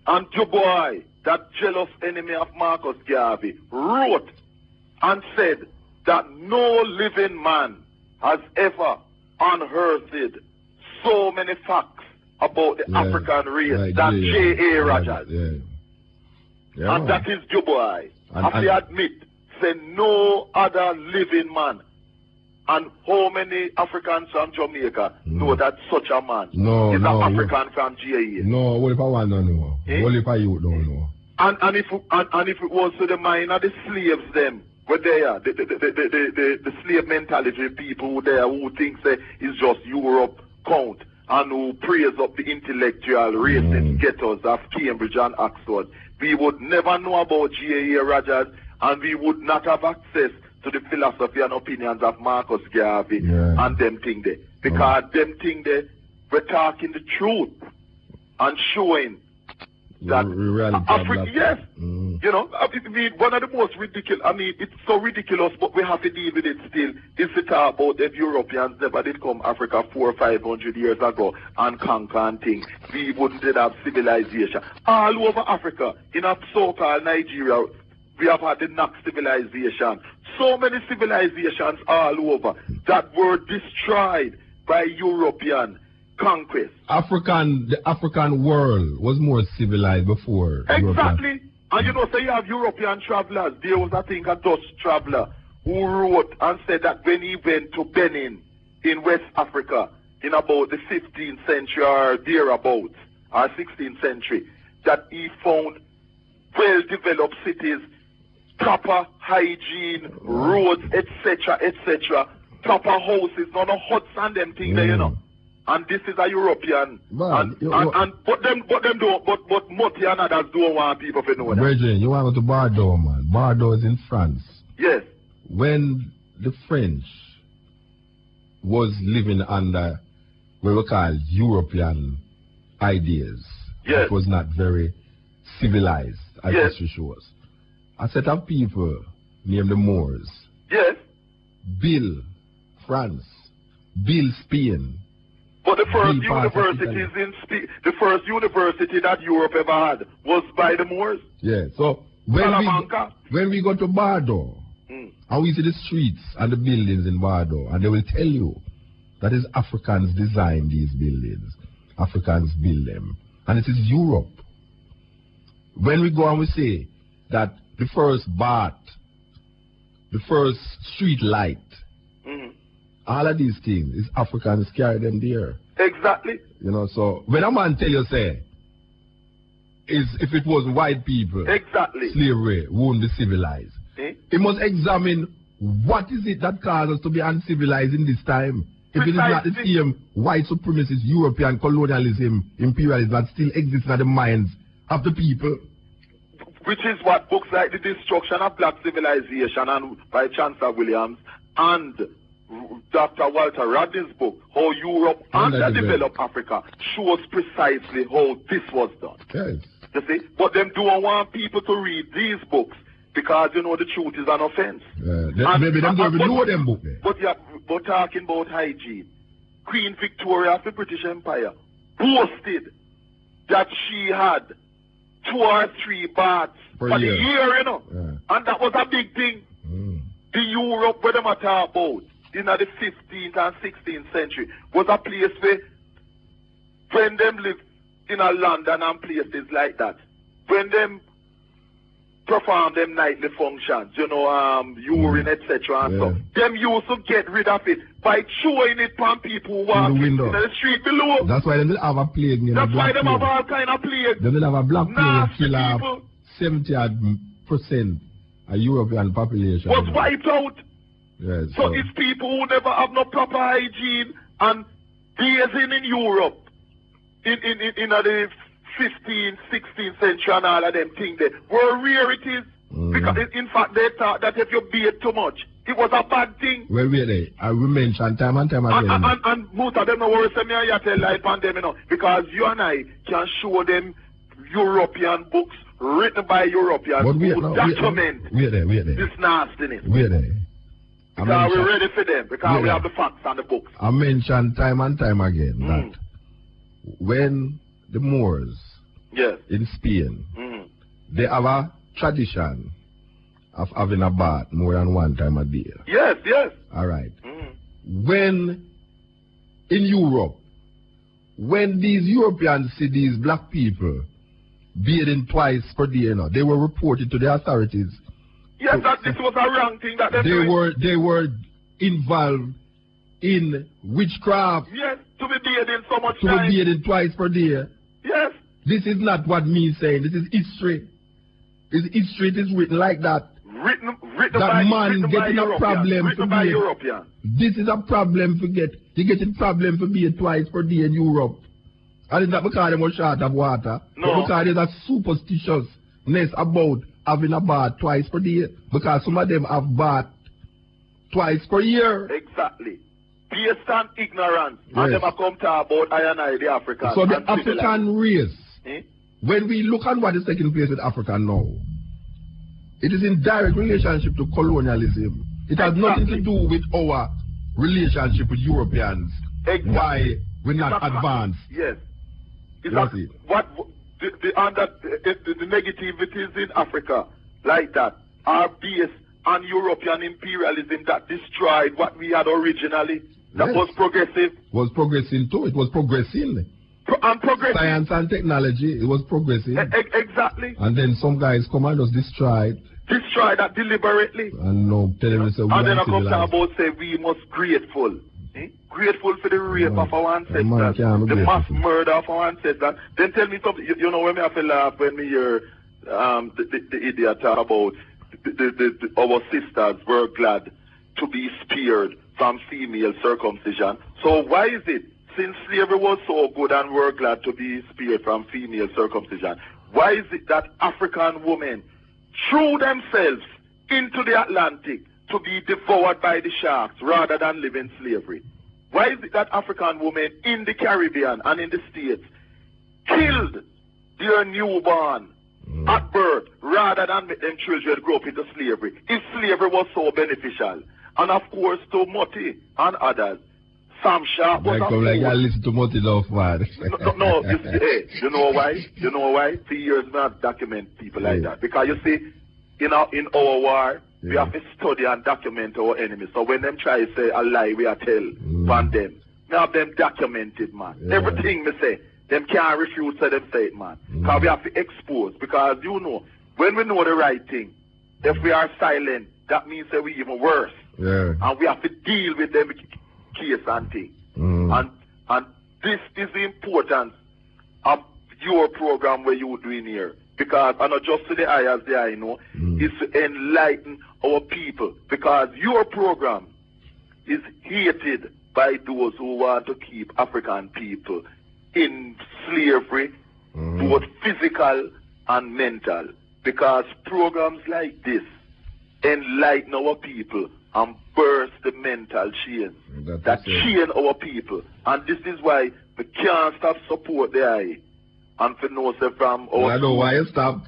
And your boy, that jealous enemy of Marcus Garvey, wrote and said that no living man has ever unearthed so many facts about the African race than J.A. Rogers. And that is your boy. I admit, say no other living man And how many Africans from Jamaica know that such a man is an African from GAA? No, what if I want to know? What if I you don't know? And if it was to the mind of the slaves, them were there, the slave mentality people who there who thinks it's just Europe count and who praise up the intellectual racist ghettos of Cambridge and Oxford, we would never know about GAA Rogers, and we would not have access to the philosophy and opinions of Marcus Garvey and them thing there. Because them thing there, we're talking the truth and showing that Africa, yes, you know, I mean, one of the most ridiculous, I mean, it's so ridiculous, but we have to deal with it still, is to talk about that Europeans never did come Africa 400 or 500 years ago and conquer and things. We wouldn't have civilization. All over Africa, in a so-called Nigeria, we have had the Knox civilization. So many civilizations all over that were destroyed by European conquest. The African world was more civilized before. Exactly. And you know, so you have European travelers. There was, I think, a Dutch traveler who wrote and said that when he went to Benin in West Africa in about the 15th century or thereabouts, or 16th century, that he found well-developed cities, proper hygiene, roads, etc., etc., proper houses, none of huts and them things there, you know. And this is a European. But Muti and others don't want people to know that. Virgin, you want to go to Bordeaux, man. Bordeaux is in France. Yes. When the French was living under what we call European ideas, it was not very civilized, as history shows. A set of people named the Moors. Yes. Build France. Build Spain. But the first universities the first university that Europe ever had was by the Moors. Yeah. So when we go to Bordeaux, and we see the streets and the buildings in Bordeaux, and they will tell you that is Africans designed these buildings. Africans build them. And it is Europe. When we go and we say that the first bath, the first street light, all of these things is Africans carry them there. Exactly. You know, so when a man tell you say, if it was white people, slavery won't be civilized. He must examine what is it that causes us to be uncivilized in this time. If it is not the same white supremacist, European colonialism, imperialism that still exists in the minds of the people. Which is what books like The Destruction of Black Civilization and by Chancellor Williams and Dr. Walter Rodney's book, How Europe Underdeveloped Africa, shows precisely how this was done. Yes. You see? But them don't want people to read these books because, you know, the truth is an offense. Maybe them don't even know them books. But talking about hygiene, Queen Victoria of the British Empire boasted that she had 2 or 3 baths for the year, you know. And that was a big thing. The Europe where them are talking about in the 15th and 16th century was a place where when them lived in a London and places like that, when them perform them nightly functions, you know, urine, etc. and stuff, them used to get rid of it by throwing it from people who walk in the street below. That's why they will have a plague. That's why they have all kind of plague. They will have a black plague kill off 70% of European population. Was wiped out. Yes, so it's people who never have no proper hygiene and days in Europe in the 15th, 16th century and all of them things there were rarities. Because in fact they thought that if you bathe too much, it was a bad thing. Well, really, I will mention time and time again. And most of them know what me and you tell life on them, you know, because you and I can show them European books written by Europeans who document this nastiness. Because we're ready for them, because we have the facts and the books. I mentioned time and time again that when the Moors in Spain, they have a tradition of having a bath more than one time a day. Yes. All right. When in Europe, when these Europeans see these black people bathing twice per day, you know, they were reported to the authorities. Yes, that this was a wrong thing that they were involved in witchcraft. Yes, to be bathing so much to time. be bathing twice per day. Yes. This is not what me saying. This is history. It's history. It is written like that. Written that by, man written getting by a problem written for by being. European. This is a problem for get. They getting problem for being twice per day in Europe. And it's not because they were short of water. No. But because there's a superstitiousness about having a bath twice per day. Because some of them have bath twice per year. Exactly. Based on ignorance. Yes. And them a come talk about I and I, the Africans. So the African race, eh? when we look at what is taking place with Africa now, it is in direct relationship to colonialism. It has nothing to do with our relationship with Europeans. Exactly. Why we're not advanced. Yes. It's That's like it. what the negativities in Africa like that are based on European imperialism that destroyed what we had originally. That Yes. was progressive. Was progressing too. It was progressing. And progressive. Science and technology, it was progressing. Exactly. And then some guys come and just destroy it. Destroy that deliberately. And no, telling us we And then I are come to civilized. about say we must grateful. Grateful for the rape of our man can't ancestors, be the mass grateful. murder of our ancestors. Then tell me something. You know when me have to laugh when me hear the idiot talk about our sisters were glad to be spared from female circumcision. So why is it, since slavery was so good and we're glad to be spared from female circumcision, why is it that African women threw themselves into the Atlantic to be devoured by the sharks rather than live in slavery? Why is it that African women in the Caribbean and in the States killed their newborn at birth rather than make them children grow up into slavery, if slavery was so beneficial? And of course to Muti and others, Sam Sharp was a fool. Like I listen to Muti enough, man. No, you know why? You know why? For years we have document people like that. Because you see, in our war, we have to study and document our enemies. So when them try to say a lie, we are tell on them. We have them documented, man. Everything we say, them can't refute say them say it, man. Because we have to expose. Because you know, when we know the right thing, if we are silent, that means that we even worse. Yeah. And we have to deal with them case and thing. And this is the importance of your program where you're doing here. Because, and not just to the eye as the eye, know, is to enlighten our people. Because your program is hated by those who want to keep African people in slavery, both physical and mental. Because programs like this enlighten our people and burst the mental chains that chain our people. And this is why we can't stop support the eye. And for know say from our I know why you stop.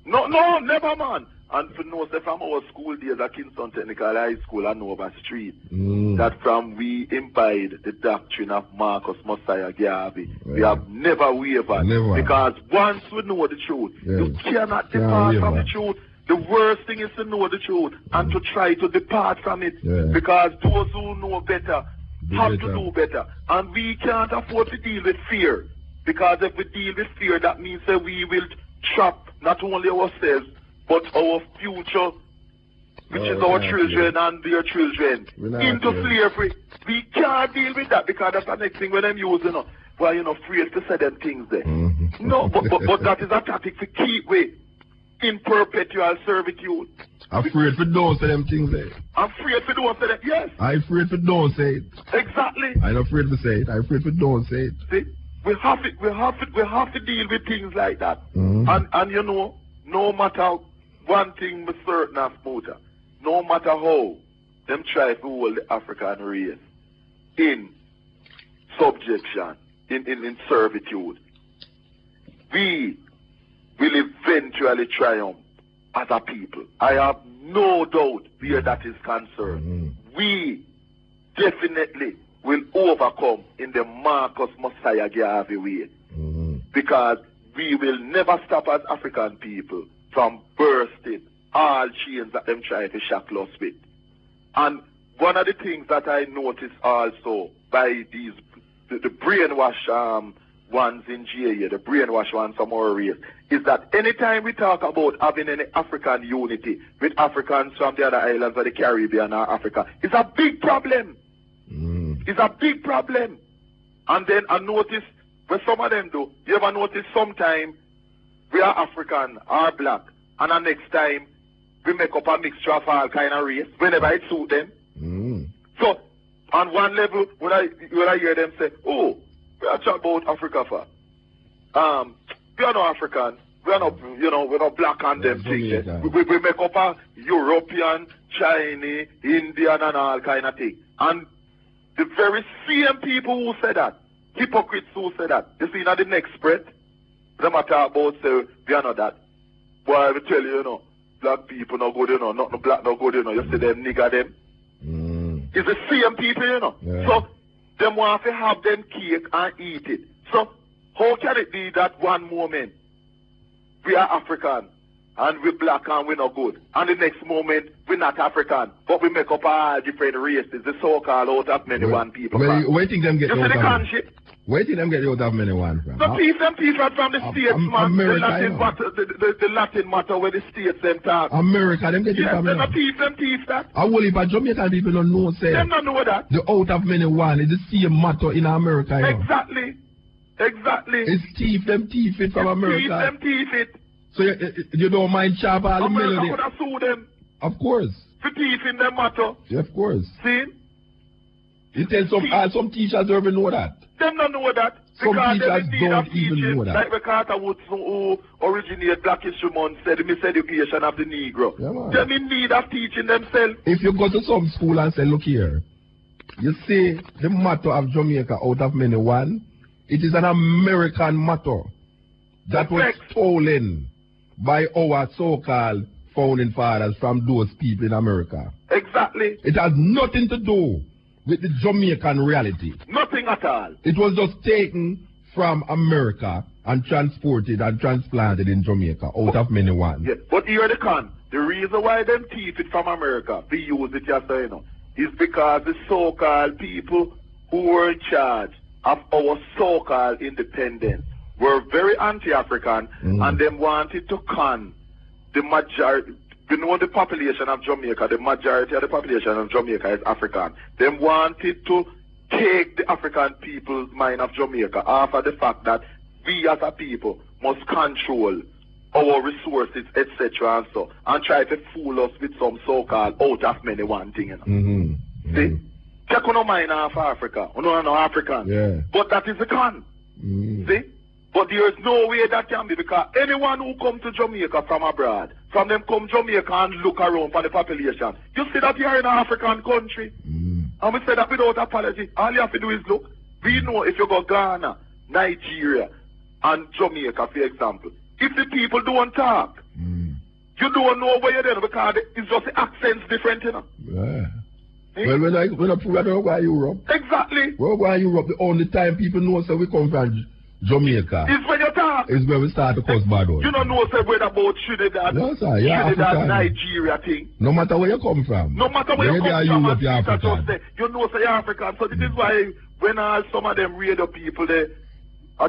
No, never, man. And for know say from our school days at Kingston Technical High School and Nova Street, that from we imbibed the doctrine of Marcus Messiah Garvey. We have never wavered. Because once we know the truth, you cannot depart from the truth. The worst thing is to know the truth and to try to depart from it. Because those who know better have to do better. And we can't afford to deal with fear. Because if we deal with fear, that means that we will trap not only ourselves, but our future, which is our children and their children, into slavery. We can't deal with that because that's the next thing when I'm using, why you're not afraid to say them things there. No, but that is a tactic to keep we in perpetual servitude. I'm afraid for don't say them things there. I'm afraid for don't say that, yes. I'm afraid for don't say it. Exactly. I'm not afraid to say it. I'm afraid for don't say it. See? We have to deal with things like that. And you know, no matter one thing we're certain of, Muta, no matter how them try to hold the African race in subjection, in servitude, we will eventually triumph as a people. I have no doubt where that is concerned. We definitely will overcome in the Marcus Messiah Garvey way. Because we will never stop as African people from bursting all chains that them try to shackle us with. And one of the things that I noticed also by these the brainwash ones in GAA, the brainwash ones from our race, is that anytime we talk about having any African unity with Africans from the other islands of the Caribbean or Africa, it's a big problem. It's a big problem. And then I notice, when some of them do, you ever notice sometime we are African or black, and the next time we make up a mixture of all kind of race, whenever it suits them. So, on one level, when I hear them say, oh, we are talking about Africa for. We are not African. We are not, we're not black on them things. We make up a European, Chinese, Indian and all kind of thing. And the very same people who say that, hypocrites who say that, you see, now the next breath, them talk about say, we are not that. Boy, I will tell you, black people not good, not no black not good, you see them nigger them. It's the same people, Yeah. So, them want to have them cake and eat it. So, how can it be that one moment we are African and we're black and we're not good, and the next moment we're not African, but we make up all different races, the so-called out of many one people? Well, where think them get you see out the of conship? Where think them get out of many one from? The people from the States, man. The Latin matter where the States them talk. America, them get it from them thief that. I will if a Jamaican people don't know, say. Them don't know that. The out of many one is the same matter in America. Exactly. It's them thief it from America. Thief it. So you don't mind chop all the melody? America could have sued them. Of course. For thieving them matter. Yeah, of course. See? You tell some teachers don't even know that. Them don't know that. Some teachers don't even know that. Like MacArthur Woods, who originated Black History Month, said miseducation of the Negro. Yeah, them in need of teaching themselves. If you go to some school and say, look here, you see the motto of Jamaica out of many one, it is an American motto that was stolen by our so-called founding fathers from those people in America. Exactly. It has nothing to do with the Jamaican reality. Nothing at all. It was just taken from America and transported and transplanted in Jamaica out of many one. Yeah, but here the con. The reason why them thief it from America, they use it yesterday, is because the so-called people who were in charge of our so-called independence were very anti-African, and them wanted to con the majority. You know the population of Jamaica, the majority of the population of Jamaica is African. They wanted to take the African people's mind of Jamaica off of the fact that we as a people must control our resources, etc. and so, and try to fool us with some so-called out of many one thing, See? Check on our mind of Africa. We know no African. Yeah. But that is the con. See? But there is no way that can be, because anyone who comes to Jamaica from abroad, from them come Jamaica and look around for the population, you see that you are in an African country. And we say that without apology. All you have to do is look. We know if you go Ghana, Nigeria, and Jamaica, for example, if the people don't talk, you don't know where you're there because it's just the accents different, Yeah. Well, when I don't go to Europe. Exactly. When we go to Europe, the only time people know so we come from Jamaica. It's when you talk. It's when we start to cuss bad out. You don't know whether about Trinidad, no, sir, Trinidad, Nigeria thing. No matter where you come from. No matter where you come from, Europe, you're African. You know you're African. So this is why when some of them radio people, they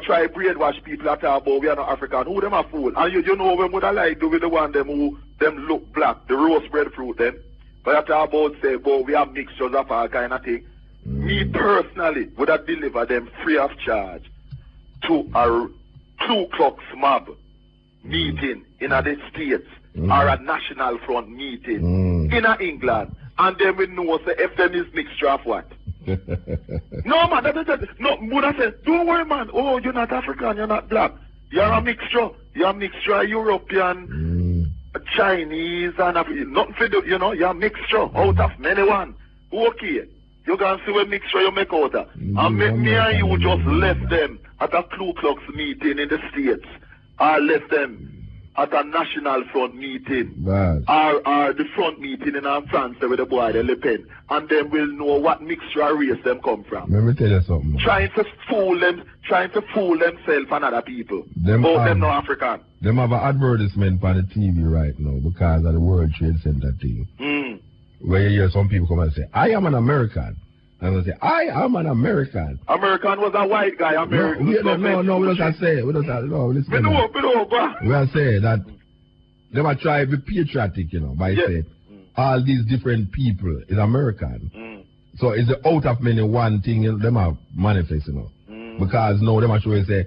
try brainwash people that talk about we are not African. Who them a fool? And you know when would I like do with the one them who them look black, the roast breadfruit them. But I talk about say, we have mixtures of all kind of thing. Me personally would have delivered them free of charge to a Ku Klux mob meeting in the States or a National Front meeting in England, and then we know say if them is mixture of what? No man, no, Buddha said, don't worry man, oh you're not African, you're not black, you're a mixture of European, Chinese, and nothing for do, you're a mixture out of many one. Okay, you can see what mixture you make out of. And me and you just left them at a Ku Klux meeting in the States, or left them at a National Front meeting, or the front meeting in France with the boy, the Le Pen, and then we'll know what mixture of race them come from. Let me tell you something. Trying to fool themselves and other people. Them no African. Them have an advertisement on the TV right now because of the World Trade Center thing. Where you hear some people come and say, I am an American. I'm going to say, I am an American. American was a white guy. American. No, we don't say. We don't say. No, listen. We don't say that they might try to be patriotic, by saying all these different people is American. So it's out of many one thing them are manifest, Because now they might show you say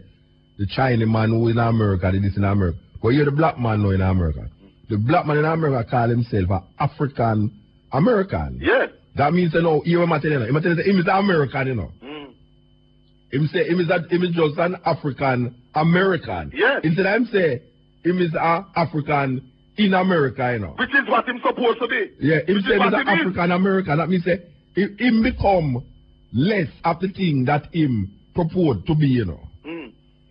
the Chinese man who is in America, this in America. But you're the black man now in America. The black man in America call himself an African American. Yes. That means he might tell you, him is American, Him say him is just an African American. Yes. Instead of him say him is an African in America, Which is what him supposed to be. Yeah, him say him is an African American. That means say him become less of the thing that him purport to be,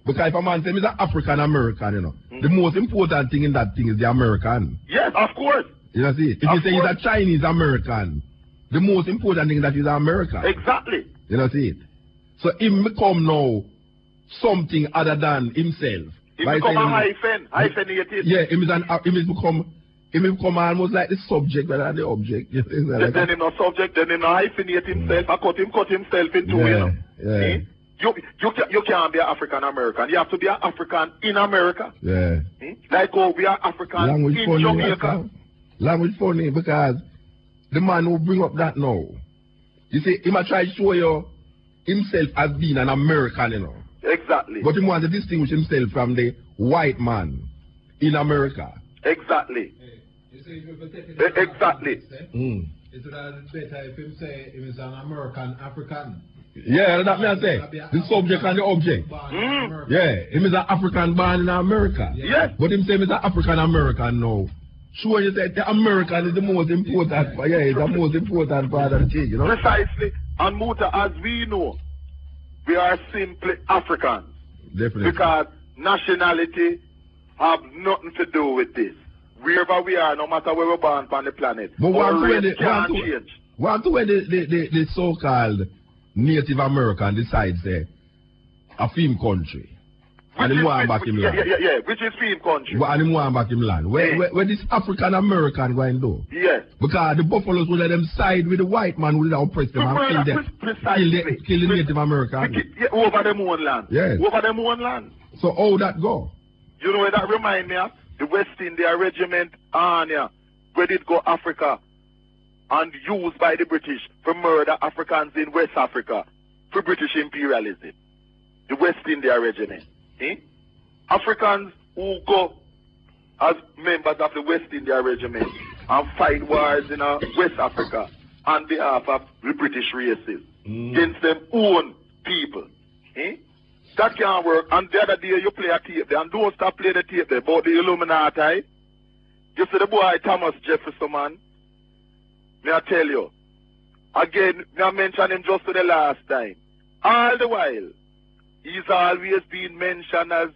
Because if a man say he's an African American, the most important thing in that thing is the American. Yes, of course. You know see? If you say he's a Chinese American, the most important thing is that he's American. Exactly. You know see it? So him become now something other than himself. He become a hyphenated. Yeah, he become almost like the subject rather than the object. Then him not subject, then him not hyphenate himself. I cut himself into Yeah. You can't be an African American. You have to be an African in America. Yeah. Like go be an African in Jamaica. Language funny because the man who bring up that now, you see, he might try to show you himself as being an American, Exactly. But he wants to distinguish himself from the white man in America. Exactly. Exactly. It's better if him say he is an American African. Yeah, that me I say. The subject and the object. Yeah, him is an African born in America. Yes. But him say him is an African American now. Sure, you say the American is the most important part. Yeah, it's the most important part of the thing, Precisely. And Muta, as we know, we are simply Africans. Definitely. Because nationality have nothing to do with this. Wherever we are, no matter where we're born on the planet, but our race can't change. What when the so-called Native American decides a film country? And him want back him land. Yeah, which is film country. And him want back him land. Where this African American going to do? Yes. Because the buffaloes will let them side with the white man who will oppress them and kill them. Kill the Native American. Over them own land. Yes. Over them own land. So how that go? You know where that remind me of? The West India Regiment Arnia, where did go Africa and used by the British for murder Africans in West Africa for British imperialism. The West India Regiment. Africans who go as members of the West India Regiment and fight wars in West Africa on behalf of the British races against them own people. That can't work. And the other day you play a tape there, and don't stop playing the tape there about the Illuminati. You see the boy Thomas Jefferson, man. May I tell you, again, may I mention him just for the last time. All the while, he's always been mentioned as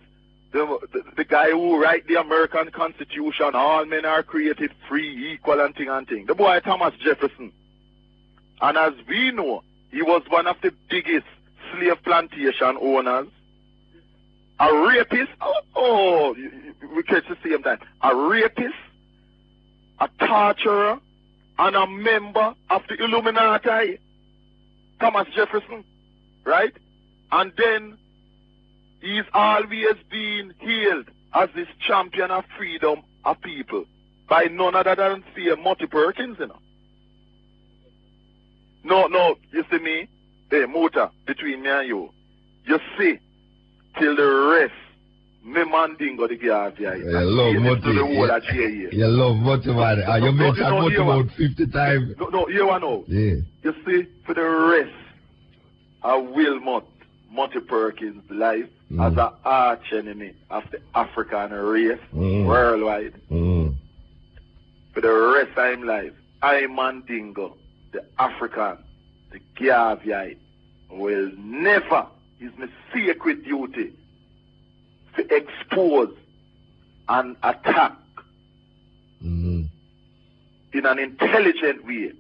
the guy who write the American Constitution. All men are created free, equal, and thing. The boy Thomas Jefferson. And as we know, he was one of the biggest slave plantation owners, a rapist, we catch the same time, a rapist, a torturer, and a member of the Illuminati, Thomas Jefferson, right? And then he's always been hailed as this champion of freedom of people by none other than Muta Perkins, No, you see me? Hey, Muta, between me and you see, till the rest, me mandingo the guy. You love Muta. You love Muta, man. You mentioned Muta about 50 times. No, you know. Yeah. You see, for the rest, I will Muta Perkins' life as an arch enemy of the African race worldwide. For the rest of his life, I mandingo, the African, the Gaviite, will never, it's my sacred duty to expose and attack in an intelligent way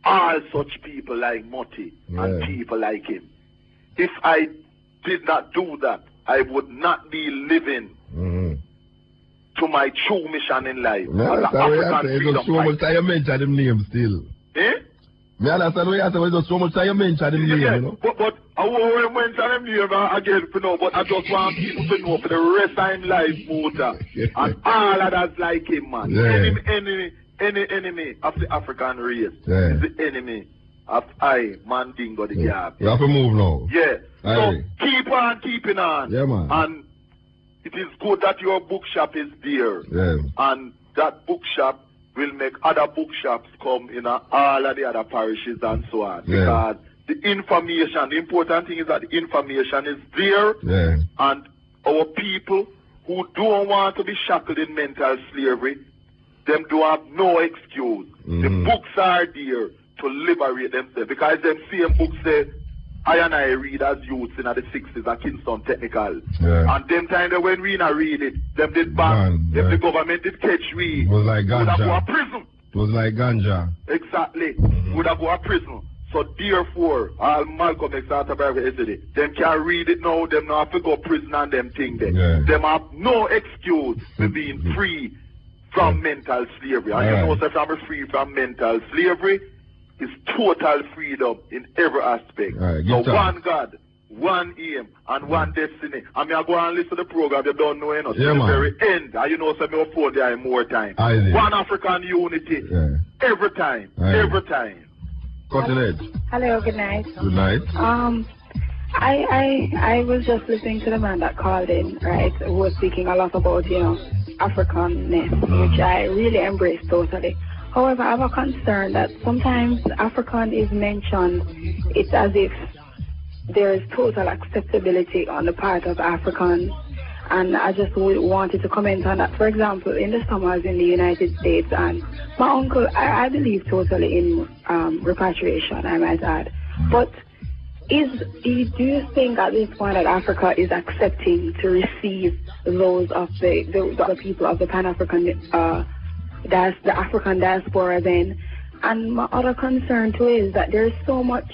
all such people like Muta and people like him. If I did not do that, I would not be living to my true mission in life. No, as an African freedom fighter. You mention them names still. Me understand what you said, but just so much time you mention him name, you know. But I won't mention him name again, you know, but I just want people to know for the rest of his life, Muta. And all of that's like him, man. Any enemy of the African race is the enemy of Mandingo the Gap. You have to move now. Yeah. So keep on keeping on. Yeah, man. And it is good that your bookshop is there. Yeah. And that bookshop will make other bookshops come in all of the other parishes and so on. Yeah. Because the information, the important thing is that the information is there. Yeah. And our people who don't want to be shackled in mental slavery, them do have no excuse. The books are there to liberate themselves. Because them same books say, I and I read as youths in the 60s at Kingston Technical. Yeah. And them time when we not read it, them did ban. If the government did catch we, it was like would have ganja. go to prison. It was like ganja. Exactly. Would have go to prison. So therefore, all Malcolm X Mutabaruka yesterday, them can't read it now, them not have to go to prison and them thing there. Yeah. Them have no excuse for being free from mental slavery. And you know, so if I'm free from mental slavery, it's total freedom in every aspect. So one God, one aim, and one destiny. I mean, I go and listen to the program, you don't know enough. Yeah, to the man. very end. And you know, so me afford there more time. One African unity. Every time. Every time. Cutting edge. Hello, good night. Good night. I was just listening to the man that called in, right, who was speaking a lot about, you know, Africanness, which I really embrace totally. However, I have a concern that sometimes African is mentioned, it's as if there is total acceptability on the part of Africans, and I just wanted to comment on that. For example, in the summers in the United States, and my uncle, I believe totally in repatriation, I might add, but do you think at this point that Africa is accepting to receive those of the people of the Pan-African, the African diaspora then? And my other concern too is that there's so much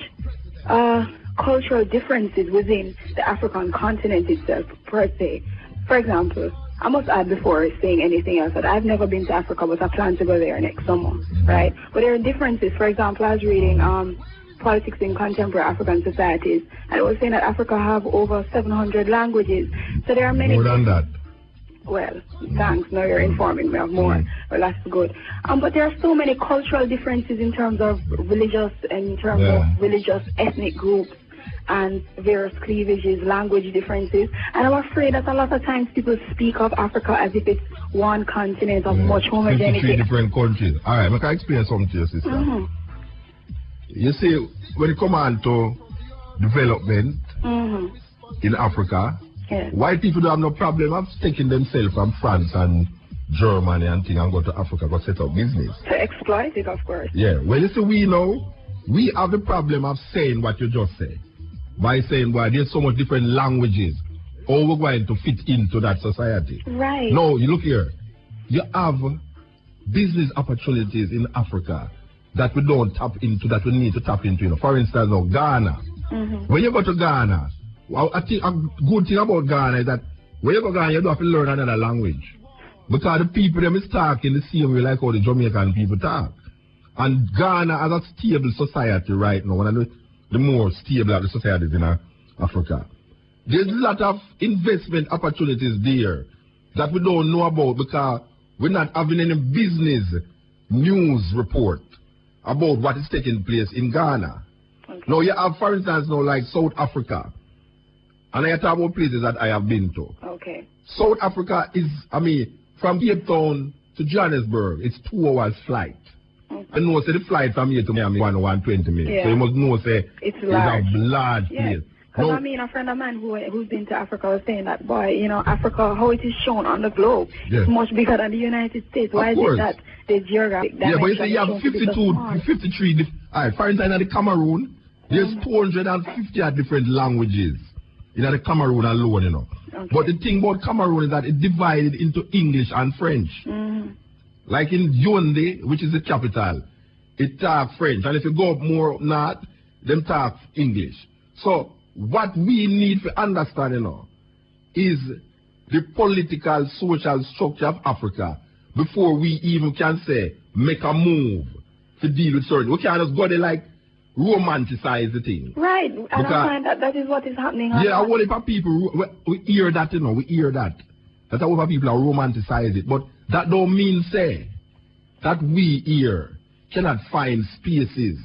cultural differences within the African continent itself, per se. For example, I must add before saying anything else that I've never been to Africa, but I plan to go there next summer, right? But there are differences. For example, I was reading Politics in Contemporary African Societies, and it was saying that Africa have over 700 languages. So there are many... More than that. Well, thanks. Now you're informing me of more. Well, that's good. But there are so many cultural differences in terms of religious, ethnic groups, and various cleavages, language differences. And I'm afraid that a lot of times people speak of Africa as if it's one continent of much homogeneity. 53 different countries. All right, I can explain something to you, sister. You see, when it comes on to development in Africa, white people don't have no problem of taking themselves from France and Germany and things and go to Africa to set up business. To exploit it, of course. Yeah, well, you see, we have the problem of saying what you just said. By saying, well, there's so much different languages. How we're going to fit into that society. Right. No, you look here. You have business opportunities in Africa that we don't tap into, that we need to tap into. You know. For instance, now, Ghana. When you go to Ghana, I think a good thing about Ghana is that when you go to Ghana, you don't have to learn another language. Because the people them is talking the same way like how the Jamaican people talk. And Ghana has a stable society right now, one of the more stable of the societies in Africa. There's a lot of investment opportunities there that we don't know about because we're not having any business news report about what is taking place in Ghana. Now you have, for instance, now like South Africa. And I talk about places that I have been to. South Africa is, from Cape Town to Johannesburg, it's 2 hours flight. I know, say the flight from here to Miami 120 minutes. So you must know, say, it's a large place. Because a friend of mine who's been to Africa was saying that, boy, you know, Africa, how it is shown on the globe, is much bigger than the United States. Why is it that the geographic dimension but you say you have 53, all right, for instance, in the Cameroon, there's 250 different languages in the Cameroon alone, you know. But the thing about Cameroon is that it divided into English and French. Like in Yaoundé, which is the capital, it talks French. And if you go up more north, them talk English. So what we need to understand, you know, is the political, social structure of Africa before we even can say, make a move to deal with certain. We can't just go there like romanticize the thing. Right. I don't find that is what is happening. Yeah, a whole heap of people, we hear that, you know, we hear that. That a whole heap of people are romanticize it. But that don't mean, say, that we here cannot find spaces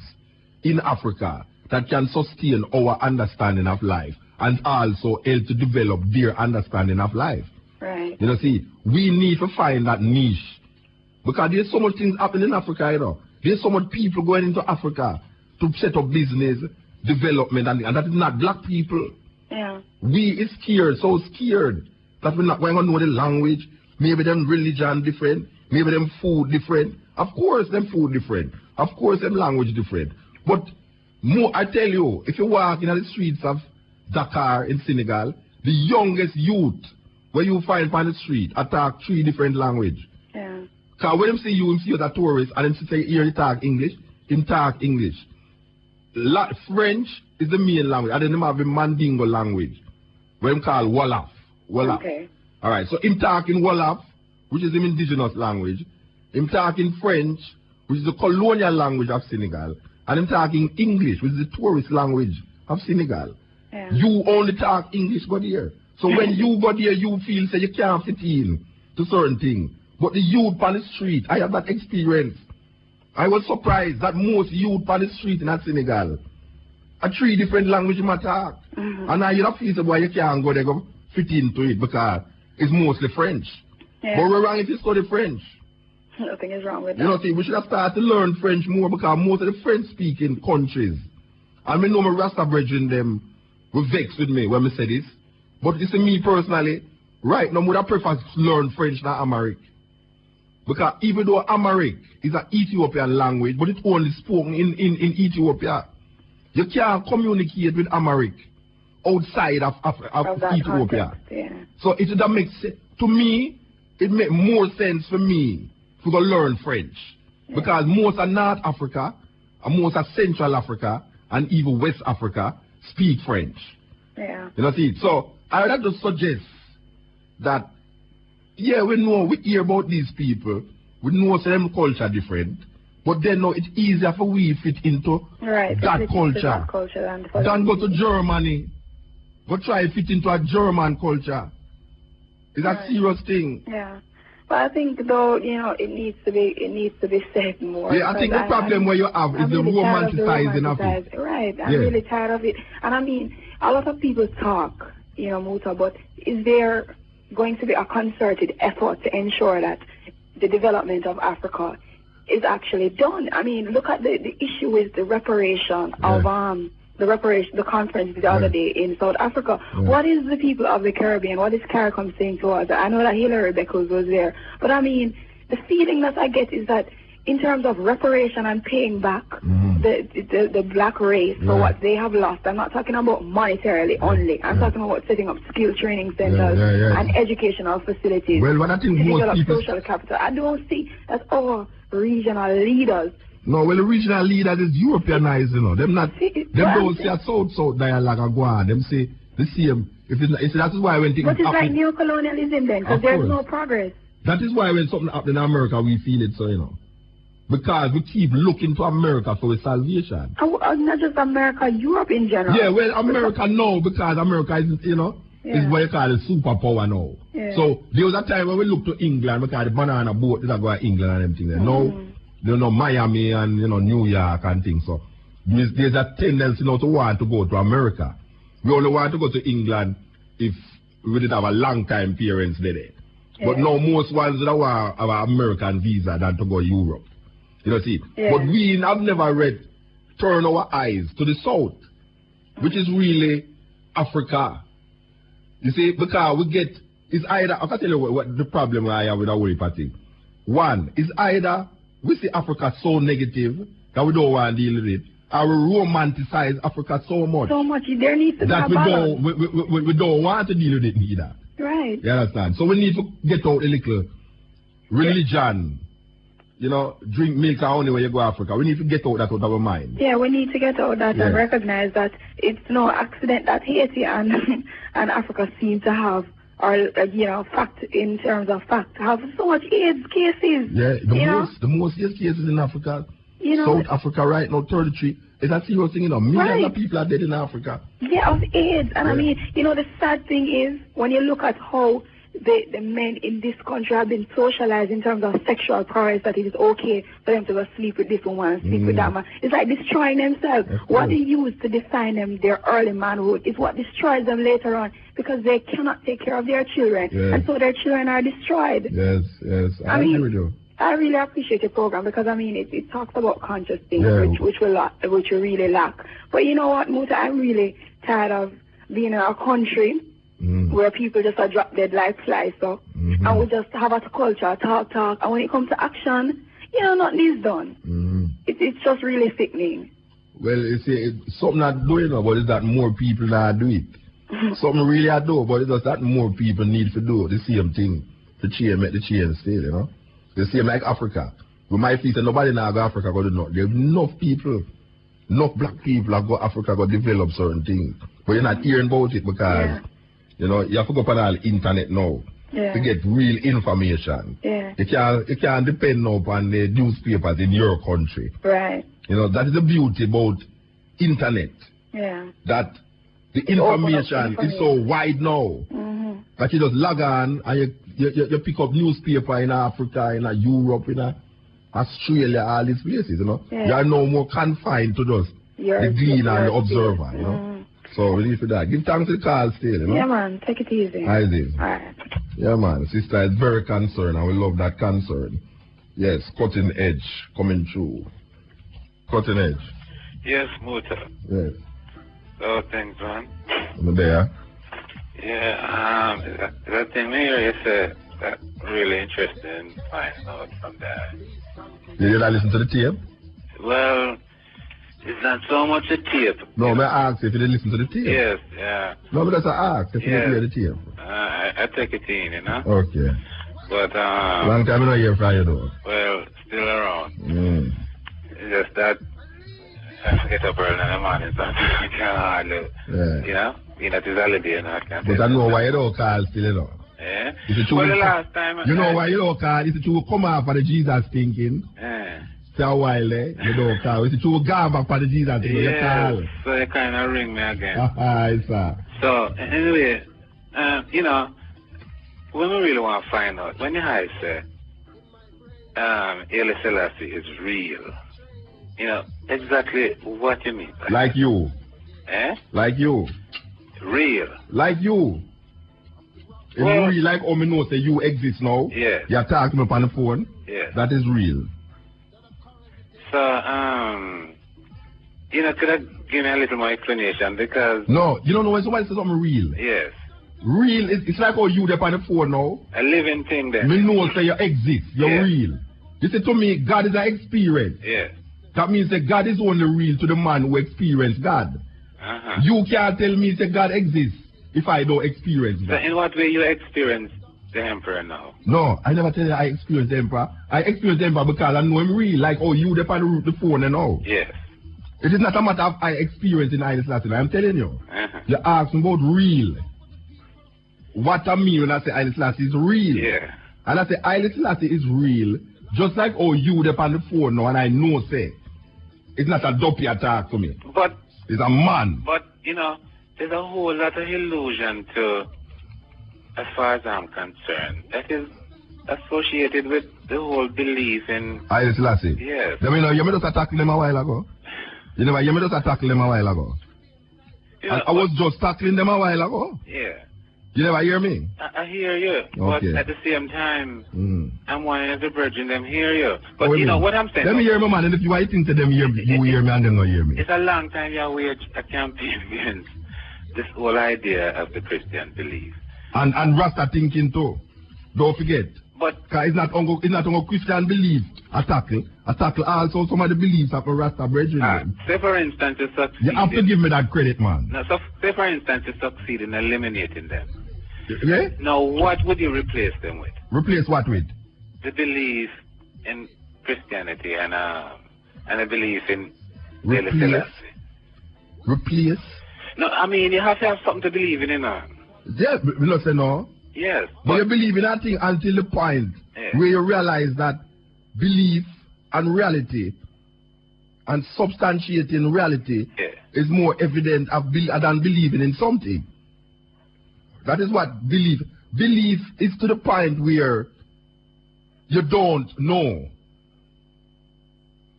in Africa that can sustain our understanding of life and also help to develop their understanding of life. Right. You know, see, we need to find that niche. Because there's so much things happening in Africa, you know. There's so much people going into Africa to set up business, development, and that is not black people. Yeah. We is scared, so scared, that we're not going to know the language. Maybe them religion different. Maybe them food different. Of course, them food different. Of course, them language different. But more, I tell you, if you walk in the streets of Dakar in Senegal, the youngest youth where you find on the street talk 3 different languages. Yeah. Because when them see you as a tourist and them say here you talk English, him talk English. French is the main language, and then them have the Mandingo language, where him call Wolof. Wolof. Okay. Alright, so him talk in Wolof, which is the indigenous language. Him talk in French, which is the colonial language of Senegal. And him talking English, which is the tourist language of Senegal. Yeah. You only talk English, go there. So when you go there, you feel say you can't fit in to certain things. But the youth on the street, I have that experience. I was surprised that most youth on the street in Senegal are 3 different languages you talk. And now you don't feel why you can't go there go fit into it because it's mostly French. Yeah. But we're wrong if you study French. Nothing is wrong with that. You know, see, we should have started to learn French more because most of the French-speaking countries, and I know my Rasta brethren them will vex with me when I say this, but you see me personally, right now, I prefer to learn French than Amharic. Because even though Amharic is an Ethiopian language, but it's only spoken in Ethiopia, you can't communicate with Amharic outside of Ethiopia. Context, yeah. So it that makes sense. To me, it makes more sense for me to go learn French. Yeah. Because most of North Africa, and most of Central Africa, and even West Africa speak French. Yeah. You know, see? So I would have to suggest that, yeah, we know, we hear about these people, we know some culture different, but then no, it's easier for we fit into that culture than go to Germany. Go try to fit into a German culture. It's a serious thing. Yeah. But I think though, you know, it needs to be said more. Yeah, I think the problem where you have is the romanticizing of it. Right. I'm really tired of it. And I mean, a lot of people talk, you know, Muta, but is there going to be a concerted effort to ensure that the development of Africa is actually done? I mean, look at the issue with the reparation of the conference the other day in South Africa. What is the people of the Caribbean, what is CARICOM saying to us? I know that Hillary Beckles was there, but I mean, the feeling that I get is that in terms of reparation and paying back the black race for what they have lost, I'm not talking about monetarily only. I'm talking about setting up skill training centers and educational facilities. Well, when I think most people... social capital. I don't see that our regional leaders... No, well, the regional leaders is Europeanized, you know. Them don't say a South-South dialogue and go on. Them say the same. That is why when things happen... But it's like neo-colonialism then, because there's no progress. That is why when something happens in America, we feel it so, you know. Because we keep looking to America for a salvation. Not just America, Europe in general. Yeah, well, America now, because America is, you know, is what you call a superpower now. Yeah. So there was a time when we looked to England, because the banana boat that go to England and everything there. Now, you know, Miami and, you know, New York and things. So there's a tendency now to want to go to America. We only want to go to England if we did have a long time parents there. Yeah. But now most ones that want have an American visa than to go to Europe. You know, see. Yeah. But we have never turn our eyes to the south, which is really Africa. You see, because we get, it's either, I can tell you what the problem I have with our party. One, is either we see Africa so negative that we don't want to deal with it, or we romanticize Africa so much. So much, there needs to be a balance. We don't want to deal with it either. Right. You understand? So we need to get out a little religion. You know, drink milk and honey when you go to Africa. We need to get out that out of our mind. Yeah, we need to get out that and recognize that it's no accident that Haiti and Africa seem to have, or you know, fact in terms of fact, have so much AIDS cases. Yeah, the most AIDS cases in Africa. You know, South Africa right now, 33. It's a serious thing, you know. Millions of people are dead in Africa. Yeah, of AIDS. And I mean, you know, the sad thing is, when you look at how the men in this country have been socialized in terms of sexual prowess, that it is okay for them to go sleep with this woman and sleep with that man. It's like destroying themselves. What they use to define them, their early manhood, is what destroys them later on, because they cannot take care of their children. And so their children are destroyed. Yes. I agree with you. I really appreciate your program, because I mean it talks about conscious things, which we really lack. But you know what, Muta, I'm really tired of being in a country where people just are drop dead like flies, so and we just have a culture, talk, and when it comes to action, you know, nothing is done. It's just really sickening. Well, you see, something not doing about it that more people not do it. Something really I do, but it's just that more people need to do the same thing to make the change still, you know. The same like Africa. We might feel that nobody now go Africa go do nothing. There's enough people, enough black people that go Africa go develop certain things. But you're not hearing about it because, you know, you have to go on all the internet now to get real information. You can't depend now upon the newspapers in your country. Right. You know, that is the beauty about internet. That the information is so wide now. That you just log on and you pick up newspaper in Africa, in Europe, in Australia, all these places, you know. You are no more confined to just the gleaner and the observer, you know. So we need for that. Give thanks to the call still, you know. Yeah, man. Take it easy. I did. All right. Yeah, man. Sister is very concerned, and we love that concern. Yes, cutting edge coming through. Cutting edge. Yes, Muta. Yes. Oh, thanks, man. I'm there. Yeah, that thing here you said, that really interesting finding out from that. Did you not listen to the tape? Well, it's not so much a tape. No, I asked if you didn't listen to the tape. Yes, yeah. No, but that's I asked if you didn't hear the tape. I take it in, you know? Okay. But, long time I don't hear from you, though. Well, still around. It's just that I forget up early in the morning, so I can't hardly, you know? You know, it's a holiday, you know, I can't. But I know why you don't call still, you know. Yeah? Well, the last time... You know why you don't call? Is it you come off of the Jesus thinking? For a while there, you don't call. Is it you go back for the Jesus thinking? You call. So you kind of ring me again. Sir. So, anyway, you know, when we really want to find out, when you hear say, Haile Selassie is real, you know, exactly what you mean. Like you. Like you. Real. Like you. It's real, like me know say you exist now. Yeah. You're talking up on the phone. Yeah. That is real. So, you know, could I give me a little more explanation? Because... No, you don't know when somebody says something real. Yes. Real, it's like how you there on the phone now. A living thing then. Me know say you exist. You're real. You say to me, God is an experience. Yes. That means that God is only real to the man who experienced God. You can't tell me that God exists if I don't experience that. So in what way you experience the emperor now? No, I never tell you I experience the emperor. I experience the emperor because I know him real, like oh you there on the phone and all. Yes. It is not a matter of I experience in Haile Selassie. I'm telling you. You ask me about real. What I mean when I say Haile Selassie is real. Yeah. And I say Haile Selassie is real, just like oh you there on the phone now and I know say it's not a dopey attack to me. But it's a man. But, you know, there's a whole lot of illusion to, as far as I'm concerned, that is associated with the whole belief in... Haile Selassie? Yes. You know, you made us tackle them a while ago. You made us tackle them a while ago. You know, I was just tackling them a while ago. Yeah. You never hear me? I hear you. Okay. But at the same time, I'm wanting every virgin them hear you. But you know what I'm saying? Let me hear me, man. And if you are think to them hear me, you hear me and them not hear me. It's a long time you wage a campaign against this whole idea of the Christian belief. And Rasta thinking too. Don't forget. But it's not on Christian belief. I tackle also some of the beliefs of a Rasta brethren. Say for instance you succeed. You have to give me that credit, man. No, so say for instance you succeed in eliminating them. Yeah? Now, what would you replace them with? Replace what with? The belief in Christianity and a belief in Replace? Replace? No, I mean, you have to have something to believe in, you know. Yeah, we not say no. Yes. But you believe in that thing until the point where you realize that belief and reality and substantiating reality is more evident than believing in something. That is what belief. Belief is to the point where you don't know.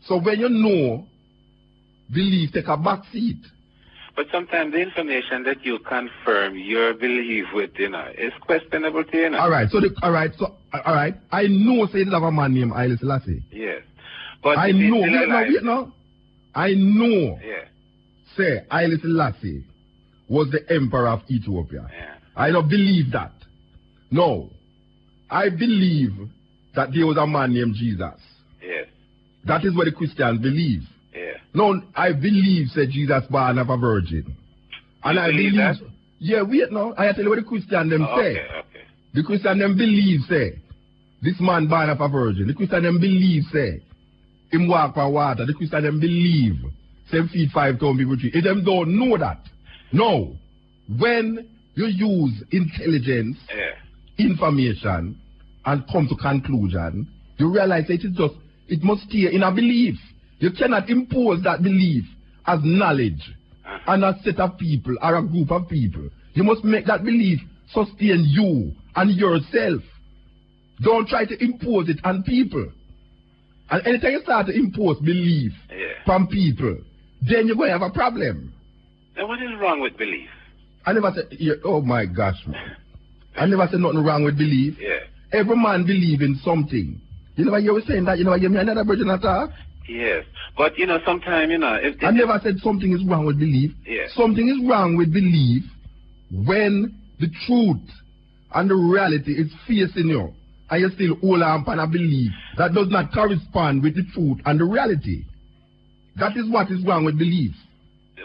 So when you know, belief take a back seat. But sometimes the information that you confirm your belief with, is questionable to you. All right. I know say there's a man named Haile Selassie. Yes. But I know. I know. Yeah. Say Haile Selassie was the emperor of Ethiopia. Yeah. I don't believe that. No. I believe that there was a man named Jesus. Yes. That is what the Christians believe. Yeah. No, I believe, said Jesus born of a virgin. And I believe that? Yeah, wait now. I tell you what the Christian them say. Okay. The Christian them believe, say, this man born of a virgin. The Christian them believe, say, him walk on water. The Christian them believe, say, feed 5,000 people. If them don't know that. No. When you use intelligence, information, and come to conclusion, you realize that it must stay in a belief. You cannot impose that belief as knowledge on a set of people or a group of people. You must make that belief sustain you and yourself. Don't try to impose it on people. And anytime you start to impose belief from people, then you're going to have a problem. Then what is wrong with belief? I never said, oh my gosh, man. I never said nothing wrong with belief. Yeah. Every man believes in something. You never hear me saying that? You never hear me another virgin attack? Yes. But, sometimes, I never said something is wrong with belief. Yeah. Something is wrong with belief when the truth and the reality is facing you and you still hold on and a belief that does not correspond with the truth and the reality. That is what is wrong with belief.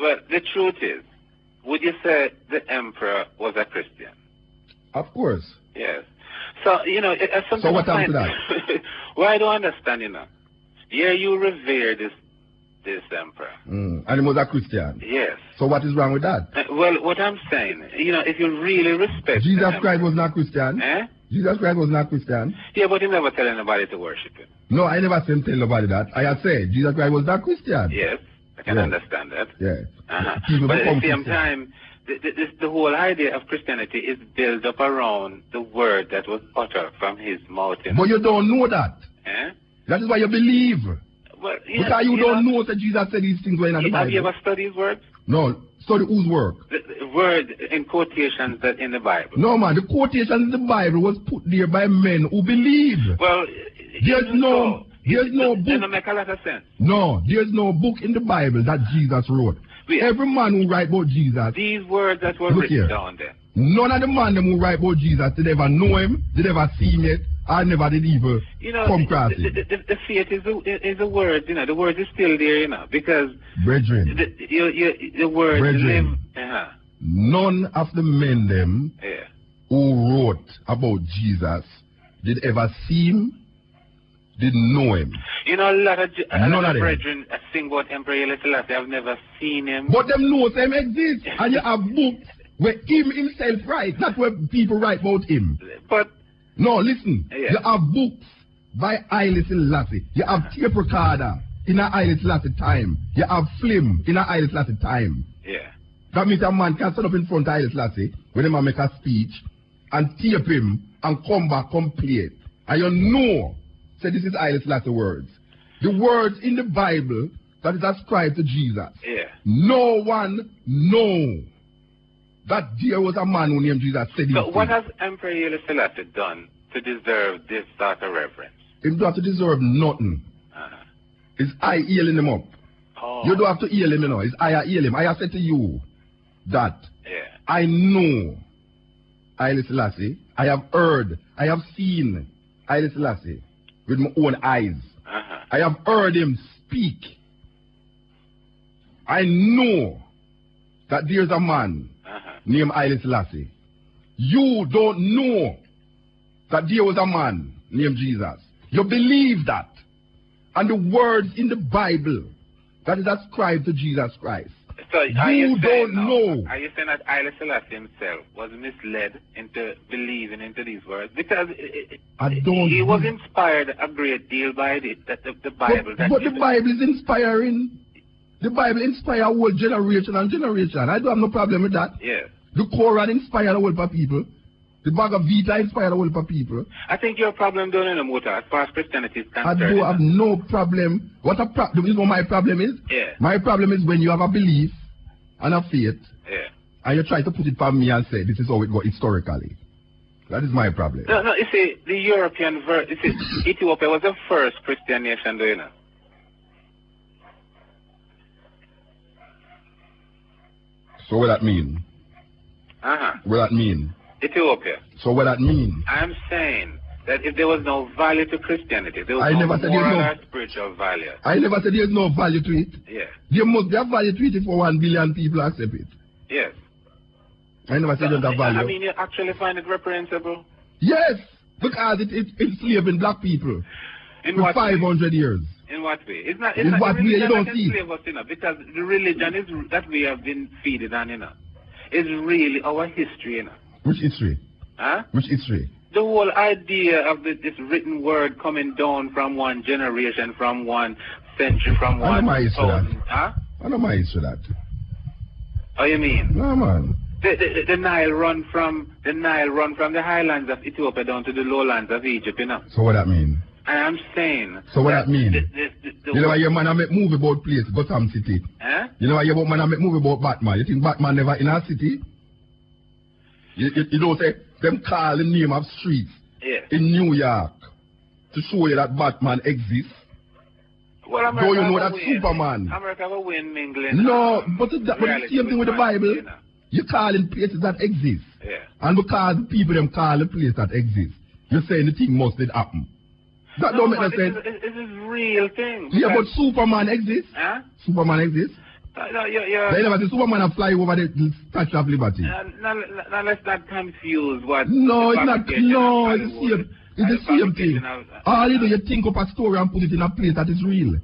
Well, the truth is, would you say the emperor was a Christian? Of course. Yes. So, so what happened to that? Well, I don't understand, Yeah, you revere this emperor. And he was a Christian. Yes. So what is wrong with that? Well, what I'm saying, if you really respect Jesus Christ was not Christian. Jesus Christ was not Christian. Yeah, but he never tell anybody to worship him. No, I never said tell nobody that. I have said Jesus Christ was not Christian. Yes, I can understand that. Yes. But at the same time, the whole idea of Christianity is built up around the word that was uttered from his mouth. But you don't know that. That is why you believe. Well, because you don't know that Jesus said these things were in the Bible. Have you ever studied his words? No. Study whose work? The word in quotations that in the Bible. No, man. The quotations in the Bible was put there by men who believe. Well, there's no book. Doesn't make a lot of sense. No, there's no book in the Bible that Jesus wrote. Every man who write about Jesus. These words that were written down there. None of the man them who write about Jesus did ever know him, did ever see him yet, or never did even come across him. The faith is the word, the word is still there, because brethren, the word brethren, live. None of the men them who wrote about Jesus did ever see him, didn't know him. A lot of brethren sing about Emperor Haile Selassie. I've never seen him. But them know him exists, and you have books where him himself write, not where people write about him. But no, listen. You have books by Haile Selassie. You have tape recorder in a Haile Selassie time. You have film in a Haile Selassie time. Yeah. That means a man can stand up in front of Haile Selassie when he make a speech and tape him and come back, complete. And you know, say this is Haile Selassie words. The words in the Bible that is ascribed to Jesus. Yeah. No one knows that there was a man who named Jesus said so what has Emperor Haile Selassie done to deserve this sort of reverence? He don't have to deserve nothing. It's I healing him up. You don't have to heal him, It's I heal him. I have said to you that I know Haile Selassie. I have heard, I have seen Haile Selassie with my own eyes. I have heard him speak. I know that there's a man named Haile Selassie. You don't know that there was a man named Jesus. You believe that. And the words in the Bible that is ascribed to Jesus Christ So are You saying don't know. Are you saying that Haile Selassie himself was misled into believing into these words? Because he was inspired a great deal by the Bible. But the Bible is inspiring. The Bible inspires a whole generation and generation. I don't have no problem with that. Yes. The Quran inspires a whole heap of people. The Bhagavad Gita inspires a whole heap of people. I think your problem don't in the muta as far as Christianity is concerned. I don't have no problem. You know what my problem is? Yeah. My problem is when you have a belief and a faith, yeah, and you try to put it on me and say, this is how it goes historically. That is my problem. No, you see, the European Ethiopia was the first Christian nation, do you know? So what that mean? What that mean? Ethiopia. So what that mean? I'm saying that if there was no value to Christianity, there was no moral or spiritual value. I never said there's no value to it. Yeah. There must be a value to it if 1 billion people accept it. Yes. I never said there's a value. I mean, you actually find it reprehensible? Yes, because it's enslaving black people for 500 years. In what way? It's not. In what way you don't see? Us, because the religion is that we have been feeding on, is really our history, Which history? Huh? Which history? The whole idea of this written word coming down from one generation, from one century, from one. I know my history that. Huh? I know my history that. Oh, you mean? No, man. The Nile run from the highlands of Ethiopia down to the lowlands of Egypt, So what that mean? And I'm saying. So what that mean? You know why your man make movie about place, Gotham City? Huh? You know why your man make movie about Batman? You think Batman never in a city? You don't say them call the name of streets in New York to show you that Batman exists. Well, America you know that Superman? America will win mingling. No, but the same thing with the Bible. You call in places that exist. Yeah. And because the people them call the place that exists, you're saying the thing must did happen. That don't make no sense. This is real thing. Yeah, but Superman exists. Huh? Superman exists. No, they never see Superman fly over the Statue of Liberty. Now let's not confuse what. No, it's not. No, it's the same. It's the same thing. All you do, you think up a story and put it in a place that is real.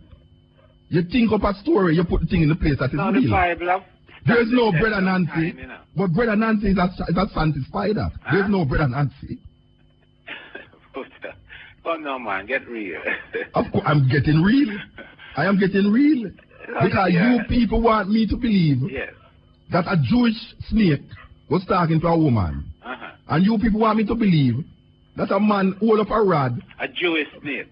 You think up a story, you put the thing in a place that is real. The Bible there's no Brother Nancy, but Brother Nancy is a Santi spider. There's no Brother Nancy. Oh no, man, get real. Of course, I'm getting real. I am getting real. Because you people want me to believe that a Jewish snake was talking to a woman. And you people want me to believe that a man hold up a rod. A Jewish snake.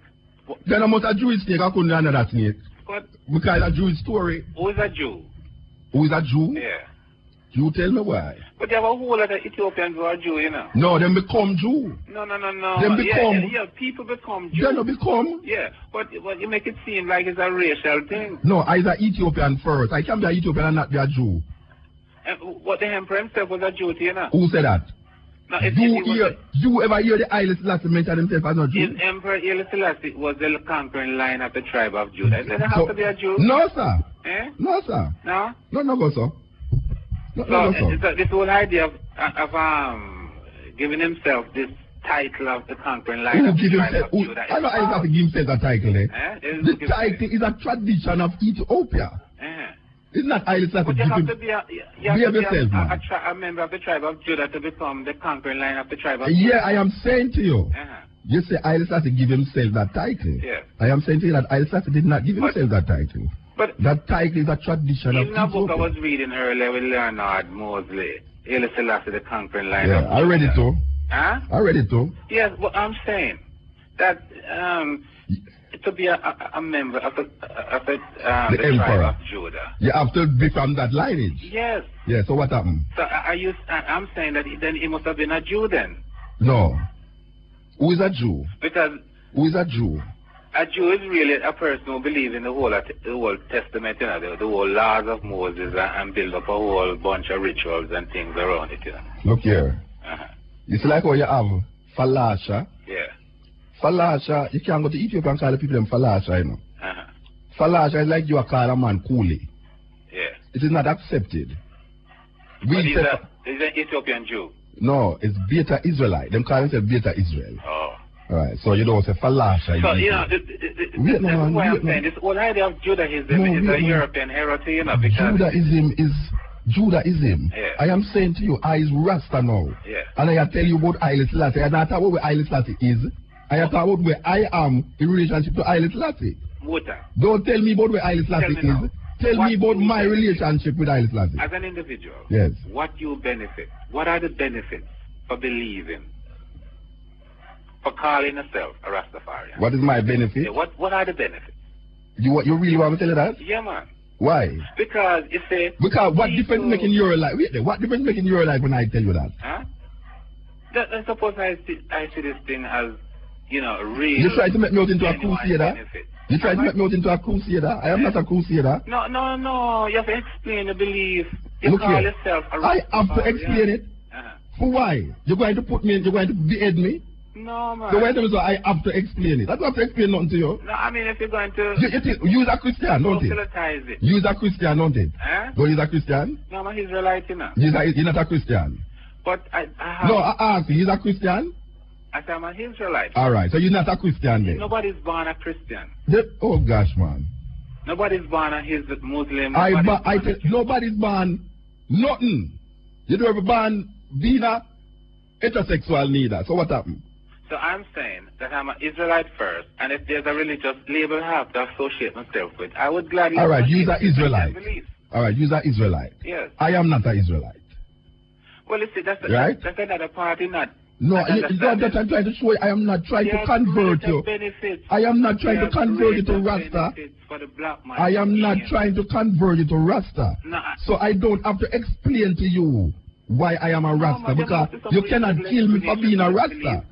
Then I must a Jewish snake, I couldn't another snake. What? Because a Jewish story. Who is a Jew? Who is a Jew? Yeah. You tell me why. But you have a whole lot of Ethiopians who are Jew, No, them become Jew. No. Them become. Yeah, people become Jew. They don't become. Yeah, but you make it seem like it's a racial thing. No, I is an Ethiopian first. I can be an Ethiopian and not be a Jew. What the emperor himself was a Jew, Who said that? No, you ever hear the Haile Selassie mention himself as a Jew? Emperor Haile Selassie was the conquering line of the tribe of Judah. Does it have to be a Jew? No, sir. Eh? No, sir. No? No, go, sir. So this whole idea of giving himself this title of the conquering line of the tribe of Judah. I know I have to give himself a title. The title is a tradition of Ethiopia. It's not Haile Selassie. But you have to be a member of the tribe of Judah to become the conquering line of the tribe of Judah. Yeah, I am saying to you. You say Haile Selassie give himself that title. Yeah. I am saying to you that Haile Selassie did not give himself that title. But that title is a tradition of Ethiopia. In a book I was reading earlier with Leonard Mosley, Haile Selassie, the conquering line of Judah. I read it too. Huh? I read it too. Yes, but I'm saying that to be a member of the tribe of Judah. You have to be from that lineage. Yes. Yeah, so what happened? So I'm saying that then he must have been a Jew then. No. Who is a Jew? Because who is a Jew? A Jew is really a person who believes in the whole Testament, the whole laws of Moses, and build up a whole bunch of rituals and things around it. Look here. It's like how you have Falasha. Yeah. Falasha, you can't go to Ethiopia and call the people them Falasha, Falasha is like you are called a man Kuli. Yeah. It is not accepted. He's an Ethiopian Jew. No, it's Beta Israelite. Them call themselves Beta Israel. Oh. Alright, so you don't say Falasha. So, you know, that's why I'm saying this whole idea of Judaism is a European heresy, you know, because Judaism. Yeah. I am saying to you, I is Rasta now. Yeah. And I tell you about Haile Selassie. I don't talk about where Haile Selassie is. I talk about where I am in relationship to Haile Selassie. Muta. Don't tell me about where Haile Selassie is. Tell me about my relationship with Haile Selassie. As an individual, yes. What you benefit? What are the benefits for believing? For calling yourself a Rastafarian? What is my benefit? Yeah, what are the benefits? You really want me to tell you that? Yeah, man. Why? Because it's a... Because what difference making your life? Wait there, what difference making your life when I tell you that? Huh? I suppose I see this thing as, you know, real... You try to make me out into a crusader? Benefit. You try to make me out into a crusader? I am not a crusader. No. You have to explain the belief. You Look call here. yourself a I have to explain it. For why? You're going to put me in, you're going to behead me? No, man. So why tell me so I have to explain it? I don't have to explain nothing to you. No, I mean, if you're going to... You're a Christian, don't you? It. You're a Christian, don't you? Huh? Don't you a Christian? No, I'm an Israelite, you know. You're not a Christian. But I have... No, I asked you, you're a Christian? I said I'm an Israelite. Alright, so you're not a Christian then? Nobody's born a Christian. Oh gosh, man. Nobody's born a Muslim. Nobody's born nothing. You don't ever born being a heterosexual neither. So what happened? So I'm saying that I'm an Israelite first, and if there's a religious label I have to associate myself with, I would gladly... Alright, you're an Israelite. Alright, you're an Israelite. Yes. I am not an Israelite. Well, you see, that's another party, not... No, that's what I'm trying to show you. I am not trying to convert you. I am not trying to convert you to Rasta. I am not trying to convert you to Rasta. So I don't have to explain to you why I am a Rasta, because you cannot kill me for being a Rasta.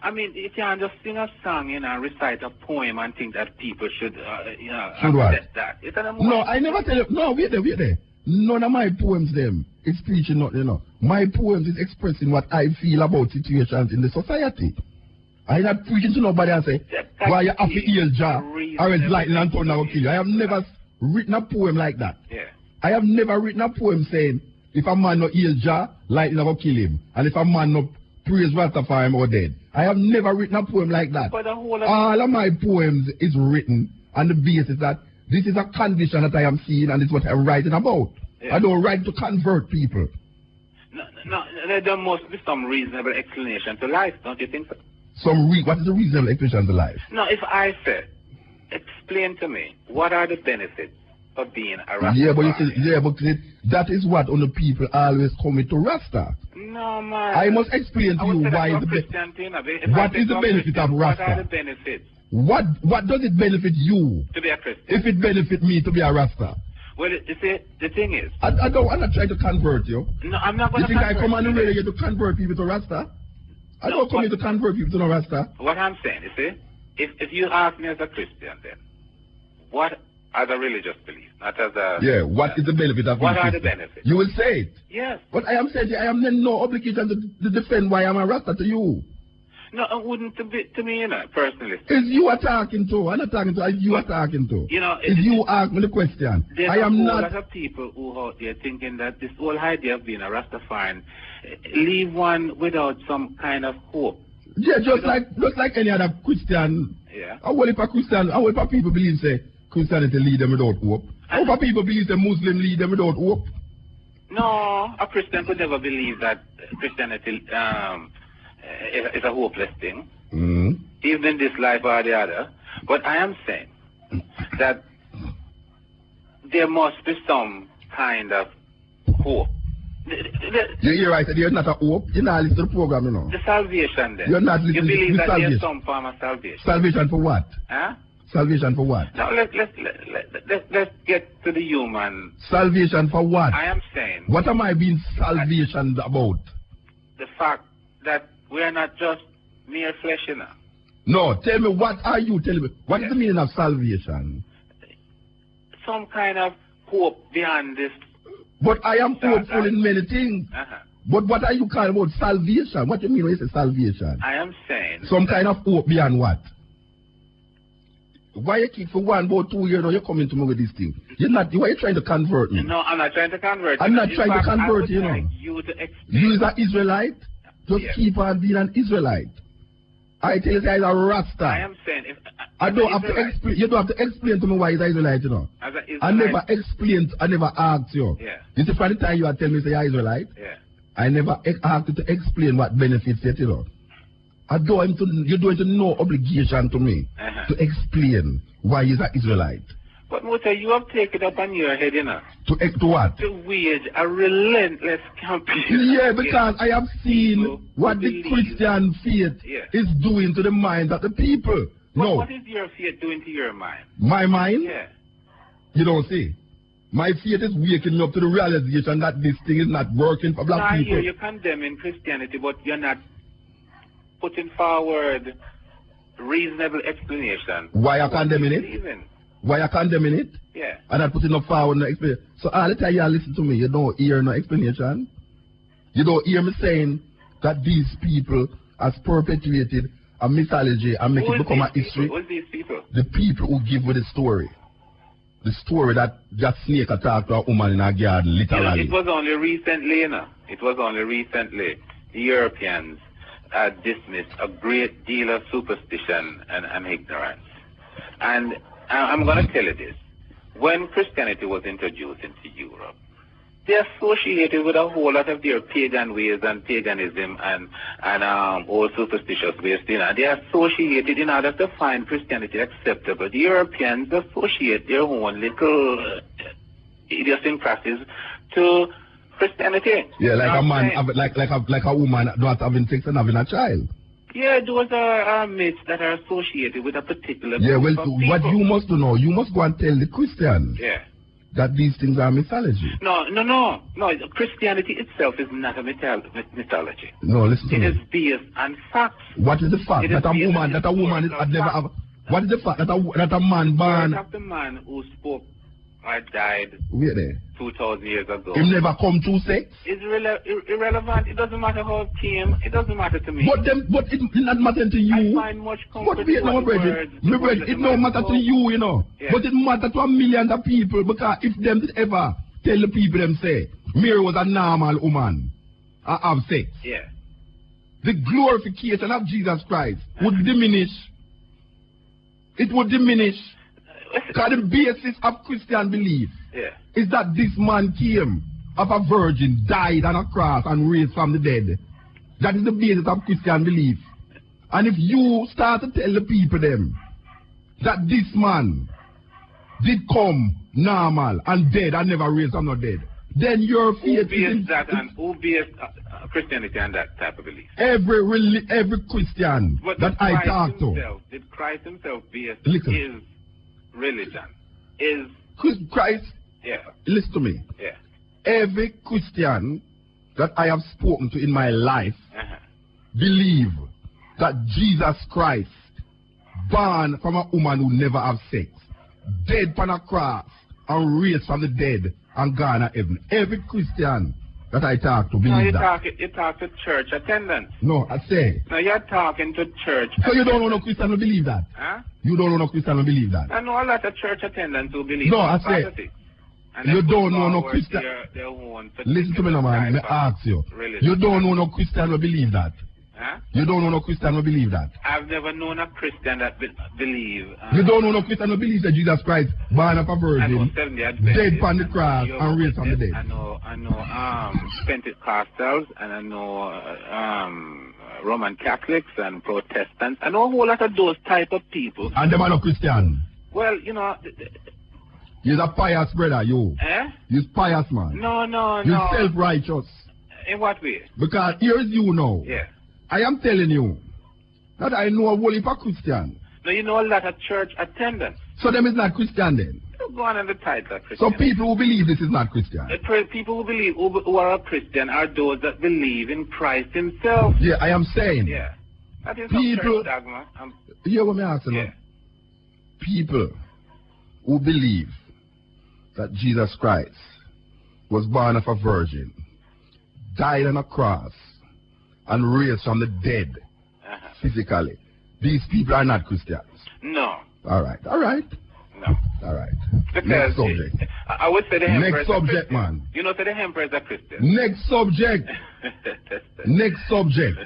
I mean, you can't just sing a song, you know, recite a poem and think that people should, you know, accept that. No, I never tell you. No, wait there. None of my poems, them, is preaching nothing, you know. My poems is expressing what I feel about situations in the society. I'm not preaching to nobody and say, why you have to heal Jah, or else lightning and thunder will kill you. I have never written a poem like that. Yeah. I have never written a poem saying, if a man no heal Jah, lightning will kill him. And if a man no praise Rastafari or dead. I have never written a poem like that. All of my poems is written on the basis that this is a condition that I am seeing and it's what I'm writing about. Yeah. I don't write to convert people. No, there must be some reasonable explanation to life, don't you think so? What is the reasonable explanation to life? No, if I said, explain to me, what are the benefits of being a Rasta? Yeah, but that is what only people always come to Rasta. No, man. I must explain to you why what is the benefit of Rasta? What are the benefits? What does it benefit you? To be a Christian. If it benefit me to be a Rasta. Well, you see, the thing is... I'm not trying to convert you. No, I'm not going to convert you. You think I come on the radio to convert people to Rasta? I don't come here to convert people to no Rasta. What I'm saying, you see, if you ask me as a Christian then, what are the religious beliefs? Not as a... Yeah, what is the benefit of What are the benefits? You will say it. Yes. But I am saying I am in no obligation to defend why I'm a Rasta to you. No, it wouldn't be to me, you know, personally. It's you are talking to. I'm not talking to. You are talking to. You know, it's you ask me the question. I am not. There's a lot of people who out there thinking that this whole idea of being a Rastafarian leave one without some kind of hope. Yeah, just like any other Christian. Yeah. How will people believe say Christianity lead them without hope? How will people believe say Muslim lead them without hope? No, a Christian could never believe that Christianity it's a hopeless thing, even in this life or the other. But I am saying that there must be some kind of hope. You're right, there's not a hope. You're not listening to the program, you know. The salvation then. You're not listening to the salvation. You believe that salvation. There's some form of salvation. Salvation for what? Huh? Salvation for what? Now let's get to the human. Salvation for what? I am saying. What am I being salvation about? The fact that we are not just mere flesh, you know. No, tell me, what are you telling me? What is the meaning of salvation? Some kind of hope beyond this. But I am hopeful in many things. But what are you calling about salvation? What do you mean when you say salvation? I am saying... Some kind of hope beyond what? Why you keep for 1 about 2 years now you're coming to me with this thing? Why are you trying to convert me? No, I'm not trying to convert you. I'm not trying to convert you, I would know. like you to explain. You is an Israelite? Just keep on being an Israelite. I tell you, he's a Rasta. I am saying, if I don't have to explain. You don't have to explain to me why he's an Israelite, you know. As a Israelite, I never explained. I never asked you. Yeah. You see, for the time you are telling me you're Israelite, yeah. I never asked you to explain what benefits it, you know. You don't have no obligation to me to explain why he's an Israelite. But Muta, you have taken up on your head, you know. To what? To wage a relentless campaign. Yeah, because I have seen what the Christian faith is doing to the minds of the people. But what is your faith doing to your mind? My mind? Yeah. You don't see. My faith is waking me up to the realization that this thing is not working for black people. I hear you condemning Christianity, but you're not putting forward reasonable explanation. Why are condemning it? Why are condemning it? Yeah. And not putting up forward no explanation. So all the time you listen to me, you don't hear no explanation. You don't hear me saying that these people has perpetuated a mythology and make it become a history. Who are these people? The people who give with the story. The story that snake attacked a woman in a garden, literally. It was only recently, you know. It was only recently the Europeans dismissed a great deal of superstition and ignorance. And I'm going to tell you this. When Christianity was introduced into Europe, they associated with a whole lot of their pagan ways and paganism and all superstitious ways. You know, they associated in order to find Christianity acceptable. The Europeans associate their own little idiosyncrasies to Christianity. Yeah, like a man, like a woman not having sex and having a child. Yeah, those are myths that are associated with a particular yeah, well, group of people. What you must know, you must go and tell the Christians that these things are mythology. No. Christianity itself is not a mythology. No, listen to me. It is based on facts. What is the fact that a woman had never have? What is the fact that a man born? The man who spoke or died 2,000 years ago. He never come to sex? It's irrelevant. It doesn't matter how it came. It doesn't matter to me. But it not matter to you. I find much comfort in the words. It don't matter to you, you know. Yeah. But it matter to a million of people, because if them did ever tell the people them say, Mary was a normal woman, I have sex. Yeah. The glorification of Jesus Christ would diminish. It would diminish. Because the basis of Christian belief is that this man came of a virgin, died on a cross and raised from the dead. That is the basis of Christian belief. And if you start to tell the people them that this man did come normal and dead and never raised from the dead, then your faith who based Christianity on that type of belief? Every Christian that I talk to. Did Christ himself base his religion? Is Christ? Yeah. Listen to me. Yeah. Every Christian that I have spoken to in my life believe that Jesus Christ, born from a woman who never have sex, dead on a cross, and raised from the dead, and gone to heaven. Every Christian that I talk to believe that. You talk to church attendants. No, I say. No, you're talking to church. So you don't want no Christian to believe that? Huh? You don't want no Christian to believe that? I know a lot of church attendants who believe no, I say. You don't know no Christian. Listen to me now, man. Let me ask you. You don't know no Christian to believe that? Huh? You don't know no Christian to believe that? I've never known a Christian that believe. You don't know no Christian to believe that Jesus Christ, born of a virgin, dead on the cross and raised from the dead. I know Pentecostals, and I know Roman Catholics and Protestants. I know a whole lot of those type of people. And them are no Christian? Well, you know. You're a pious brother, you. You're pious, man. No. You're self-righteous. In what way? Because here's you now. Yeah. I am telling you that I know a whole heap of Christian. No, you know a lot of church attendants. So them is not Christian then? Go on in the title of Christian. So people who believe this is not Christian? People who believe who are a Christian are those that believe in Christ himself. Yeah, I am saying. Yeah. That is people, church dogma. You hear what I'm asking? Yeah. People who believe that Jesus Christ was born of a virgin, died on a cross, and raised from the dead physically. These people are not Christians. No. All right. No. All right. Because next subject. I would say the Emperor next subject, man. You know, say the Emperor is a Christian. Next subject. Next subject.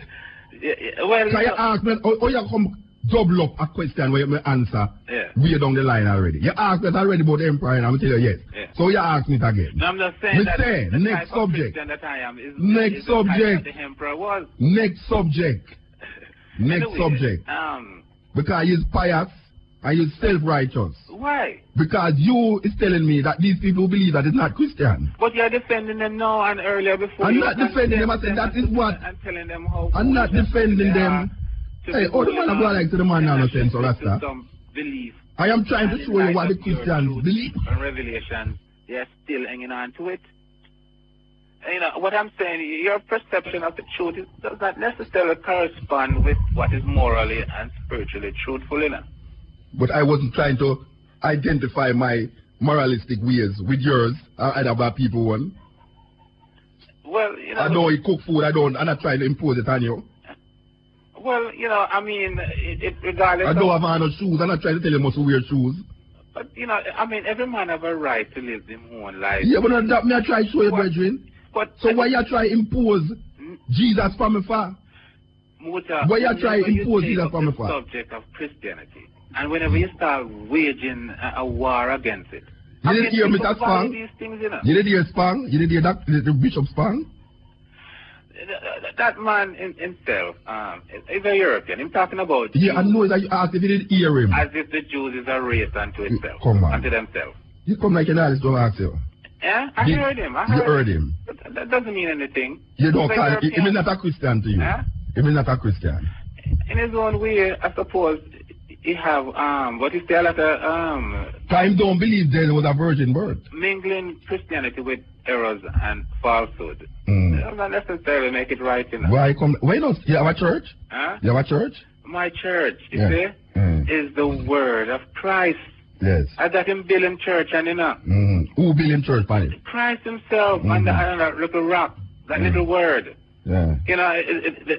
Well, Can you ask me, or you come double up a question where you answer way down the line already? You asked me already about the empire and I'm tell you yes. So you ask me it again. No, I'm just saying that the next type of subject. Christian that I am is Next the type subject. that the emperor was. Next subject. Next Anyway, subject. Because he's pious and he's self-righteous. Why? Because you is telling me that these people believe that it's not Christian. But you're defending them now and earlier before. I'm not defending them. I said that is what. And telling them how. I'm not defending them. Hey, oh, the man I go like to the man now, no sense, or Rasta. Belief. I am trying to show you what the Christians believe. And Revelation, they're still hanging on to it. You know, what I'm saying, your perception of the truth does not necessarily correspond with what is morally and spiritually truthful, you know. But I wasn't trying to identify my moralistic ways with yours, or either by people one. Well, you know. I know you cook food, I'm not trying to impose it on you. Well, you know, I mean, regardless I don't have on no shoes, I'm not trying to tell you you must wear shoes. But, you know, I mean, every man have a right to live his own life. Yeah, but not that me I try to show you, brethren. But so why you try to impose Jesus from afar? Muta, why you try to impose Jesus from the afar? Subject of Christianity, and whenever you start waging a war against it, you didn't hear Mr. Spong? These things, you know? You didn't hear Spong? You didn't hear the Bishop Spong? That man himself is a European. I'm talking about. Yeah, I know that you asked if you didn't hear him. As if the Jews is a race unto itself, come on. unto themselves. You come like an artist, don't ask you. Yeah, I heard him. You heard him. But that doesn't mean anything. You don't call him. He means not a Christian to you. He means not a Christian. In his own way, I suppose he have but he still at a Time don't believe there was a virgin birth. Mingling Christianity with errors and falsehood. Does not necessarily make it right, you know. Why not? You have a church? Huh? You have a church? My church, you see, is the word of Christ. Yes. I got him building church, and you know. Who built him church, buddy? Christ himself on that little rock, that little word. Yeah. You know,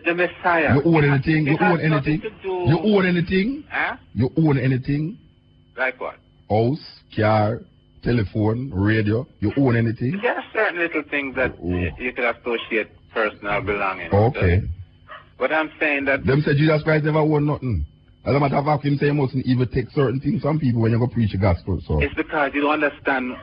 the Messiah. You own anything? You own anything? You own anything? Huh? You own anything? Like what? House, car, telephone, radio. You own anything? There are certain little things that you could associate personal belongings. Okay. But I'm saying that... Them say Jesus Christ never owned nothing. As a matter of fact, him say you mustn't even take certain things from people when you go preach the gospel. So it's because you don't understand...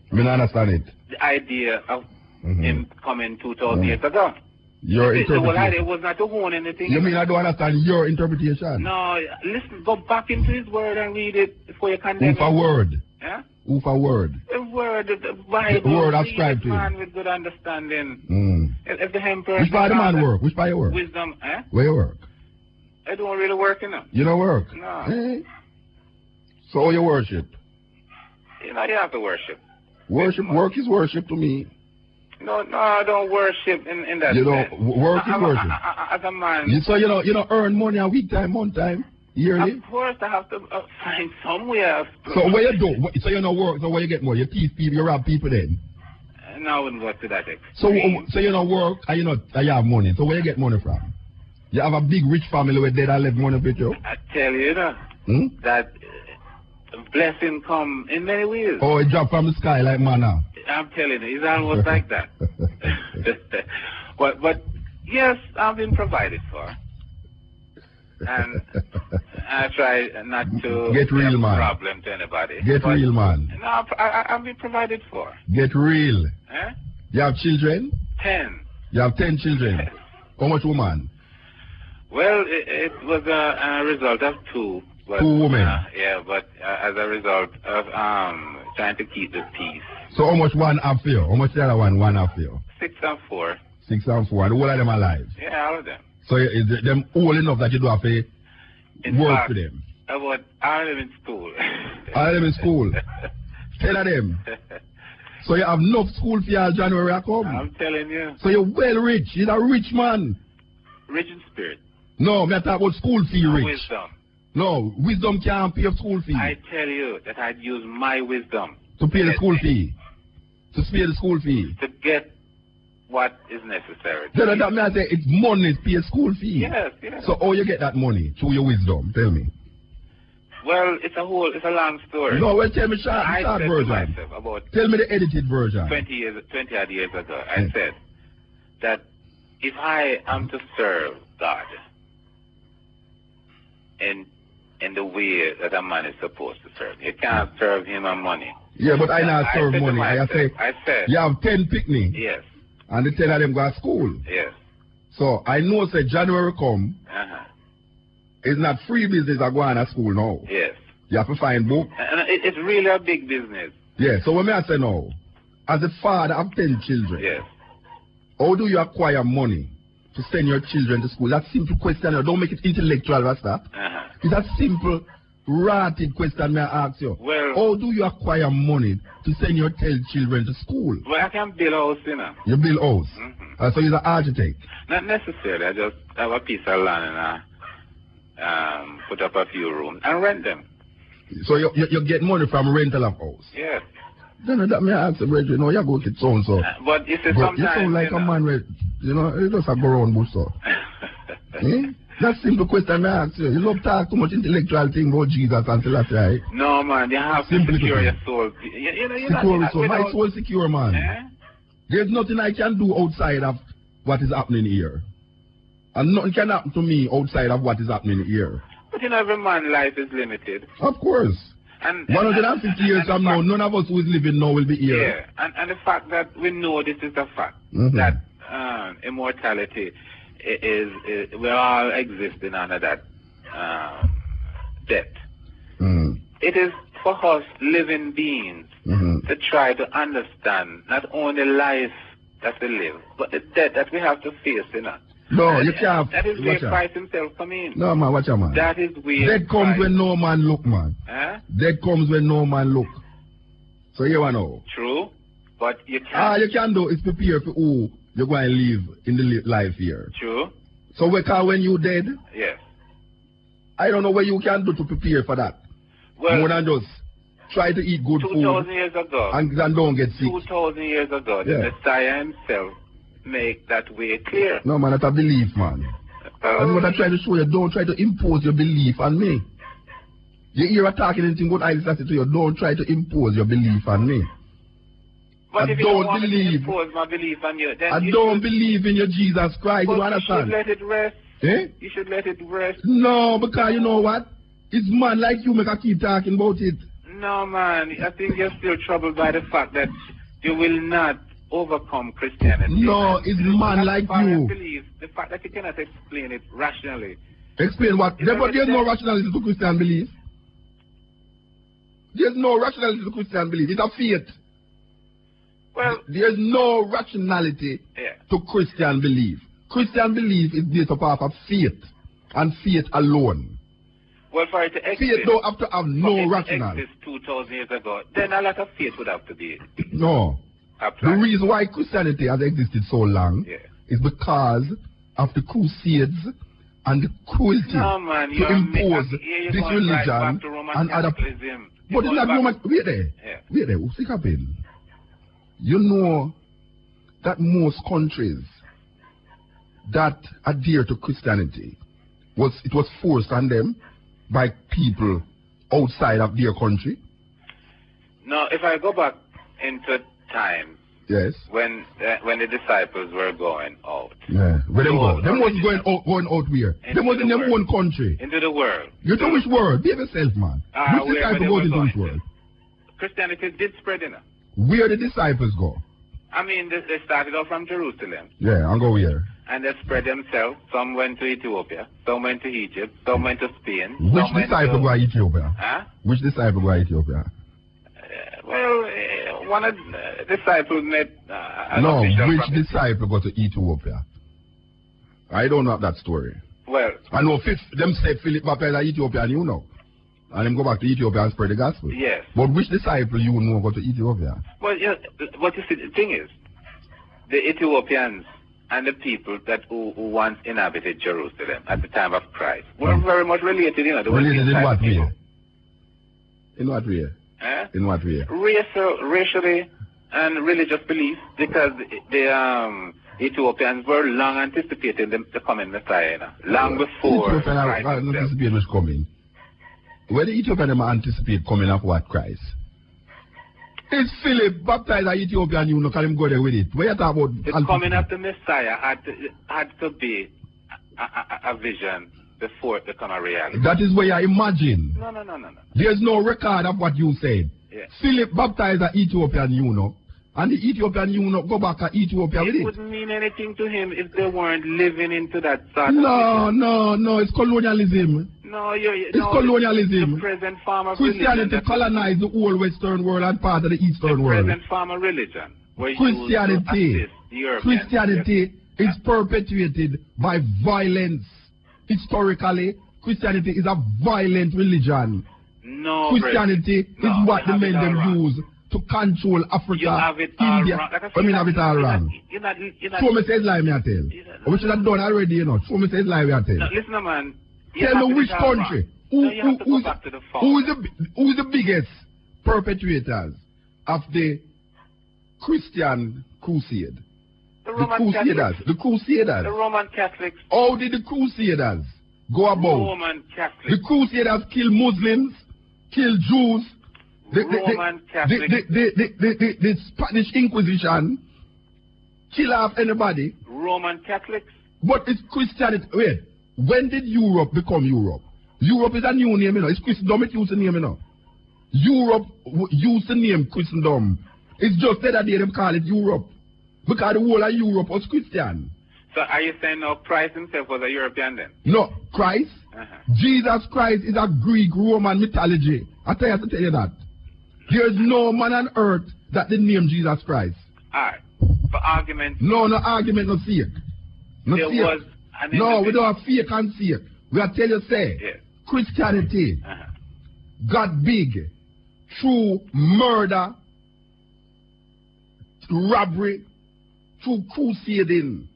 I mean, I understand it. The idea of him coming 2,000 years ago. Your interpretation. The whole idea was not to own anything. You mean I don't understand your interpretation? No, listen, go back into his word and read it before you condemn Oof a word. Yeah? Oof a word. The word, the Bible. The word ascribed to man with good understanding. If the emperor... Which part of man work? Which part you work? Wisdom, eh? Where you work? I don't really work, you know. You don't work? No. Hey. So how you worship? You know, you have to worship. Worship, work is worship to me. No, I don't worship in that sense. You don't, work is worship. As a man. So you don't earn money a week time, month time, yearly? Of course, I have to find somewhere. So where you do? So you don't work, so where you get more? You teach people, you rob people then? No, I wouldn't go to that extent. So you don't work and you have money. So where you get money from? You have a big rich family where they don't left money with you? I tell you, that blessing come in many ways. Oh, it drop from the sky like manna. I'm telling you, it's almost like that. but yes, I've been provided for. And I try not to get real, man. Problem to anybody. Get real, man. No, I've been provided for. Get real. Eh? You have children? 10. You have 10 children? How much woman? Well, it was a result of 2. But, 2 women? Yeah, but as a result of trying to keep the peace. So how much one have for you? How much the other one have for you? 6 and 4. 6 and 4. And all of them alive? Yeah, all of them. So is them old enough that you do have to work for them? About all of them in school. All of them in school? 10 of them? So you have enough school for your January I come? I'm telling you. So you're well rich. You're a rich man. Rich in spirit. No, I'm talking about school fee rich. Wisdom. No, wisdom can't pay your school fee. I tell you that I'd use my wisdom. To pay the school fee? To pay the school fee? To get what is necessary. Then that means I say it's money to pay a school fee. Yes. So how you get that money? Through your wisdom, tell me. Well, it's a long story. No, well, tell me short version. Tell me the edited version. 20 odd years ago, I said that if I am to serve God, in the way that a man is supposed to serve. You can't serve him on money. Yeah, but I not serve money. Myself, I say you have 10 picnic. Yes. And the 10 of them go to school. Yes. So I know say January come. It's not free business I go on to school now. Yes. You have to find book. And it's really a big business. Yeah, so when I say now, as a father of 10 children, yes, how do you acquire money to send your children to school? That's a simple question. Don't make it intellectual, that's that. It's a simple, rotted question may I ask you. Well, how do you acquire money to send your 10 children to school? Well, I can build a house, you know. You build a house? So you're an architect? Not necessarily. I just have a piece of land and I put up a few rooms and rent them. So you get money from rental of house? Yes. Then that may I ask you, you know, you go get so. But you see, sometimes you sound like a man with, you know, you just a go around bush so. That's simple question I ask you. You love talk too much intellectual thing about Jesus and Selassie, right? No, man, you have to secure your soul. Secure your soul. My soul secure, man. There's nothing I can do outside of what is happening here. And nothing can happen to me outside of what is happening here. But in every man's life is limited. Of course. And 150 years from now, none of us who is living now will be here. Yeah, and the fact that we know this is a fact, that immortality is we're all existing under that death. It is for us living beings to try to understand not only life that we live, but the death that we have to face, you know. No, you can't. That is where Christ himself come in. No, man, watch out, man. That is where death comes when no man look, man. Death comes when no man look. So you want to know. True, but you can't. All you can do is prepare for who you're going to live in the life here. True. So when you dead, yes, I don't know what you can do to prepare for that. Well, more than just try to eat good 2,000 years ago. And don't get sick. 2,000 years ago, the Messiah himself make that way clear. No, man, that's a belief, man. That's what I try to show you. Don't try to impose your belief on me. You hear a talking anything good I say to you, don't try to impose your belief on me. But if you don't want to impose my belief on you, then I don't believe in your Jesus Christ. But you understand? You should let it rest. You should let it rest. No, because you know what? It's man like you make a keep talking about it. No, man. I think you're still troubled by the fact that you will not overcome Christianity. No, it's man like you. Believe the fact that you cannot explain it rationally. Explain what? There's no rationality to Christian belief. There's no rationality to Christian belief. It's a faith. Well, there's no rationality to Christian belief. Christian belief is based upon faith and faith alone. Well, for it to exist, faith don't have to have no rationale. Exist 2,000 years ago, then a lot of faith would have to be. No. Applied. The reason why Christianity has existed so long is because of the Crusades and the cruelty to impose this religion and other. But it's not Roman. Wait there. Wait there. What's happening? You know that most countries that adhere to Christianity it was forced on them by people outside of their country. No, if I go back into time, yes, when the disciples were going out, where them go? Them wasn't going out where? Them was in their own country. Into the world. You know which world? Be yourself, man. Which disciples go into which world? Christianity did spread in. Where the disciples go? I mean, they started off from Jerusalem. Yeah, and go where? And they spread themselves. Some went to Ethiopia, some went to Egypt, some went to Spain. Which disciple go to Ethiopia? Huh? Which disciple go to Ethiopia? One of the disciples met no, which disciple go to Ethiopia? I don't know that story. Well, I know them say Philip baptized in Ethiopia, and you know. And them go back to Ethiopia and spread the gospel. Yes. But which disciple you know go to Ethiopia? Well, yeah, what you see, the thing is, the Ethiopians and the people who once inhabited Jerusalem at the time of Christ were very much related, you know. Related in what way? In what way? In what way? Racially and religious beliefs, because the Ethiopians were long anticipating the coming Messiah, you know, long before Christ anticipating was coming. When the Ethiopians anticipate coming of what Christ? It's Philip baptized in Ethiopia and you know, can him go there with it. What you talk about? The coming of the Messiah had to be a vision before it become a reality. That is where you imagine. No. There's no record of what you said. Yeah. Philip baptized an Ethiopian eunuch, and the Ethiopian eunuch go back to Ethiopia with It it. wouldn't mean anything to him if they weren't living into that sort of No, it's colonialism. No, it's colonialism. The present form of Christianity religion, colonized the whole Western world and part of the Eastern world. present form of religion. Christianity is perpetuated by violence. Historically, Christianity is a violent religion. No, Christianity is what the men them use to control Africa, India. I mean, have it all wrong. Show me says lie, me I tell. We should have done already, you know. Show me says lie, me I tell. No, listen, man. Tell me which country. Who is the biggest perpetrators of the Christian crusade? The Crusaders. The Roman Catholics. How did the Crusaders go about? Roman Catholics. The Crusaders kill Muslims, kill Jews. Roman Catholics. The Spanish Inquisition kill off anybody. Roman Catholics. But it's Christianity. Wait, when did Europe become Europe? Europe is a new name, you know. It's Christendom, it used to name, you know. Europe used to name Christendom. It's just that they call it Europe. Because the whole of Europe was Christian. So are you saying now Christ himself was a European then? No, Christ. Jesus Christ is a Greek Roman mythology. I tell you that. There is no man on earth that they name Jesus Christ. Alright. For argument. No argument, no fake. No there fake. was an no, we don't have fake and fake. We are telling you, say, Christianity got big through murder, robbery, through crusading,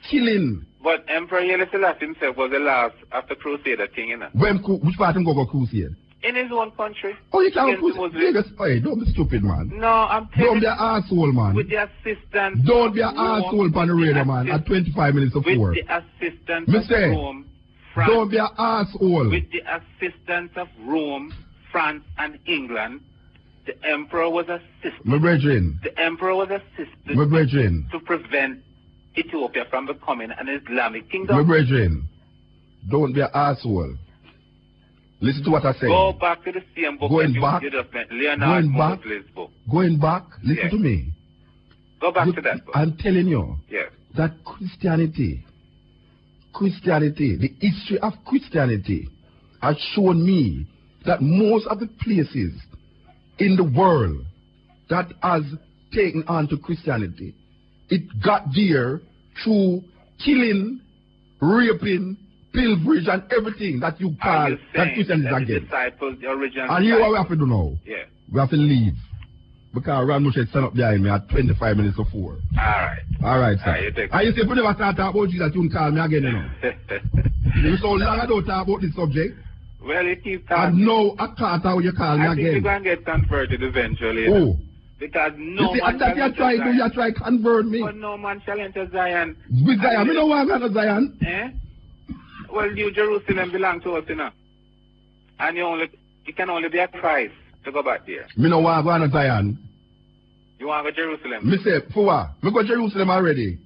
killing. But Emperor Haile Selassie himself was the last of the crusader thing, you know. Which part him go crusade? In his own country. Oh, you can't crusade? Hey, don't be stupid, man. No, I'm telling you. Don't be an asshole, man. With the assistance. Don't be an asshole on the radio, man, at 25 minutes of 4. With the assistance of Rome, France. Don't be an asshole. With the assistance of Rome, France, and England, the emperor was assisted. My brethren. The emperor was assisted. My brethren. To prevent Ethiopia from becoming an Islamic kingdom. My brethren, don't be an asshole. Listen to what I say. Go back to the same book going that back, you just met, Leonard Mosley's book. Going back, listen to me. Go back to that book. I'm telling you that Christianity, the history of Christianity has shown me that most of the places in the world that has taken on to Christianity, it got there through killing, raping, pilferage and everything that you call that Christians are against. And here what we have to do now? Yeah. We have to leave. Because Ron Mushet stand up behind me at 25 minutes of 4. Alright, sir. And you say, if you never start talking about Jesus, you can call me again, you know. You so long I don't talk about this subject. Well, you keep talking. And now I can't how you call me again. I think you're going to get converted eventually. Oh. Because no you see, man that you try to you try convert me. But no man shall enter Zion. With Zion, I don't want to go to Zion. Eh? Well, New Jerusalem belongs to us, you know. And you can only be a Christ to go back there. Me no want to go to Zion. You want to go to Jerusalem? Me say, for what? Me go to Jerusalem already.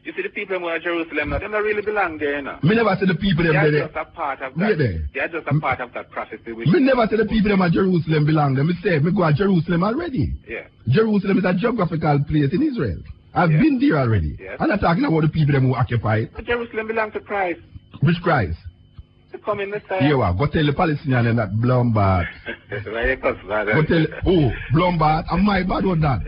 You see the people who are in Jerusalem, they don't really belong there, you know. Me never see the people them there. They are just a part of that. They are just a part of that prophecy. Me never see the people them at Jerusalem belong there. Me say, me go to Jerusalem already. Yeah. Jerusalem is a geographical place in Israel. I've been there already. I'm not talking about the people them who occupy it. But Jerusalem belongs to Christ. Which Christ? The coming Messiah. Here, go tell the Palestinians and that Blumbat. Go tell, Blumbat, and my bad with that.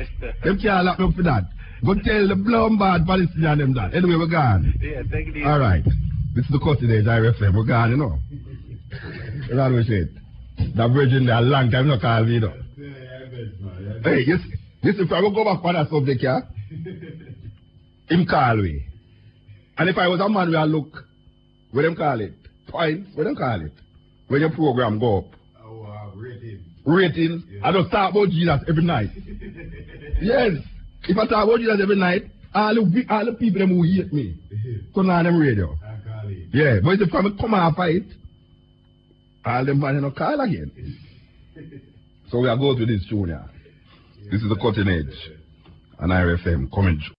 Them can't lock me up for that. Go tell the Blumbat Palestinians them that. Anyway, we're gone. Yeah, take it easy. All right. This is the cutting edge IRFM. We're gone, you know. That's what it. That virgin there a long time, no call me, you know. Hey, yes, if I will go back on that subject, yeah, him call me. And if I was a man, we look, what them call it? Points, what them call it? When your program go up. Ratings. Yeah. I don't talk about Jesus every night. Yes. If I talk about Jesus every night, all the people them who hate me turn on them radio. Yeah, but if I come and fight, all them man don't call again. So we are going to this tune. This is the cutting edge. And IRFM coming.